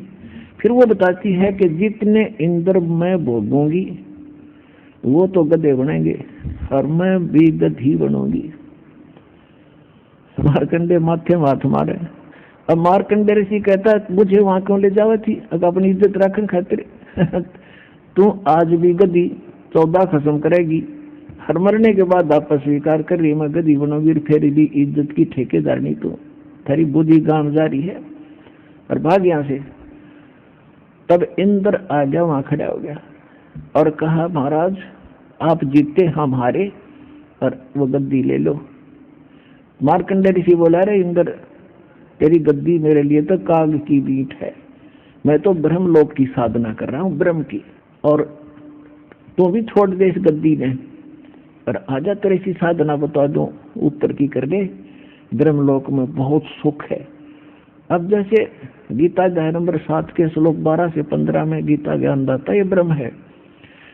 फिर वो बताती है कि जितने इंद्र मैं भोगूंगी वो तो गधे बनेंगे और मैं भी गधी बनूंगी। मार्कंडेय माथे हाथ मारे। अब मार्कंडेय ऋषि कहता है मुझे वहां क्यों ले जावा थी, अगर अपनी इज्जत रखने खातिर तू आज भी गधी 14 खत्म करेगी, हर मरने के बाद वापस स्वीकार कर रही मैं गधी बनूंगी, फिर भी इज्जत की ठेकेदार नहीं, तो तेरी बुद्धि गांव जारी है और भाग यहां से। तब इंद्र आ गया, वहां खड़ा हो गया और कहा महाराज आप जीते हम हारे और वो गद्दी ले लो। मार्कंडेय ऋषि बोला, रे इंद्र तेरी गद्दी मेरे लिए तो काग की बीट है, मैं तो ब्रह्मलोक की साधना कर रहा हूँ ब्रह्म की, और तू भी छोड़ दे इस गद्दी ने और आजा तेरी सी साधना बता दो, उत्तर की कर दे, ब्रह्मलोक में बहुत सुख है। अब जैसे गीता अध्याय नंबर 7 के श्लोक 12 से 15 में गीता ज्ञानदाता ये ब्रह्म है,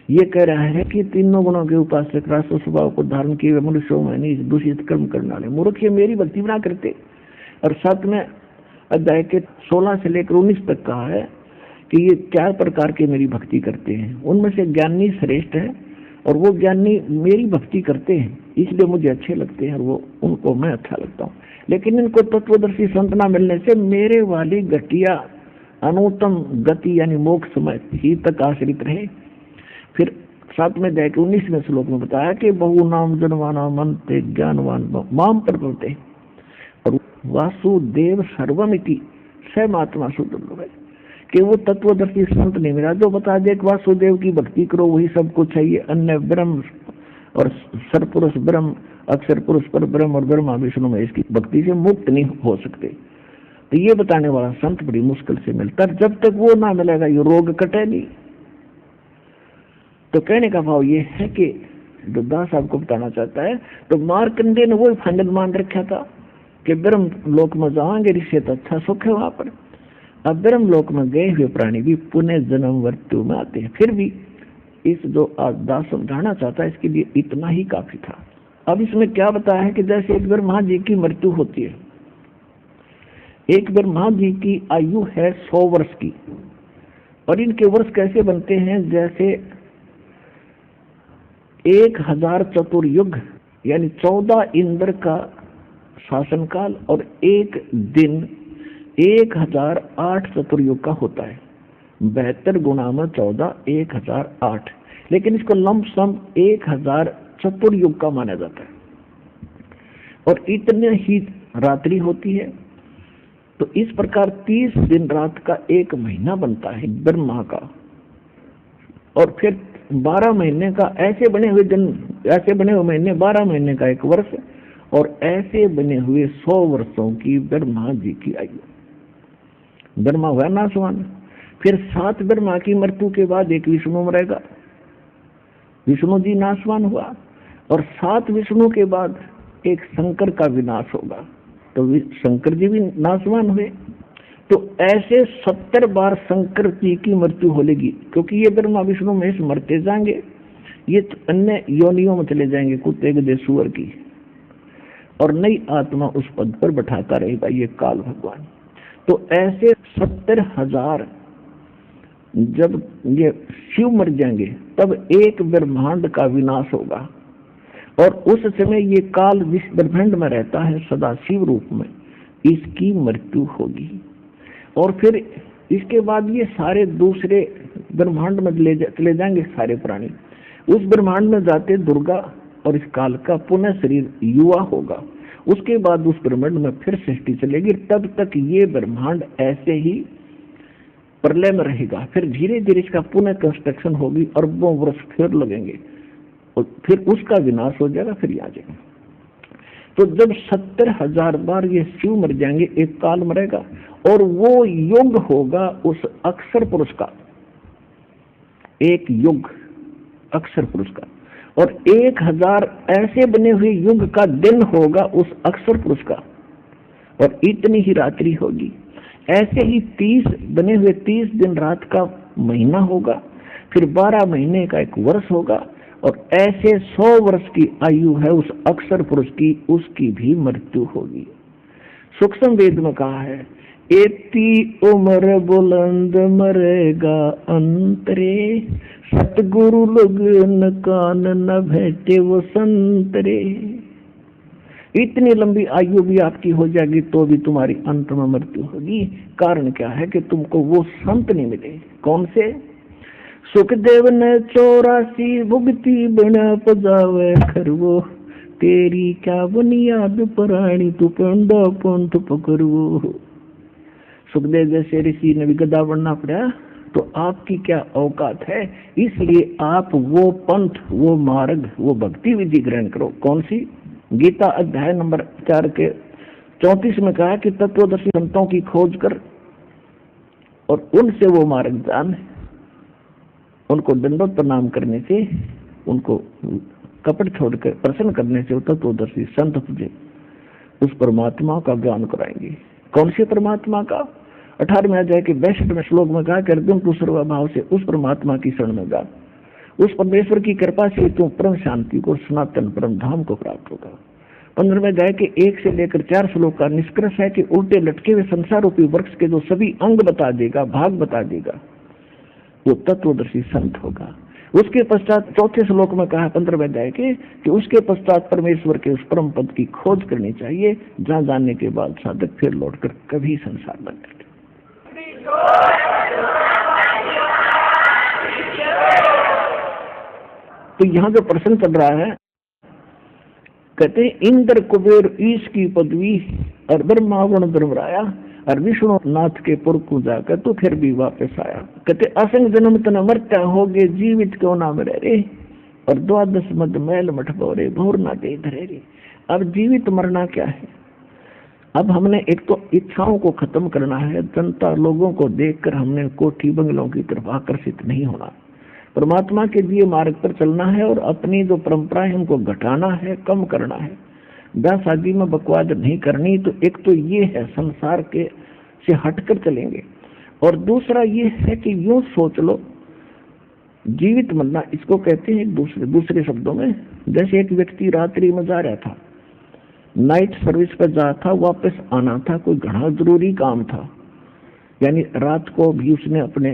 ये कह रहा है कि तीनों गुणों के उपासक राष्ट्र स्वभाव को धारण किए हुए मनुष्यों में नहीं दूषित कर्म करने वाले मूर्ख ये मेरी भक्ति बना करते। और 7वें अध्याय के 16 से लेकर 19 तक कहा है कि ये 4 प्रकार के मेरी भक्ति करते हैं, उनमें से ज्ञानी श्रेष्ठ है और वो ज्ञानी मेरी भक्ति करते हैं इसलिए मुझे अच्छे लगते हैं और वो उनको मैं अच्छा लगता हूँ। लेकिन इनको तत्वदर्शी संत न मिलने से मेरे वाली घटिया अनुत्तम गति यानी मोक्ष समय ही तक आश्रित रहे। फिर 7वें अध्याय के 19वें श्लोक में बताया कि बहु नाम जनवाना मनते ज्ञानवान माम प्रपते और वासुदेव सर्वमिति सहमात्मा सुदुर्लभ है, कि वो तत्वदर्शी संत नहीं मिला जो बता दे कि वासुदेव की भक्ति करो वही सब कुछ है, ये अन्य ब्रह्म और सरपुरुष ब्रह्म अक्षर पुरुष पर ब्रह्म और ब्रह्मा विष्णु में इसकी भक्ति से मुक्त नहीं हो सकते। तो ये बताने वाला संत बड़ी मुश्किल से मिलता, जब तक वो ना मिलेगा ये रोग कटे नहीं। तो कहने का भाव ये है कि जो दास आपको बताना चाहता है। तो मार्कंडेय ने वो फाइनल मान रखा था कि ब्रह्म लोक में जाएंगे ऋषि तो अच्छा सुख है वहां पर। अब ब्रह्म लोक में गए हुए प्राणी भी पुनः जन्म मृत्यु में आते हैं। फिर भी इस जो आज दास समझाना चाहता है इसके लिए इतना ही काफी था। अब इसमें क्या बताया है कि जैसे एक ब्रह्मा जी की मृत्यु होती है, एक ब्रह्मा जी की आयु है 100 वर्ष की, और इनके वर्ष कैसे बनते हैं, जैसे 1000 चतुर्युग यानी 14 इंद्र का शासनकाल और एक दिन 1008 चतुर्युग का होता है। 72 गुणा में 14 1008, लेकिन इसको लमसम 1000 चतुर्युग का माना जाता है। और इतने ही रात्रि होती है। तो इस प्रकार 30 दिन रात का एक महीना बनता है ब्रह्मा का। और फिर 12 महीने का ऐसे बने हुए दिन, ऐसे बने हुए महीने 12 महीने का एक वर्ष, और ऐसे बने हुए 100 वर्षों की ब्रह्मा जी की आयु। ब्रह्मा हुआ नासवान। फिर 7 ब्रह्मा की मृत्यु के बाद एक विष्णु मरेगा, विष्णु जी नासवान हुआ। और 7 विष्णु के बाद एक शंकर का विनाश होगा, तो शंकर जी भी नासवान हुए। तो ऐसे 70 बार शंकर जी की मृत्यु होगी, क्योंकि ये ब्रह्मा विष्णु महेश मरते जाएंगे, ये अन्य योनियों में चले जाएंगे, कुत्ते गधे सुअर की, और नई आत्मा उस पद पर बैठाता रहेगा ये काल भगवान। तो ऐसे 70,000 जब ये शिव मर जाएंगे तब एक ब्रह्मांड का विनाश होगा, और उस समय ये काल विश्व ब्रह्मांड में रहता है सदा शिव रूप में, इसकी मृत्यु होगी। और फिर इसके बाद ये सारे दूसरे ब्रह्मांड में चले जाएंगे सारे प्राणी। उस ब्रह्मांड में जाते दुर्गा और इस काल का पुनः शरीर युवा होगा। उसके बाद उस ब्रह्मांड में फिर सृष्टि चलेगी। तब तक ये ब्रह्मांड ऐसे ही प्रलय में रहेगा। फिर धीरे धीरे इसका पुनः कंस्ट्रक्शन होगी, अरबों वर्ष फिर लगेंगे, और फिर उसका विनाश हो जाएगा, फिर आ जाएगा। तो जब 70,000 बार ये शिव मर जाएंगे, एक काल मरेगा, और वो युग होगा उस अक्षर पुरुष का, एक युग अक्षर पुरुष का, और 1000 ऐसे बने हुए युग का दिन होगा उस अक्षर पुरुष का, और इतनी ही रात्रि होगी। ऐसे ही 30 बने हुए 30 दिन रात का महीना होगा, फिर 12 महीने का एक वर्ष होगा, और ऐसे 100 वर्ष की आयु है उस अक्षर पुरुष की, उसकी भी मृत्यु होगी। सूक्ष्म वेद में कहा है, एती उम्र बुलंद मरेगा अंतरे, सतगुरु लगन कान न भेटे वो संतरे। इतनी लंबी आयु भी आपकी हो जाएगी तो भी तुम्हारी अंत में मृत्यु होगी। कारण क्या है कि तुमको वो संत नहीं मिले। कौन से? सुखदेव ने 84 भुगती बिना पजावे खरवो, तेरी क्या बुनियाद पुरानी तू पंडा पंथ पकड़वो। सुखदेव जैसे ऋषि ने भी गधा बनना पड़ा, तो आपकी क्या औकात है? इसलिए आप वो पंथ, वो मार्ग, वो भक्ति विधि ग्रहण करो। कौन सी? गीता अध्याय नंबर 4 के 34 में कहा कि तत्वदर्शी संतों की खोज कर और उनसे वो मार्ग जान। उनको दंडोत प्रणाम करने से, उनको कपट छोड़कर प्रसन्न करने से वो तत्वदर्शी संत तुझे उस परमात्मा का ज्ञान कराएंगे। कौन से परमात्मा का? 18वें अध्याय के 62वें श्लोक में कहा कि अर्जुन तू सर्वभाव से उस परमात्मा की शरण में जा, उस परमेश्वर की कृपा से तू परम शांति को, सनातन परम धाम को प्राप्त होगा। 15वें अध्याय के 1 से लेकर 4 श्लोक का निष्कर्ष है कि उल्टे लटके हुए संसार रूपी वृक्ष के जो सभी अंग बता देगा, भाग बता देगा, वो तत्वदर्शी संत होगा। उसके पश्चात 4थे श्लोक में कहा 15वें अध्याय के कि उसके पश्चात परमेश्वर के उस परम पद की खोज करनी चाहिए, जहां जाने के बाद साधक फिर लौटकर कभी संसार न करे। तो यहाँ जो प्रश्न चल रहा है, कहते इंद्र कुबेर ईश की पदवी और ब्रह्मा वरुण धर्मराया और विष्णु नाथ के पुर को जाकर तो फिर भी वापस आया। कहते असंग जन्म तना मरता हो गए, जीवित क्यों ना मरे रे, और 12 मद मैल मठ बोरे भोर ना दे धरे रे। अब जीवित मरना क्या है? अब हमने एक तो इच्छाओं को खत्म करना है, जनता लोगों को देखकर हमने कोठी बंगलों की तरफ आकर्षित नहीं होना। परमात्मा के दिए मार्ग पर चलना है और अपनी जो परंपरा है उनको घटाना है, कम करना है। ब्याह शादी में बकवाद नहीं करनी। तो एक तो ये है संसार के से हटकर चलेंगे, और दूसरा ये है कि यूं सोच लो, जीवित मरना इसको कहते हैं दूसरे शब्दों में। जैसे एक व्यक्ति रात्रि में जा रहा था, नाइट सर्विस पर जा था, वापस आना था, कोई घना जरूरी काम था, यानी रात को भी उसने अपने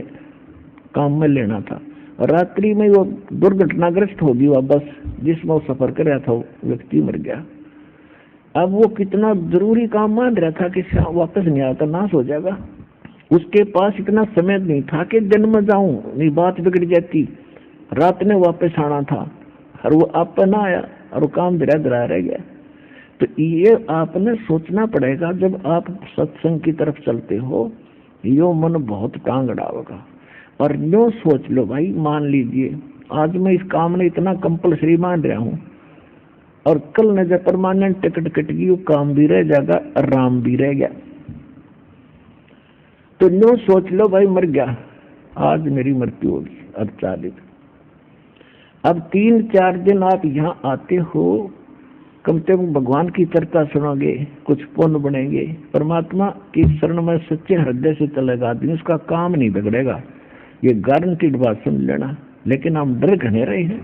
काम में लेना था, और रात्रि में वो दुर्घटनाग्रस्त हो गई, वह बस जिसमें वो सफर कर रहा था वो व्यक्ति मर गया। अब वो कितना जरूरी काम मान रहा था कि वापस नहीं आता, नाश हो जाएगा। उसके पास इतना समय नहीं था कि दिन में जाऊं, नहीं बात बिगड़ जाती। रात ने वापस आना था और वो आप पर ना आया और वो काम धरा रह गया। तो ये आपने सोचना पड़ेगा, जब आप सत्संग की तरफ चलते हो, यो मन बहुत टांग अड़ावेगा। और यूं सोच लो भाई, मान लीजिए आज मैं इस काम में इतना कंपल्सरी मान रहा हूं, और कल न जब परमानेंट टिकट कट गई, वो काम भी रह जाएगा, आराम भी रह गया। तो यूं सोच लो भाई, मर गया, आज मेरी मृत्यु होगी, अब 4 दिन, अब 3-4 दिन आप यहाँ आते हो, कम से कम भगवान की चर्चा सुनोगे, कुछ पुण्य बनेंगे, परमात्मा की शरण में सच्चे हृदय से चलेगा आदमी, उसका काम नहीं बिगड़ेगा। ये गारंटीड बात सुन लेना। लेकिन हम डर घने रहे हैं,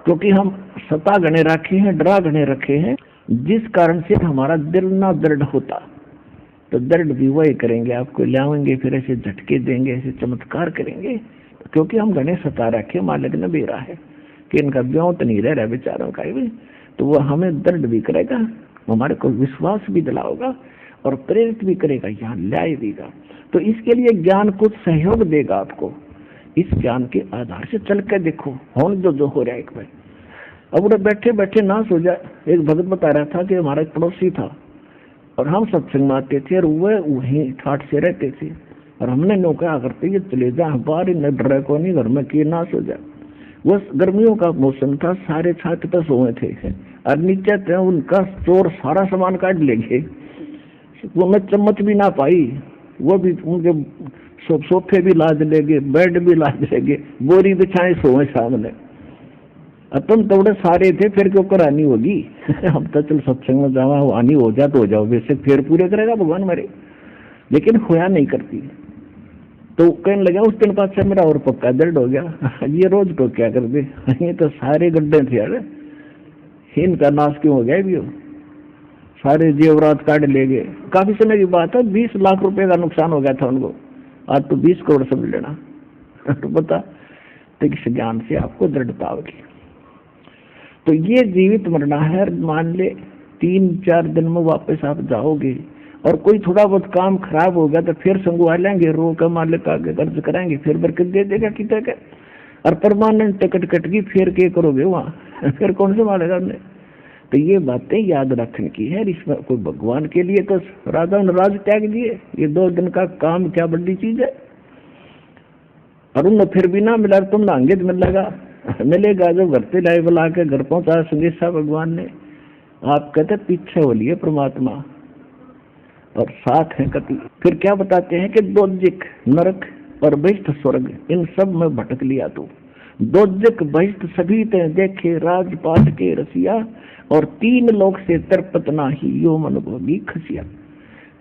क्योंकि हम सता गणे रखे हैं, डरा गणे रखे हैं, जिस कारण से हमारा दिल ना दर्द होता। तो दर्द भी वही करेंगे, आपको लाएंगे, फिर ऐसे झटके देंगे, ऐसे चमत्कार करेंगे, क्योंकि हम गणे सता रखे। मालिक ने बेरा है कि इनका ब्याह तो नहीं रह रहा बेचारों का भी, तो वो हमें दर्द भी करेगा, हमारे को विश्वास भी दिलाओगा और प्रेरित भी करेगा, यहाँ ल्याए देगा। तो इसके लिए ज्ञान कुछ सहयोग देगा आपको। इस ज्ञान के आधार से चल कर देखो, होने जो हो रहा है एक भाई। अब उन्हें बैठे बैठे ना सो जाए। एक भगत बता रहा था कि हमारा एक पड़ोसी था और हम सत्संग में आते थे और वह वहीं ठाठ से रहते थे, और हमने नो क्या करते ये चले जा बाहर, न डरे को नहीं, घर में किए ना सो जाए। वो गर्मियों का मौसम था, सारे छात पर सोए थे और नीचे थे, उनका चोर सारा सामान काट ले गए। वो मैं चम्मच भी ना पाई, वो भी उनके सोफे भी लाद ले गए, बेड भी लाद ले गए, बोरी बिछाए सोए सामने। तुम थोड़े सारे थे, फिर क्यों करानी होगी हम तो चल सत्संग में जावा, आनी हो जा तो हो जाओ, वैसे फिर पूरे करेगा भगवान मेरे, लेकिन होया नहीं करती। तो कहने लगा उस दिन बाद से मेरा और पक्का दर्द हो गया, ये रोज तो क्या कर दे, ये तो सारे गड्ढे थे यार, इनका नाश क्यों हो गया भी हो, सारे जेवरात काट ले गए। काफी समय की बात है, 20 लाख रुपए का नुकसान हो गया था उनको, आज तो 20 करोड़ समझ लेना। तो बता, तो किस ज्ञान से आपको दृढ़ता होगी। तो ये जीवित मरना है। मान ले 3-4 दिन में वापस आप जाओगे, और कोई थोड़ा बहुत काम खराब हो गया तो फिर संगवा लेंगे, रो का मालिक आगे कर्ज कराएंगे, फिर बरकत दे देगा कितने का। और परमानेंट टिकट कट गई, फिर क्या करोगे वहाँ, फिर कौन से मारेगा हमने। तो ये बातें याद रखने की है। इसमें कोई भगवान के लिए तो राजा ने राज त्याग दिए, ये 2 दिन का काम क्या बड़ी चीज है। और उन्हें फिर भी ना मिला, तुम नांगे मिलेगा, मिलेगा जो घर से लाई बुला के घर पहुंचा संदेशा भगवान ने। आप कहते पीछे हो लिए परमात्मा और साथ है कति। फिर क्या बताते हैं कि दोजिक नरक और बहिष्ठ स्वर्ग, इन सब में भटक लिया तू। दोजिक बहिष्ठ सभी ते देखे, राजपाट के रसिया, और 3 लोक से तरपत नाही, यो मन भोगी खसिया।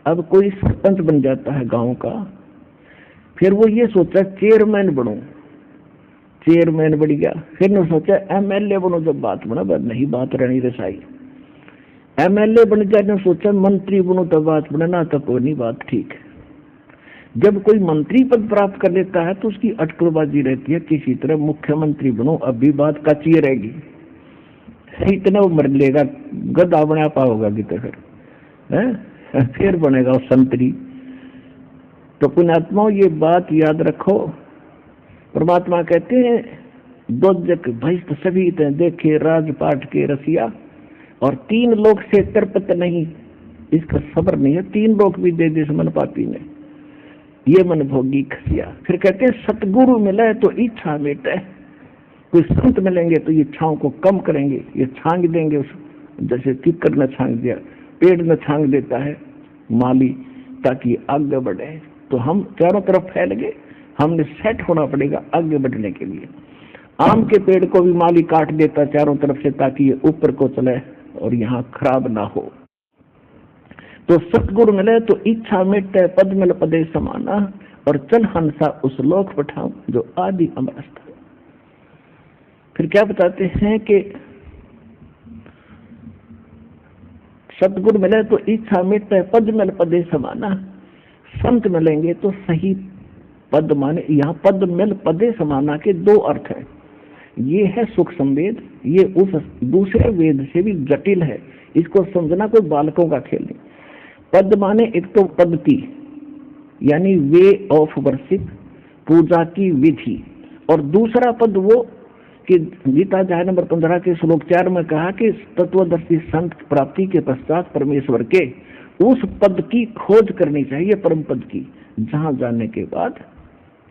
अब कोई सरपंच बन जाता है गांव का, फिर वो ये सोचा चेयरमैन बनूं, चेयरमैन बन गया। फिर ने सोचा एमएलए बनो, जब बात बना नहीं बात रहनी रसाई। एमएलए बन गया, ने सोचा मंत्री बनो, तब बात बना ना, तब तो नहीं बात ठीक। जब कोई मंत्री पद प्राप्त कर लेता है तो उसकी अटकलबाजी रहती है, किसी तरह मुख्यमंत्री बनो, अब भी बात कच्ची रहेगी, इतना वो मर लेगा, गधा बना पाओगा कि तो फिर बनेगा वो संतरी। तो पुण्यात्माओं ये बात याद रखो। परमात्मा कहते हैं दोजक भैष्ट सभी देखे, राजपाट के रसिया, और 3 लोक से तरपत नहीं, इसका सब्र नहीं है, 3 लोक भी दे दे मन पापी ने, ये मन भोगी खसिया। फिर कहते हैं सतगुरु मिले तो इच्छा मिटे, कोई संत मिलेंगे तो ये इच्छाओं को कम करेंगे, ये छांग देंगे, उस जैसे कीकर ने छांग दिया, पेड़ ने छांग देता है माली, ताकि आगे बढ़े। तो हम चारों तरफ फैल गए। हमने सेट होना पड़ेगा आगे बढ़ने के लिए। आम के पेड़ को भी माली काट देता चारों तरफ से ताकि ये ऊपर को चले और यहाँ खराब ना हो। तो सतगुरु मिले तो इच्छा मिटे पद मिल पदे समाना, और चल हंसा उस लोक पठाऊं जो आदि अमर स्थान। फिर क्या बताते हैं कि सतगुरु मिले तो इच्छा मिटे पद मिल पदे समाना, संत मिलेंगे तो सही पद माने। यहाँ पद मिल पदे समाना के दो अर्थ है। ये है सुख संवेद, ये उस दूसरे वेद से भी जटिल है, इसको समझना कोई बालकों का खेल नहीं। पद माने एक तो पद्धति यानी वे ऑफ वर्शिप, पूजा की विधि, और दूसरा पद वो कि गीता अध्याय नंबर 15 के श्लोक 4 में कहा कि तत्वदर्शी संत प्राप्ति के पश्चात परमेश्वर के उस पद की खोज करनी चाहिए, परम पद की, जहां जाने के बाद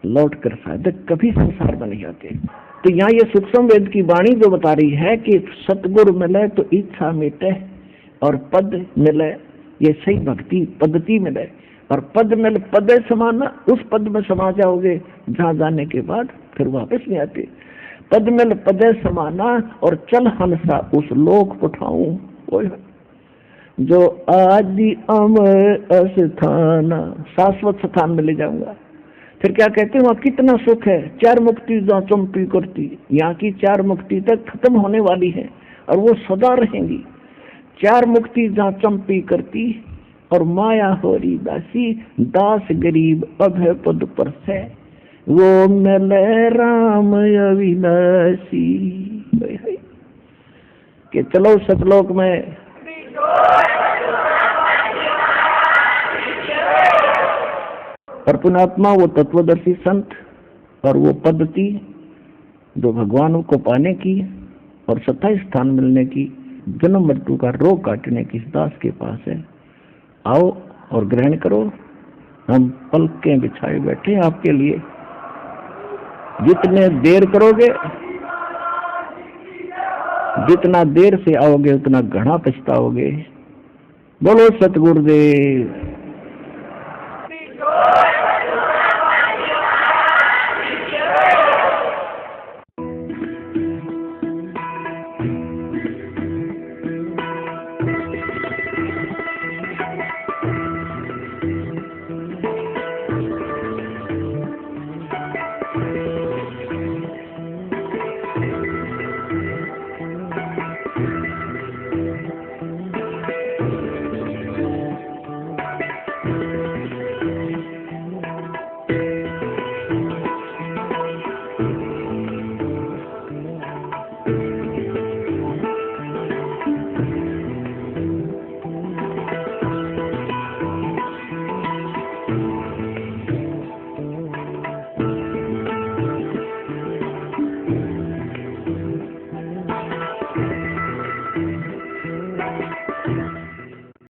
लौट कर साधक कभी संसार में नहीं आते। तो यहाँ ये सूक्ष्म वेद की वाणी जो बता रही है कि सतगुरु मिले तो इच्छा मिटे और पद मिले, ये सही भक्ति पद्धति मिले, और पद मिल पदे समाना, उस पद में समा जाओगे जहां जाने के बाद फिर वापस नहीं आते। पद मिल पदे समाना और चल हंसा उस लोक पठाऊं, जो आदि अमर स्थान, शाश्वत स्थान में ले जाऊंगा। फिर क्या कहते हैं वहां कितना सुख है, चार मुक्ति जहाँ चंपी करती, यहाँ की चार मुक्ति तक खत्म होने वाली है और वो सदा रहेंगी। चार मुक्ति जहाँ चंपी करती और माया होरी दासी, दास गरीब अभय पद पर से, वो मिले राम अविनाशी। कि चलो सतलोक में और पुणात्मा वो तत्वदर्शी संत और वो पद्धति जो भगवान को पाने की और सत्ता स्थान मिलने की, जन्म मृत्यु का रोग काटने की दास के पास है। आओ और ग्रहण करो। हम पलकें बिछाए बैठे आपके लिए। जितने देर करोगे, जितना देर से आओगे उतना घना पछताओगे। बोलो सतगुरुदेव।